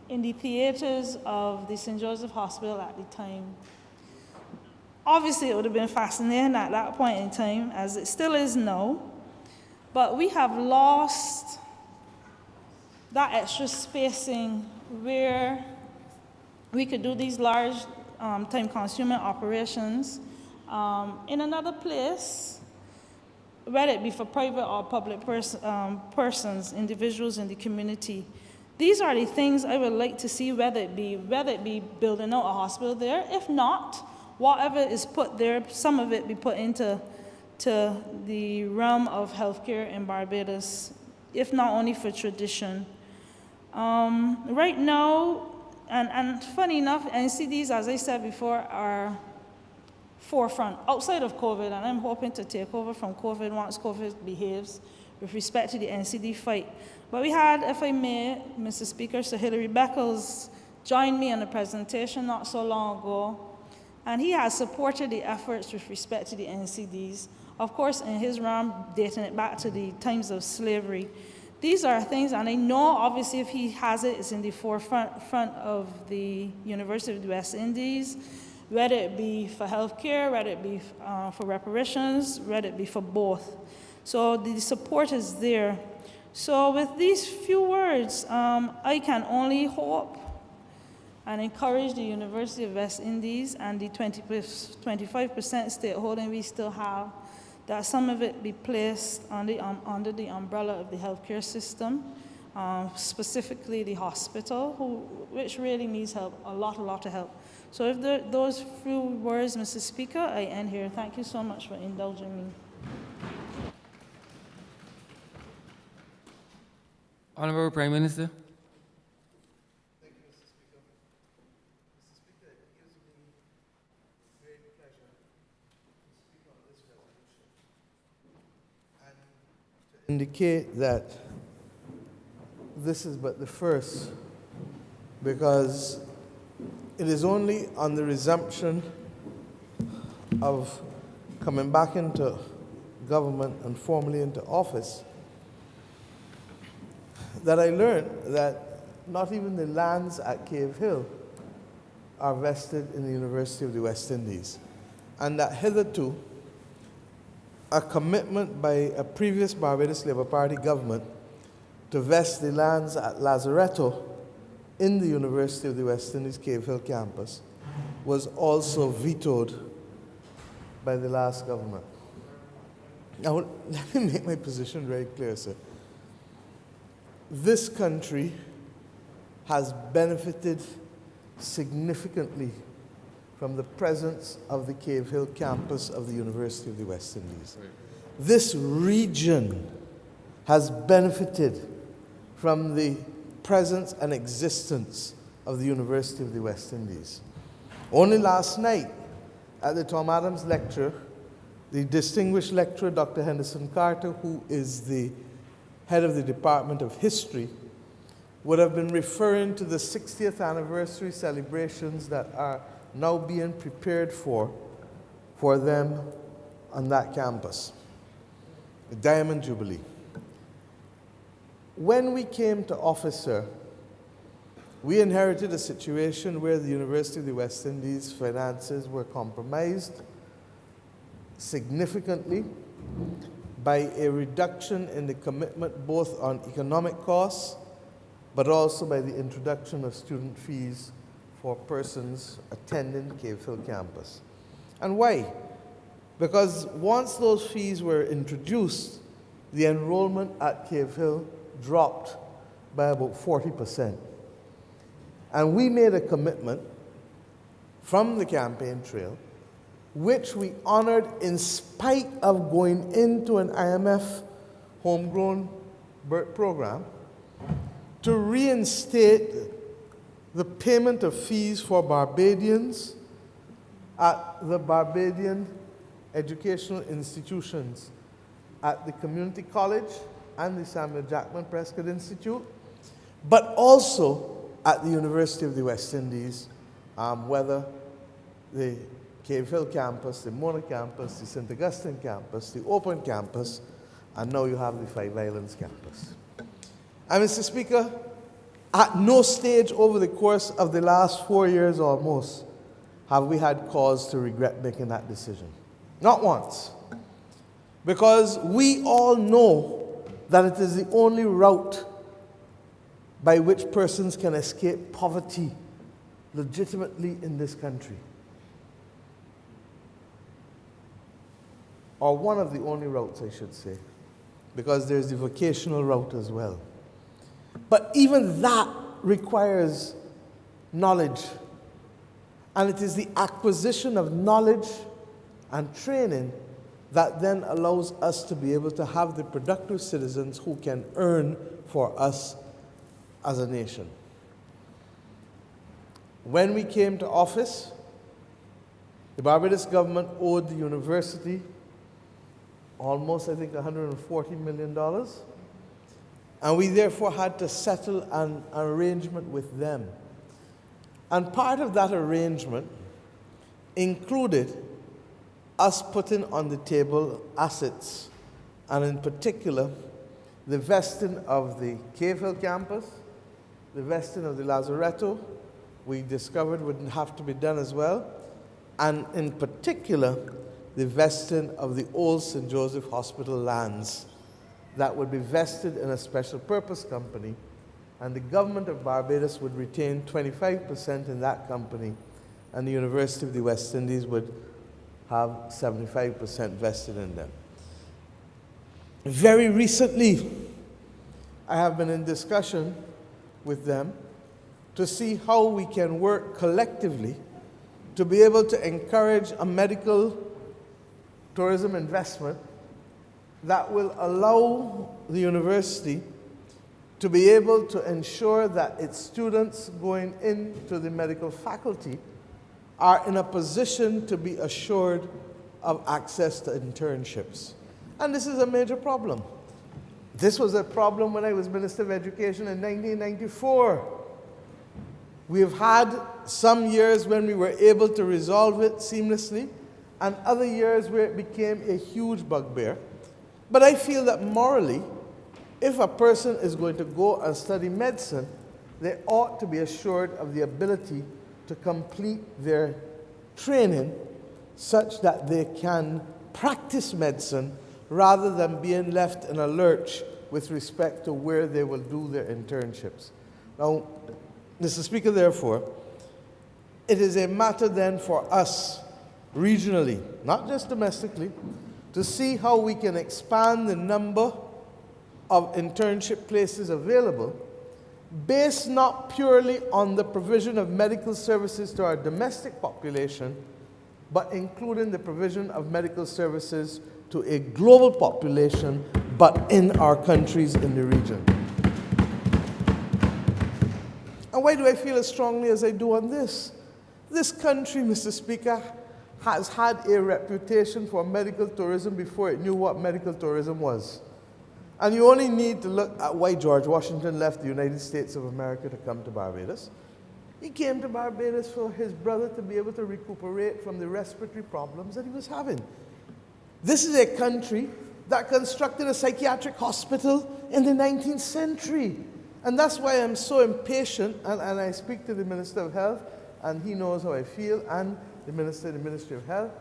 J: in the theaters of the St. Joseph Hospital at the time. Obviously, it would have been fascinating at that point in time, as it still is now, but we have lost that extra spacing where we could do these large time-consuming operations in another place, whether it be for private or public persons, individuals in the community. These are the things I would like to see, whether it be building out a hospital there. If not, whatever is put there, some of it be put into the realm of healthcare in Barbados, if not only for tradition. Right now, and funny enough, NCDs, as I said before, are forefront outside of COVID, and I'm hoping to take over from COVID once COVID behaves with respect to the NCD fight. But we had, if I may, Mr. Speaker, Sir Hilary Beckles joined me in a presentation not so long ago, and he has supported the efforts with respect to the NCDs, of course, in his realm, dating it back to the times of slavery. These are things, and I know, obviously, if he has it, it's in the forefront of the University of the West Indies, whether it be for healthcare, whether it be for reparations, whether it be for both. So the support is there. So with these few words, I can only hope and encourage the University of West Indies and the 25% stakeholding we still have, that some of it be placed under the umbrella of the healthcare system, specifically the hospital, which really needs help, a lot of help. So if those few words, Mr. Speaker, I end here. Thank you so much for indulging me.
B: Honourable Prime Minister.
K: Thank you, Mr. Speaker. Mr. Speaker, it gives me great pleasure to speak on this resolution and to indicate that this is but the first, because it is only on the resumption of coming back into government and formally into office that I learned that not even the lands at Cave Hill are vested in the University of the West Indies, and that hitherto a commitment by a previous Barbados Labour Party government to vest the lands at Lazaretto in the University of the West Indies Cave Hill campus was also vetoed by the last government. Now, let me make my position very clear, sir. This country has benefited significantly from the presence of the Cave Hill campus of the University of the West Indies. This region has benefited from the presence and existence of the University of the West Indies. Only last night at the Tom Adams lecture, the distinguished lecturer, Dr. Henderson Carter, who is the head of the Department of History, would have been referring to the 60th anniversary celebrations that are now being prepared for them on that campus, the Diamond Jubilee. When we came to office, sir, we inherited a situation where the University of the West Indies finances were compromised significantly by a reduction in the commitment both on economic costs, but also by the introduction of student fees for persons attending Cave Hill campus. And why? Because once those fees were introduced, the enrollment at Cave Hill dropped by about 40%. And we made a commitment from the campaign trail, which we honored in spite of going into an IMF homegrown program, to reinstate the payment of fees for Barbadians at the Barbadian educational institutions at the Community College and the Samuel Jackman Prescott Institute, but also at the University of the West Indies, whether the Cave Hill campus, the Mona campus, the St. Augustine campus, the Open campus, and now you have the Five Islands campus. And Mr. Speaker, at no stage over the course of the last 4 years almost have we had cause to regret making that decision. Not once. Because we all know that it is the only route by which persons can escape poverty legitimately in this country. Or one of the only routes, I should say, because there's the vocational route as well. But even that requires knowledge. And it is the acquisition of knowledge and training that then allows us to be able to have the productive citizens who can earn for us as a nation. When we came to office, the Barbados government owed the university almost, I think, $140 million. And we therefore had to settle an arrangement with them. And part of that arrangement included us putting on the table assets, and in particular, the vesting of the Cave Hill campus, the vesting of the Lazaretto, we discovered wouldn't have to be done as well, and in particular, the vesting of the old St. Joseph Hospital lands that would be vested in a special purpose company, and the government of Barbados would retain 25% in that company, and the University of the West Indies would have 75% vested in them. Very recently, I have been in discussion with them to see how we can work collectively to be able to encourage a medical tourism investment that will allow the university to be able to ensure that its students going into the medical faculty are in a position to be assured of access to internships. And this is a major problem. This was a problem when I was Minister of Education in 1994. We've had some years when we were able to resolve it seamlessly, and other years where it became a huge bugbear. But I feel that morally, if a person is going to go and study medicine, they ought to be assured of the ability to complete their training such that they can practice medicine rather than being left in a lurch with respect to where they will do their internships. Now, Mr. Speaker, therefore, it is a matter then for us regionally, not just domestically, to see how we can expand the number of internship places available based not purely on the provision of medical services to our domestic population, but including the provision of medical services to a global population, but in our countries in the region. And why do I feel as strongly as I do on this? This country, Mr. Speaker, has had a reputation for medical tourism before it knew what medical tourism was. And you only need to look at why George Washington left the United States of America to come to Barbados. He came to Barbados for his brother to be able to recuperate from the respiratory problems that he was having. This is a country that constructed a psychiatric hospital in the 19th century. And that's why I'm so impatient, and I speak to the Minister of Health, and he knows how I feel, and the Minister in the Ministry of Health,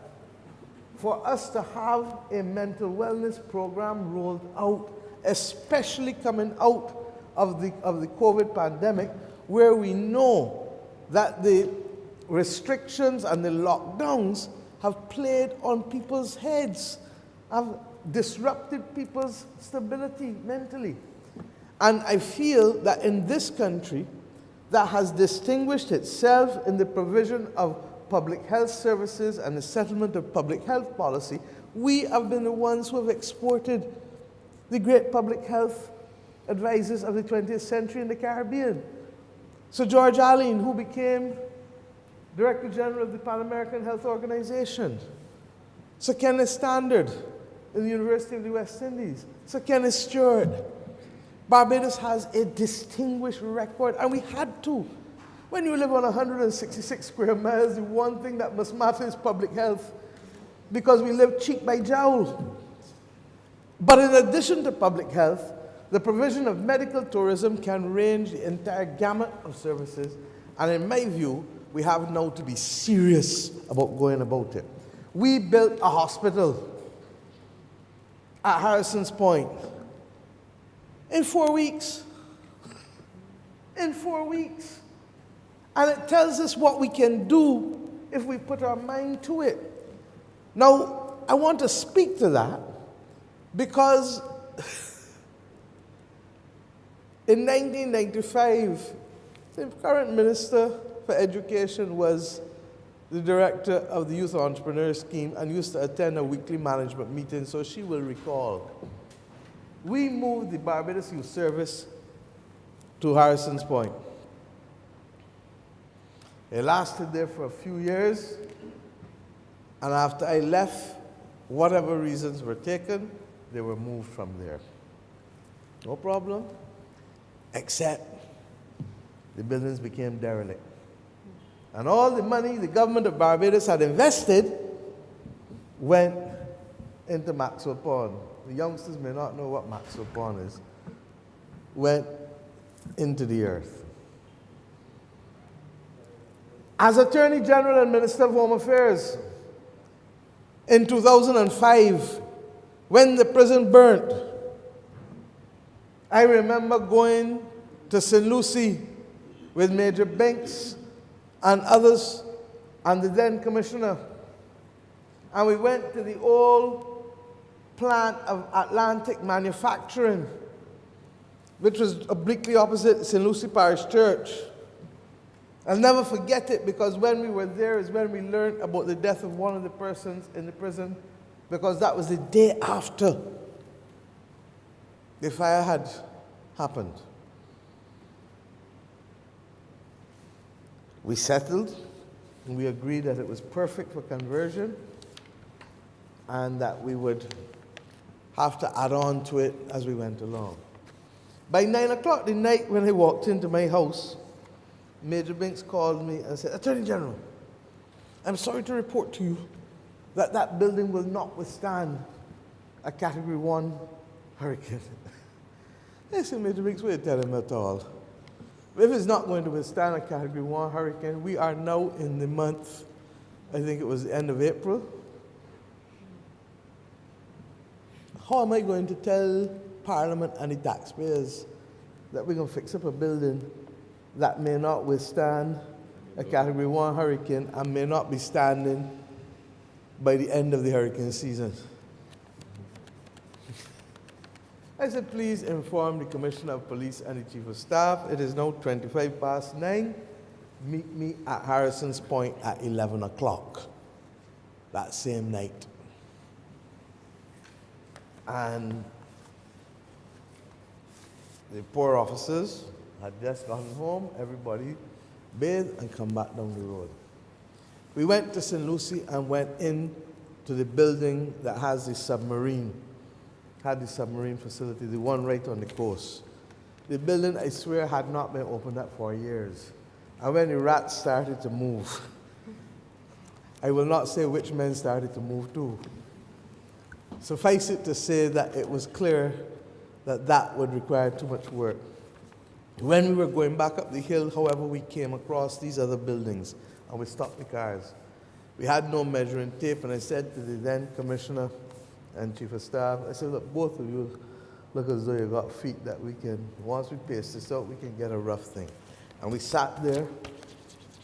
K: for us to have a mental wellness program rolled out, especially coming out of the COVID pandemic, where we know that the restrictions and the lockdowns have played on people's heads, have disrupted people's stability mentally. And I feel that in this country that has distinguished itself in the provision of public health services and the settlement of public health policy, we have been the ones who have exported the great public health advisors of the 20th century in the Caribbean. Sir George Allen, who became Director General of the Pan American Health Organization. Sir Kenneth Standard in the University of the West Indies. Sir Kenneth Stewart. Barbados has a distinguished record, and we had to. When you live on 166 square miles, the one thing that must matter is public health, because we live cheek by jowl. But in addition to public health, the provision of medical tourism can range the entire gamut of services, and in my view, we have now to be serious about going about it. We built a hospital at Harrison's Point in 4 weeks. In 4 weeks. And it tells us what we can do if we put our mind to it. Now, I want to speak to that because in 1995, the current Minister for Education was the director of the Youth Entrepreneur Scheme and used to attend a weekly management meeting, so she will recall. We moved the Barbados Youth Service to Harrison's Point. It lasted there for a few years, and after I left, whatever reasons were taken, they were moved from there. No problem, except the buildings became derelict. And all the money the government of Barbados had invested went into Maxwell Pond. The youngsters may not know what Maxwell Pond is. Went into the earth. As Attorney General and Minister of Home Affairs, in 2005, when the prison burnt, I remember going to St. Lucie with Major Banks and others, and the then commissioner. And we went to the old plant of Atlantic Manufacturing, which was obliquely opposite St. Lucie Parish Church. I'll never forget it, because when we were there is when we learned about the death of one of the persons in the prison, because that was the day after the fire had happened. We settled, and we agreed that it was perfect for conversion and that we would have to add on to it as we went along. By 9 o'clock the night when I walked into my house, Major Binks called me and said, "Attorney General, I'm sorry to report to you that that building will not withstand a Category 1 hurricane." I said, "Major Binks, we didn't tell him at all. If it's not going to withstand a Category 1 hurricane, we are now in the month, I think it was the end of April. How am I going to tell Parliament and the taxpayers that we're going to fix up a building that may not withstand a Category 1 hurricane and may not be standing by the end of the hurricane season?" I said, "Please inform the Commissioner of Police and the Chief of Staff. It is now 9:25. Meet me at Harrison's Point at 11 o'clock that same night." And the poor officers had just gotten home, everybody bathed and come back down the road. We went to St. Lucie and went in to the building that has the submarine facility, the one right on the coast. The building, I swear, had not been opened up for years. And when the rats started to move, I will not say which men started to move too. Suffice it to say that it was clear that that would require too much work. When we were going back up the hill, however, we came across these other buildings and we stopped the cars. We had no measuring tape, and I said to the then Commissioner and Chief of Staff, I said, "Look, both of you look as though you got feet that we can, once we pace this out, we can get a rough thing." And we sat there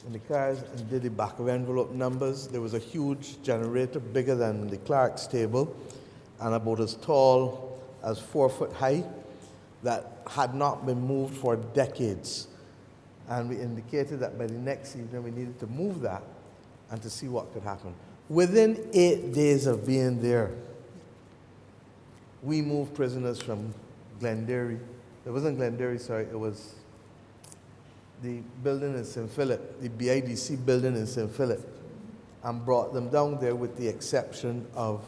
K: in the cars and did the back of envelope numbers. There was a huge generator, bigger than the clerk's table, and about as tall as 4 foot high, that had not been moved for decades. And we indicated that by the next evening we needed to move that and to see what could happen. Within 8 days of being there, we moved prisoners from Glenderry. It wasn't Glenderry, sorry, it was the building in St. Philip, the BIDC building in St. Philip, and brought them down there with the exception of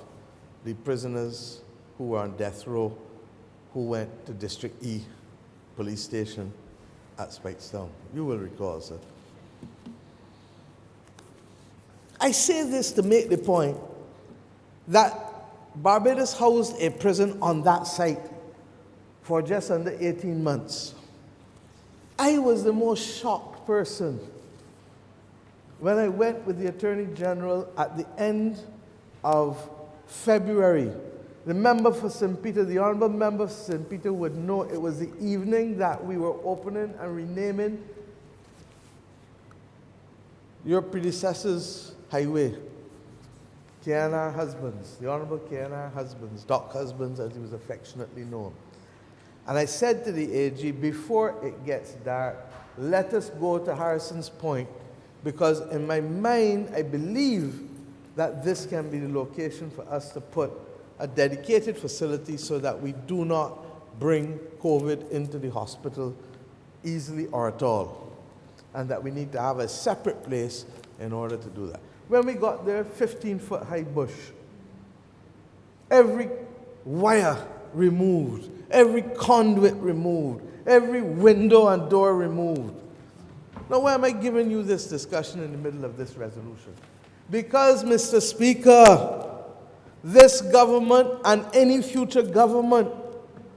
K: the prisoners who were on death row, who went to District E police station at Speightstown. You will recall, sir. I say this to make the point that Barbados housed a prison on that site for just under 18 months. I was the most shocked person when I went with the Attorney General at the end of February. The member for St. Peter, the Honourable member for St. Peter would know it was the evening that we were opening and renaming your predecessor's highway, KNR Husbands, the Honourable KNR Husbands, Doc Husbands as he was affectionately known. And I said to the AG, before it gets dark, let us go to Harrison's Point, because in my mind, I believe that this can be the location for us to put a dedicated facility so that we do not bring COVID into the hospital easily or at all, and that we need to have a separate place in order to do that. When we got there, 15-foot high bush, every wire removed, every conduit removed, every window and door removed. Now, why am I giving you this discussion in the middle of this resolution? Because, Mr. Speaker, this government and any future government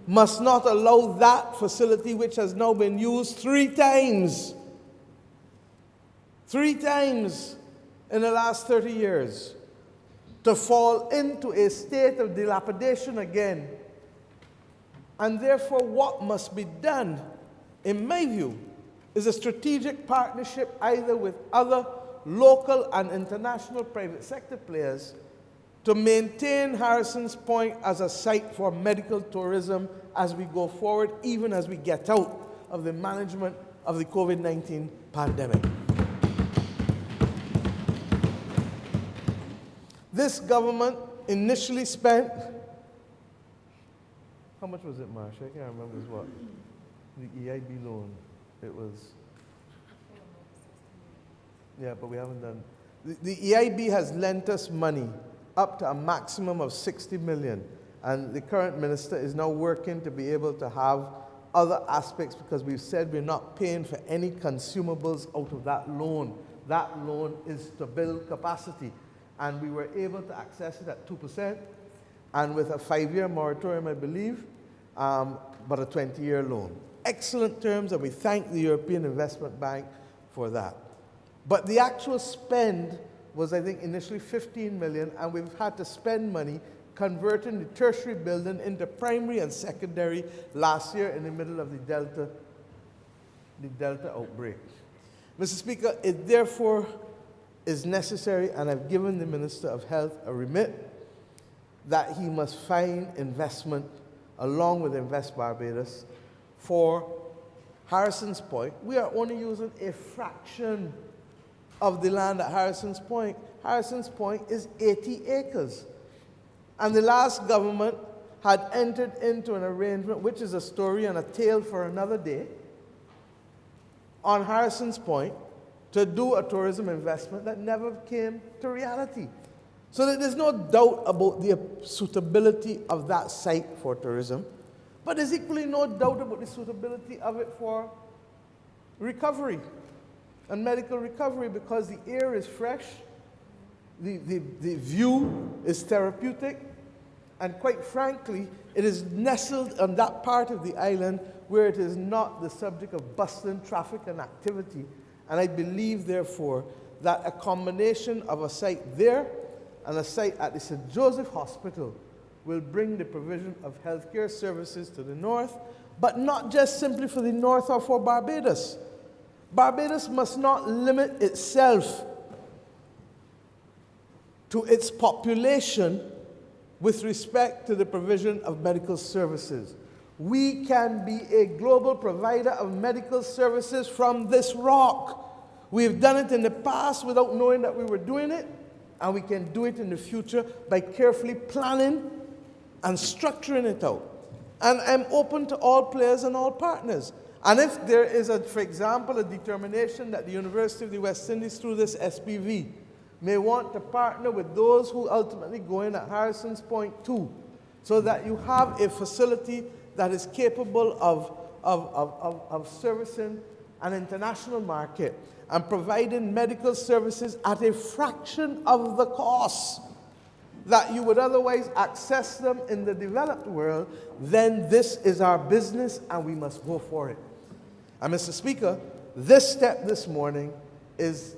K: must not allow that facility, which has now been used 3 times in the last 30 years, to fall into a state of dilapidation again. And therefore, what must be done, in my view, is a strategic partnership either with other local and international private sector players to maintain Harrison's Point as a site for medical tourism as we go forward, even as we get out of the management of the COVID-19 pandemic. This government initially spent, how much was it, Marsh? I can't remember. It was what? The EIB loan. It was Yeah, but we haven't done. The EIB has lent us money up to a maximum of 60 million. And the current minister is now working to be able to have other aspects, because we've said we're not paying for any consumables out of that loan. That loan is to build capacity. And we were able to access it at 2%, and with a 5-year moratorium, I believe, but a 20-year loan. Excellent terms, and we thank the European Investment Bank for that. But the actual spend was, I think, initially 15 million, and we've had to spend money converting the tertiary building into primary and secondary last year in the middle of the Delta outbreak. Mr. Speaker, it therefore is necessary, and I've given the Minister of Health a remit, that he must find investment along with Invest Barbados for Harrison's Point. We are only using a fraction of the land at Harrison's Point. Harrison's Point is 80 acres. And the last government had entered into an arrangement, which is a story and a tale for another day, on Harrison's Point to do a tourism investment that never came to reality. So that there's no doubt about the suitability of that site for tourism, but there's equally no doubt about the suitability of it for recovery and medical recovery, because the air is fresh, the view is therapeutic, and quite frankly, it is nestled on that part of the island where it is not the subject of bustling traffic and activity. And I believe, therefore, that a combination of a site there and a site at the St. Joseph Hospital will bring the provision of healthcare services to the north, but not just simply for the north or for Barbados. Barbados must not limit itself to its population with respect to the provision of medical services. We can be a global provider of medical services from this rock. We've done it in the past without knowing that we were doing it, and we can do it in the future by carefully planning and structuring it out. And I'm open to all players and all partners. And if there is, for example, a determination that the University of the West Indies through this SPV may want to partner with those who ultimately go in at Harrison's Point too, so that you have a facility that is capable of servicing an international market and providing medical services at a fraction of the cost that you would otherwise access them in the developed world, then this is our business and we must go for it. And Mr. Speaker, this step this morning is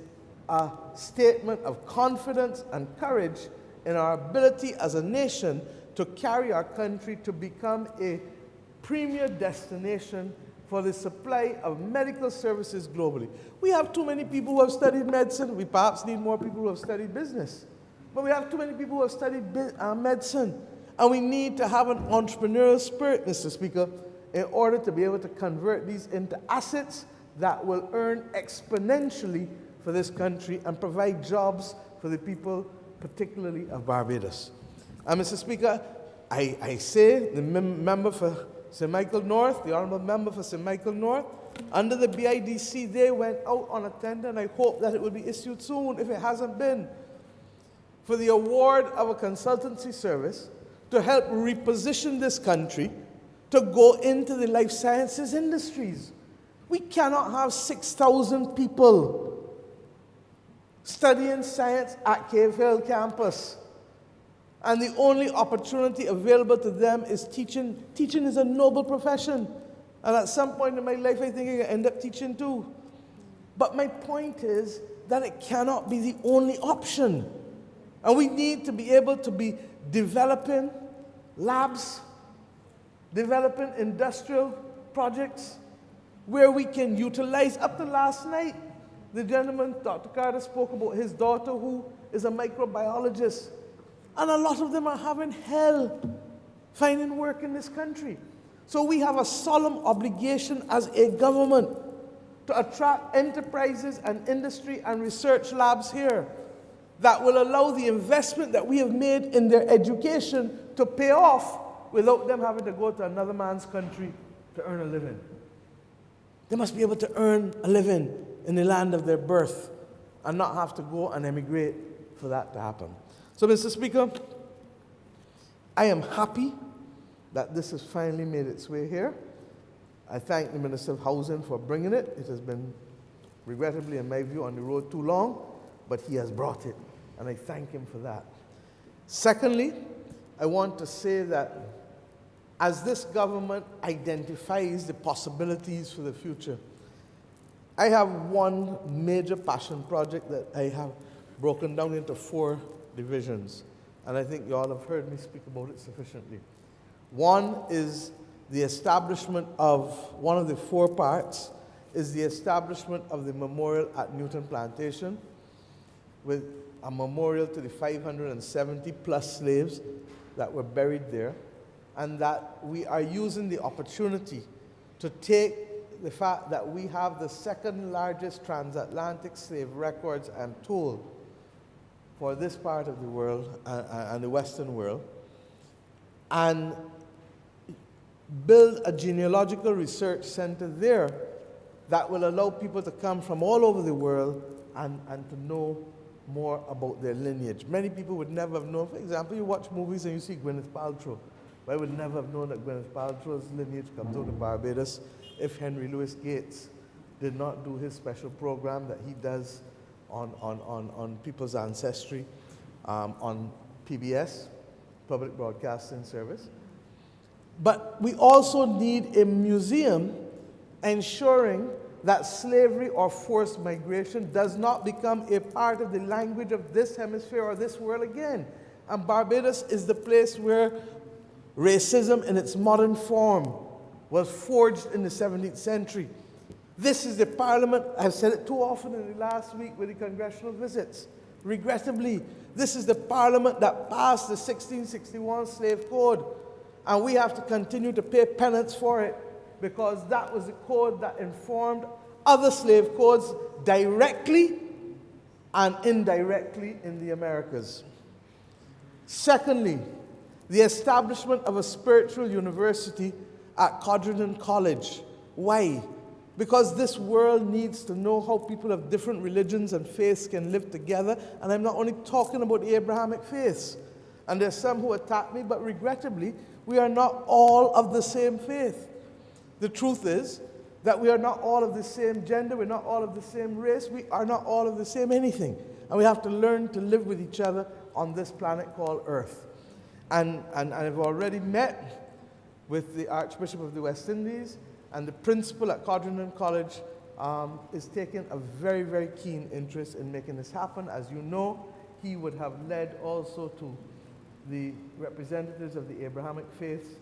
K: a statement of confidence and courage in our ability as a nation to carry our country to become a premier destination for the supply of medical services globally. We have too many people who have studied medicine. We perhaps need more people who have studied business. But we have too many people who have studied medicine. And we need to have an entrepreneurial spirit, Mr. Speaker, in order to be able to convert these into assets that will earn exponentially for this country and provide jobs for the people, particularly of Barbados. And Mr. Speaker, I say the member for St. Michael North, the honourable member for St. Michael North, under the BIDC, they went out on a tender, and I hope that it will be issued soon, if it hasn't been, for the award of a consultancy service to help reposition this country to go into the life sciences industries. We cannot have 6,000 people studying science at Cave Hill campus, and the only opportunity available to them is teaching. Teaching is a noble profession, and at some point in my life I think I can end up teaching too. But my point is that it cannot be the only option, and we need to be able to be developing labs, developing industrial projects where we can utilize. Up to last night, the gentleman, Dr. Carter, spoke about his daughter who is a microbiologist. And a lot of them are having hell finding work in this country. So we have a solemn obligation as a government to attract enterprises and industry and research labs here that will allow the investment that we have made in their education to pay off without them having to go to another man's country to earn a living. They must be able to earn a living in the land of their birth. and not have to go and emigrate for that to happen. So, Mr. Speaker, I am happy that this has finally made its way here. I thank the Minister of Housing for bringing it. It has been, regrettably, in my view, on the road too long, but he has brought it, and I thank him for that. Secondly, I want to say that as this government identifies the possibilities for the future, I have one major passion project that I have broken down into 4 divisions, and I think you all have heard me speak about it sufficiently. One is the establishment of, one of the 4 parts is the establishment of the memorial at Newton Plantation, with a memorial to the 570 plus slaves that were buried there, and that we are using the opportunity to take the fact that we have the 2nd largest transatlantic slave records, I'm told, for this part of the world and the Western world, and build a genealogical research center there that will allow people to come from all over the world and to know more about their lineage. Many people would never have known. For example, you watch movies and you see Gwyneth Paltrow. I would never have known that Gwyneth Paltrow's lineage comes out of Barbados if Henry Louis Gates did not do his special program that he does on people's ancestry on PBS, Public Broadcasting Service. But we also need a museum ensuring that slavery or forced migration does not become a part of the language of this hemisphere or this world again. And Barbados is the place where racism in its modern form was forged in the 17th century. This is the parliament, I've said it too often in the last week with the congressional visits. Regrettably, this is the parliament that passed the 1661 slave code, and we have to continue to pay penance for it, because that was the code that informed other slave codes directly and indirectly in the Americas. Secondly, the establishment of a spiritual university at Codrington College. Why? Because this world needs to know how people of different religions and faiths can live together, and I'm not only talking about the Abrahamic faiths. And there's some who attack me, but regrettably, we are not all of the same faith. The truth is that we are not all of the same gender, we're not all of the same race, we are not all of the same anything. And we have to learn to live with each other on this planet called Earth. And I've already met with the Archbishop of the West Indies, and the principal at Codrington College is taking a very, very keen interest in making this happen. As you know, he would have led also to the representatives of the Abrahamic faiths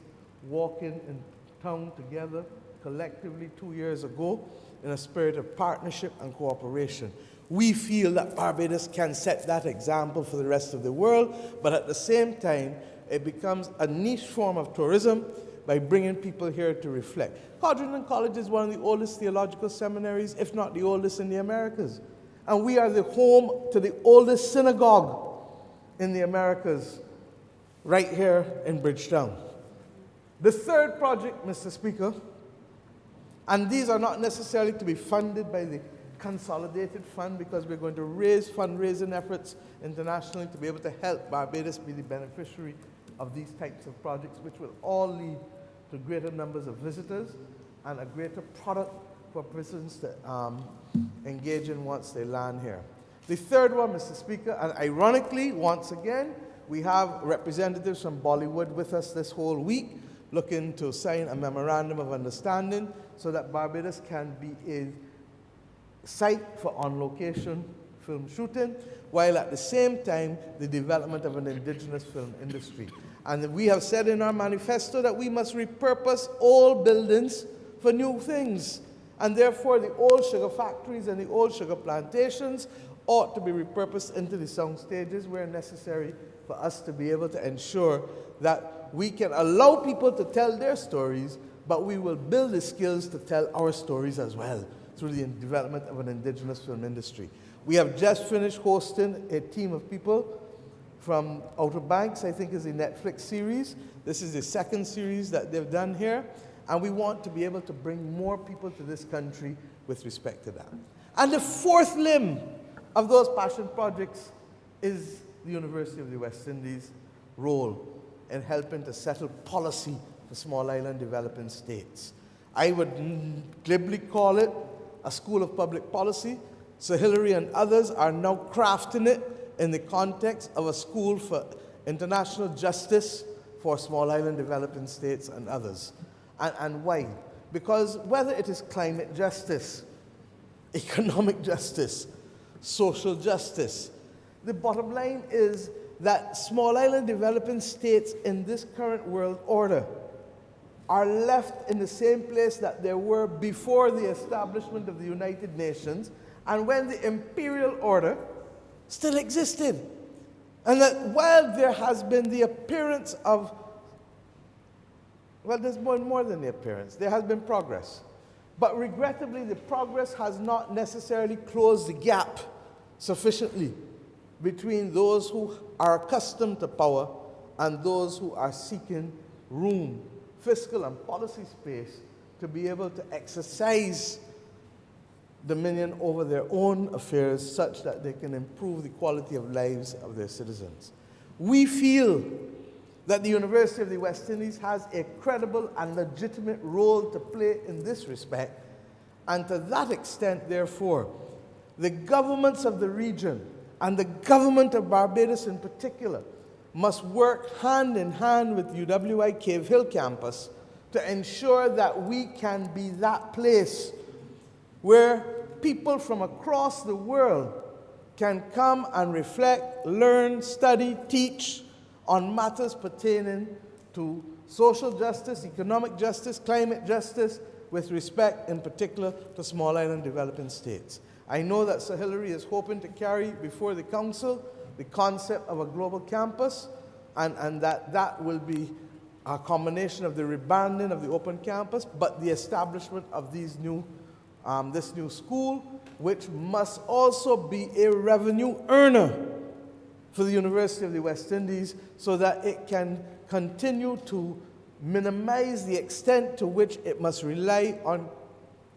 K: walking in town together collectively 2 years ago in a spirit of partnership and cooperation. We feel that Barbados can set that example for the rest of the world, but at the same time, it becomes a niche form of tourism by bringing people here to reflect. Codrington College is one of the oldest theological seminaries, if not the oldest in the Americas. And we are the home to the oldest synagogue in the Americas, right here in Bridgetown. The third project, Mr. Speaker, and these are not necessarily to be funded by the consolidated fund, because we're going to raise fundraising efforts internationally to be able to help Barbados be the beneficiary of these types of projects, which will all lead to greater numbers of visitors and a greater product for persons to engage in once they land here. The third one, Mr. Speaker, and ironically, once again, we have representatives from Bollywood with us this whole week, looking to sign a memorandum of understanding so that Barbados can be a site for on-location film shooting, while at the same time, the development of an indigenous film industry. And we have said in our manifesto that we must repurpose old buildings for new things. And therefore, the old sugar factories and the old sugar plantations ought to be repurposed into the sound stages where necessary for us to be able to ensure that we can allow people to tell their stories, but we will build the skills to tell our stories as well through the development of an indigenous film industry. We have just finished hosting a team of people from Outer Banks, I think is the Netflix series. This is the second series that they've done here, and we want to be able to bring more people to this country with respect to that. And the fourth limb of those passion projects is the University of the West Indies' role in helping to settle policy for small island developing states. I would glibly call it a school of public policy. Sir Hilary and others are now crafting it in the context of a school for international justice for small island developing states and others. And why? Because whether it is climate justice, economic justice, social justice, the bottom line is that small island developing states in this current world order are left in the same place that they were before the establishment of the United Nations and when the imperial order still existed. And that while there has been the appearance of, well, there's more than the appearance, there has been progress. But regrettably, the progress has not necessarily closed the gap sufficiently between those who are accustomed to power and those who are seeking room, fiscal and policy space to be able to exercise dominion over their own affairs such that they can improve the quality of lives of their citizens. We feel that the University of the West Indies has a credible and legitimate role to play in this respect, and to that extent, therefore, the governments of the region and the government of Barbados in particular must work hand in hand with UWI Cave Hill campus to ensure that we can be that place where people from across the world can come and reflect, learn, study, teach on matters pertaining to social justice, economic justice, climate justice, with respect in particular to small island developing states. I know that Sir Hilary is hoping to carry before the Council the concept of a global campus, and that will be a combination of the rebranding of the open campus, but the establishment of these new, this new school, which must also be a revenue earner for the University of the West Indies so that it can continue to minimize the extent to which it must rely on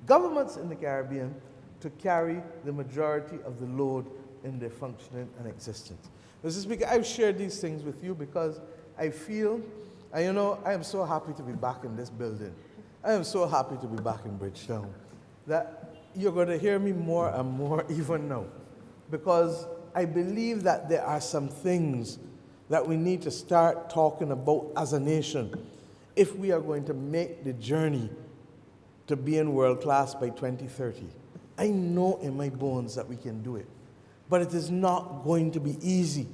K: governments in the Caribbean to carry the majority of the load in their functioning and existence. Mr. Speaker, I've shared these things with you because I feel, and you know, I am so happy to be back in this building. I am so happy to be back in Bridgetown that you're going to hear me more and more even now, because I believe that there are some things that we need to start talking about as a nation if we are going to make the journey to being world class by 2030. I know in my bones that we can do it, but it is not going to be easy,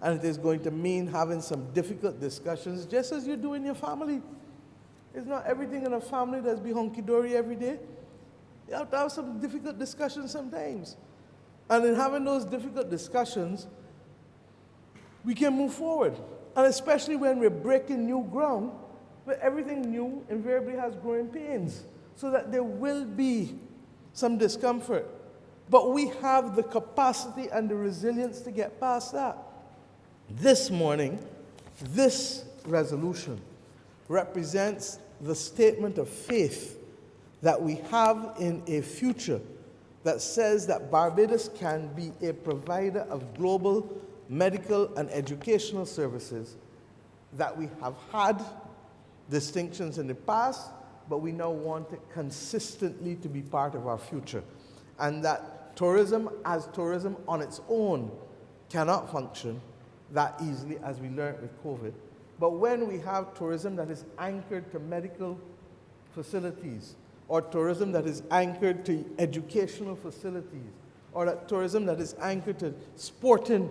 K: and it is going to mean having some difficult discussions, just as you do in your family. It's not everything in a family that's be hunky-dory every day. You have to have some difficult discussions sometimes. And in having those difficult discussions, we can move forward. And especially when we're breaking new ground, where everything new invariably has growing pains, so that there will be some discomfort. But we have the capacity and the resilience to get past that. This morning, this resolution represents the statement of faith that we have in a future that says that Barbados can be a provider of global medical and educational services, that we have had distinctions in the past, but we now want it consistently to be part of our future. And that tourism, as tourism on its own, cannot function that easily as we learned with COVID. But when we have tourism that is anchored to medical facilities, or tourism that is anchored to educational facilities, or that tourism that is anchored to sporting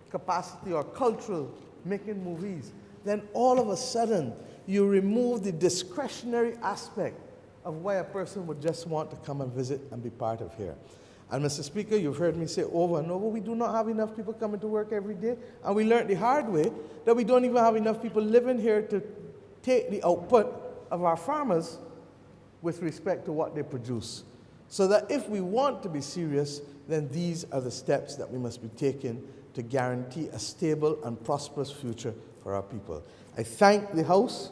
K: capacity or cultural, making movies, then all of a sudden you remove the discretionary aspect of why a person would just want to come and visit and be part of here. And Mr. Speaker, you've heard me say over and over, we do not have enough people coming to work every day, and we learned the hard way that we don't even have enough people living here to take the output of our farmers with respect to what they produce. So that if we want to be serious, then these are the steps that we must be taking to guarantee a stable and prosperous future for our people. I thank the House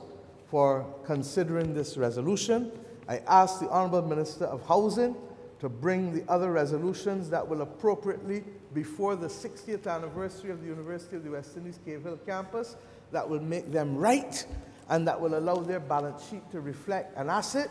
K: for considering this resolution. I ask the Honourable Minister of Housing to bring the other resolutions that will appropriately, before the 60th anniversary of the University of the West Indies Cave Hill campus, that will make them right and that will allow their balance sheet to reflect an asset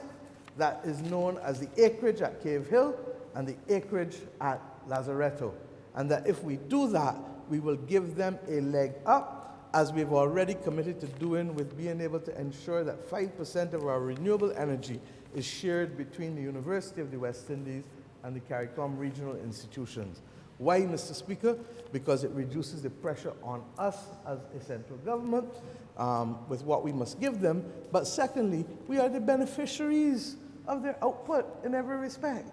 K: that is known as the acreage at Cave Hill and the acreage at Lazaretto. And that if we do that, we will give them a leg up, as we've already committed to doing with being able to ensure that 5% of our renewable energy is shared between the University of the West Indies and the CARICOM regional institutions. Why, Mr. Speaker? Because it reduces the pressure on us as a central government with what we must give them. But secondly, we are the beneficiaries of their output in every respect.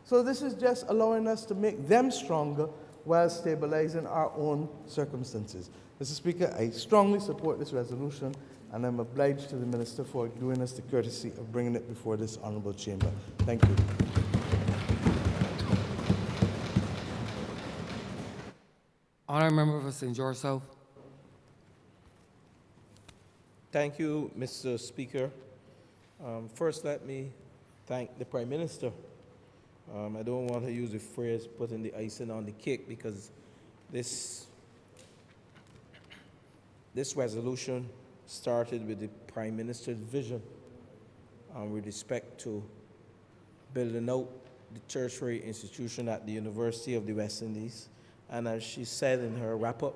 K: So this is just allowing us to make them stronger while stabilizing our own circumstances. Mr. Speaker, I strongly support this resolution, and I'm obliged to the Minister for doing us the courtesy of bringing it before this honourable chamber. Thank you.
B: Honourable Member for St. George South.
E: Thank you, Mr. Speaker. First, let me thank the Prime Minister. I don't want to use the phrase putting the icing on the cake, because this resolution started with the Prime Minister's vision with respect to building out the tertiary institution at the University of the West Indies. And as she said in her wrap-up,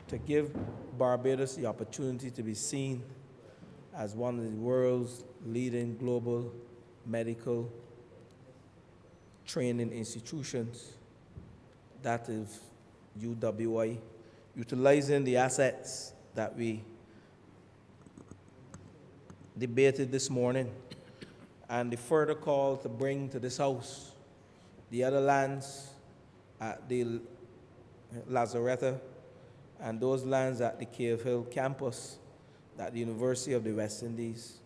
E: to give Barbados the opportunity to be seen as one of the world's leading global medical training institutions, that is UWI, utilizing the assets that we debated this morning, and the further call to bring to this House the other lands at the Lazaretto and those lands at the Cave Hill campus that the University of the West Indies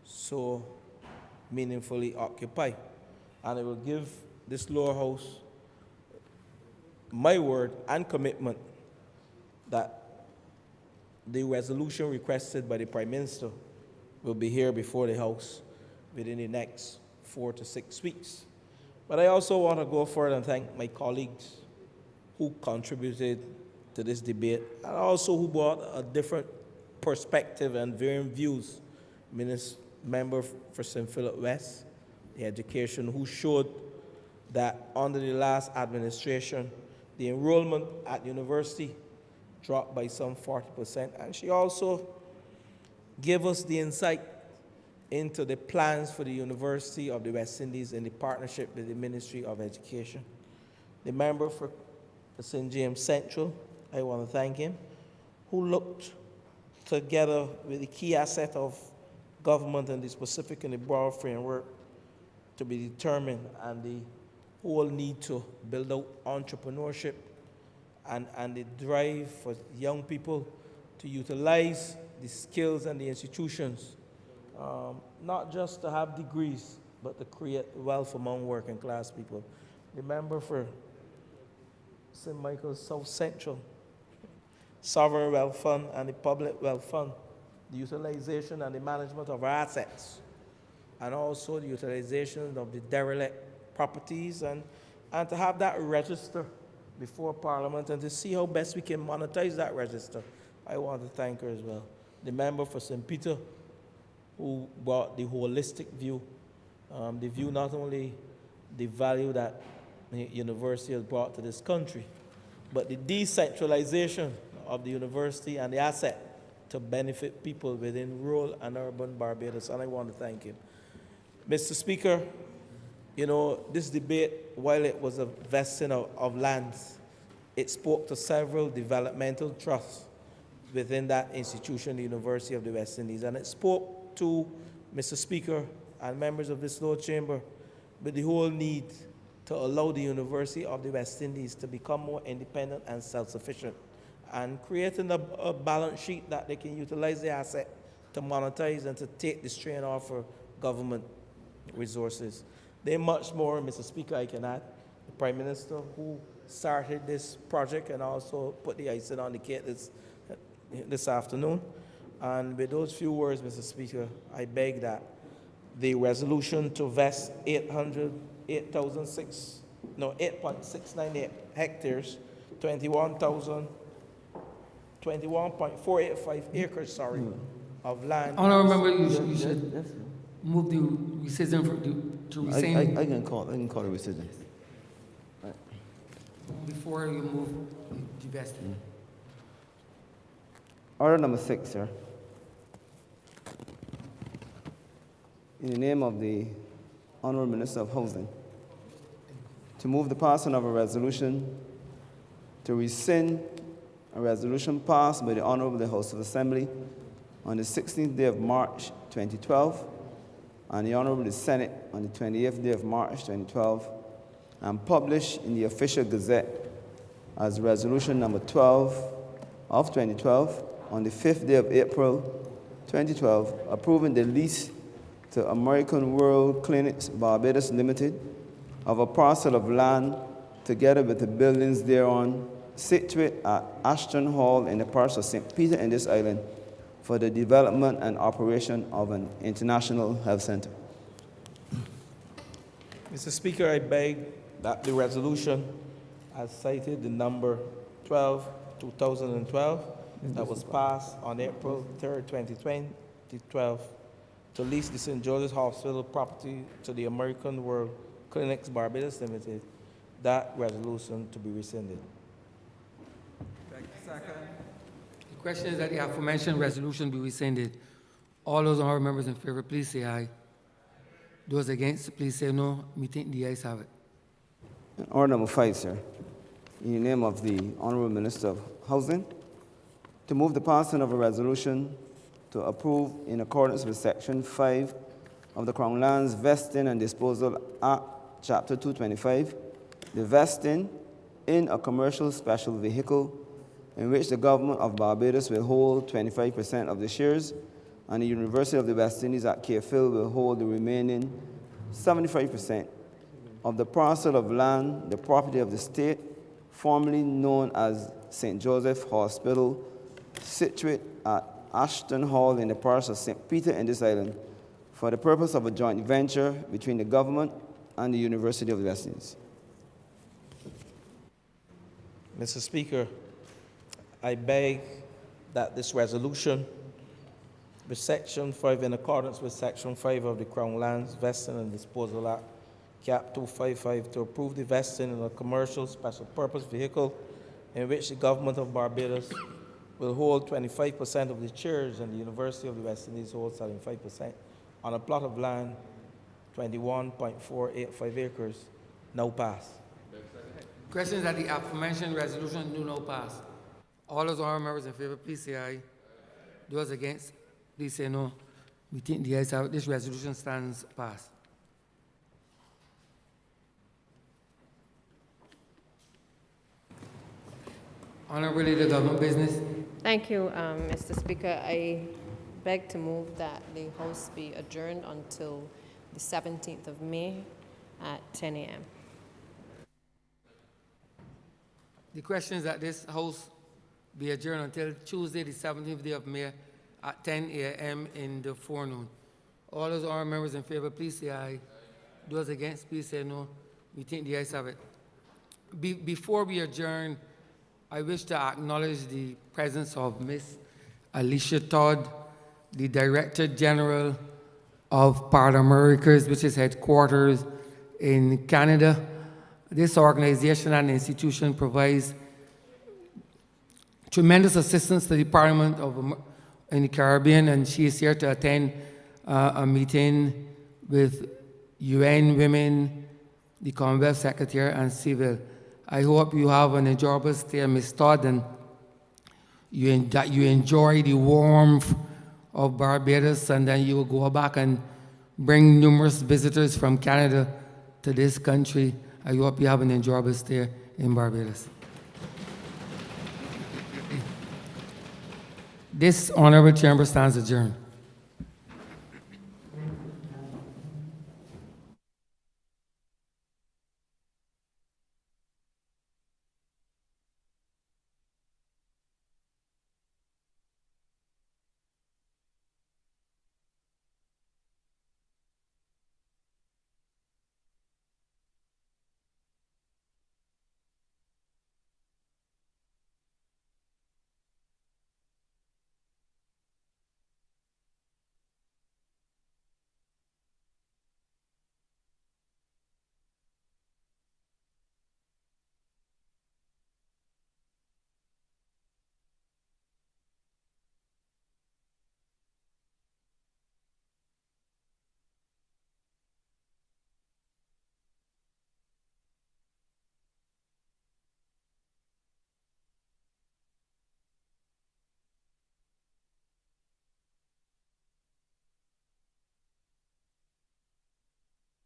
E: so meaningfully occupy. And it will give this lower house my word and commitment that the resolution requested by the Prime Minister will be here before the House within the next 4 to 6 weeks. But I also want to go further and thank my colleagues who contributed to this debate and also who brought a different perspective and varying views. Member for St. Philip West, the education, who showed that under the last administration, the enrollment at university dropped by some 40%. And she also gave us the insight into the plans for the University of the West Indies in the partnership with the Ministry of Education. The member for St. James Central, I want to thank him, who looked together with the key asset of government and the specific and the broad framework to be determined, and the whole need to build out entrepreneurship and the drive for young people to utilize the skills and the institutions, not just to have degrees, but to create wealth among working class people. The member for St. Michael's South Central, Sovereign Wealth Fund and the Public Wealth Fund, the utilization and the management of our assets, and also the utilization of the derelict properties, and to have that register before Parliament and to see how best we can monetize that register. I want to thank her as well. The member for St. Peter, who brought the holistic view, the view not only the value that the university has brought to this country, but the decentralization of the university and the asset to benefit people within rural and urban Barbados, and I want to thank him. Mr. Speaker, you know, this debate, while it was a vesting of lands, it spoke to several developmental trusts within that institution, the University of the West Indies, and it spoke to, Mr. Speaker, and members of this Lord Chamber, with the whole need to allow the University of the West Indies to become more independent and self-sufficient, and creating a balance sheet that they can utilize the asset to monetize and to take the strain off for government resources. There's much more, Mr. Speaker, I can add. The Prime Minister who started this project and also put the icing on the cake this afternoon. And with those few words, Mr. Speaker, I beg that the resolution to vest 8.698 hectares, 21.485 acres, of land.
B: Honourable member, you should move the rescission to rescind
L: I can call it rescission.
B: before you move the vesting.
L: Order number 6, sir. In the name of the Honourable Minister of Housing, to move the passing of a resolution to rescind a resolution passed by the Honourable House of Assembly on the 16th day of March 2012 and the Honourable Senate on the 28th day of March 2012 and published in the Official Gazette as Resolution number 12 of 2012 on the 5th day of April 2012, approving the lease to American World Clinics Barbados Limited of a parcel of land together with the buildings thereon situate at Ashton Hall in the parish of St. Peter in this island for the development and operation of an international health center.
E: Mr. Speaker, I beg that the resolution, as cited, the number 12, 2012, that was passed on April 3rd, 2012, to lease the St. George's Hospital property to the American World Clinics Barbados Limited, that resolution to be rescinded.
B: The question is that the aforementioned resolution be rescinded. All those honourable members in favour, please say aye. Those against, please say no. Me think the ayes have it.
L: Order number 5, sir. In the name of the Honourable Minister of Housing, to move the passing of a resolution to approve, in accordance with Section 5 of the Crown Lands Vesting and Disposal Act, Chapter 225, the vesting in a commercial special vehicle in which the government of Barbados will hold 25% of the shares and the University of the West Indies at Cape Phil will hold the remaining 75% of the parcel of land, the property of the state, formerly known as St. Joseph Hospital, situate at Ashton Hall in the parish of St. Peter in this island, for the purpose of a joint venture between the government and the University of the West Indies.
E: Mr. Speaker, I beg that this resolution, with Section 5, in accordance with Section 5 of the Crown Lands Vesting and Disposal Act, Cap 255, to approve the vesting in a commercial special purpose vehicle in which the government of Barbados will hold 25% of the shares and the University of the West Indies holds 75% on a plot of land, 21.485 acres, now pass.
B: Questions that the aforementioned resolution do not pass. All those honourable members in favour, please say aye. Those against, please say no. We think the ayes have it. This resolution stands passed. Honourable Leader, Government Business.
C: Thank you, Mr. Speaker. I beg to move that the House be adjourned until the 17th of May at 10 a.m.
B: The question is that this House be adjourned until Tuesday, the 17th day of May at 10 a.m. in the forenoon. All those honourable members in favour, please say aye. Those against, please say no. We think the ayes have it. Before we adjourn, I wish to acknowledge the presence of Ms. Alicia Todd, the Director General of Part Americas, which is headquarters in Canada. This organization and institution provides tremendous assistance to the Parliament in the Caribbean, and she is here to attend a meeting with UN Women, the Commonwealth Secretary, and Civil. I hope you have an enjoyable stay, Ms. Todd, and that you enjoy the warmth of Barbados, and then you will go back and bring numerous visitors from Canada to this country. I hope you have an enjoyable stay in Barbados. This honourable chamber stands adjourned.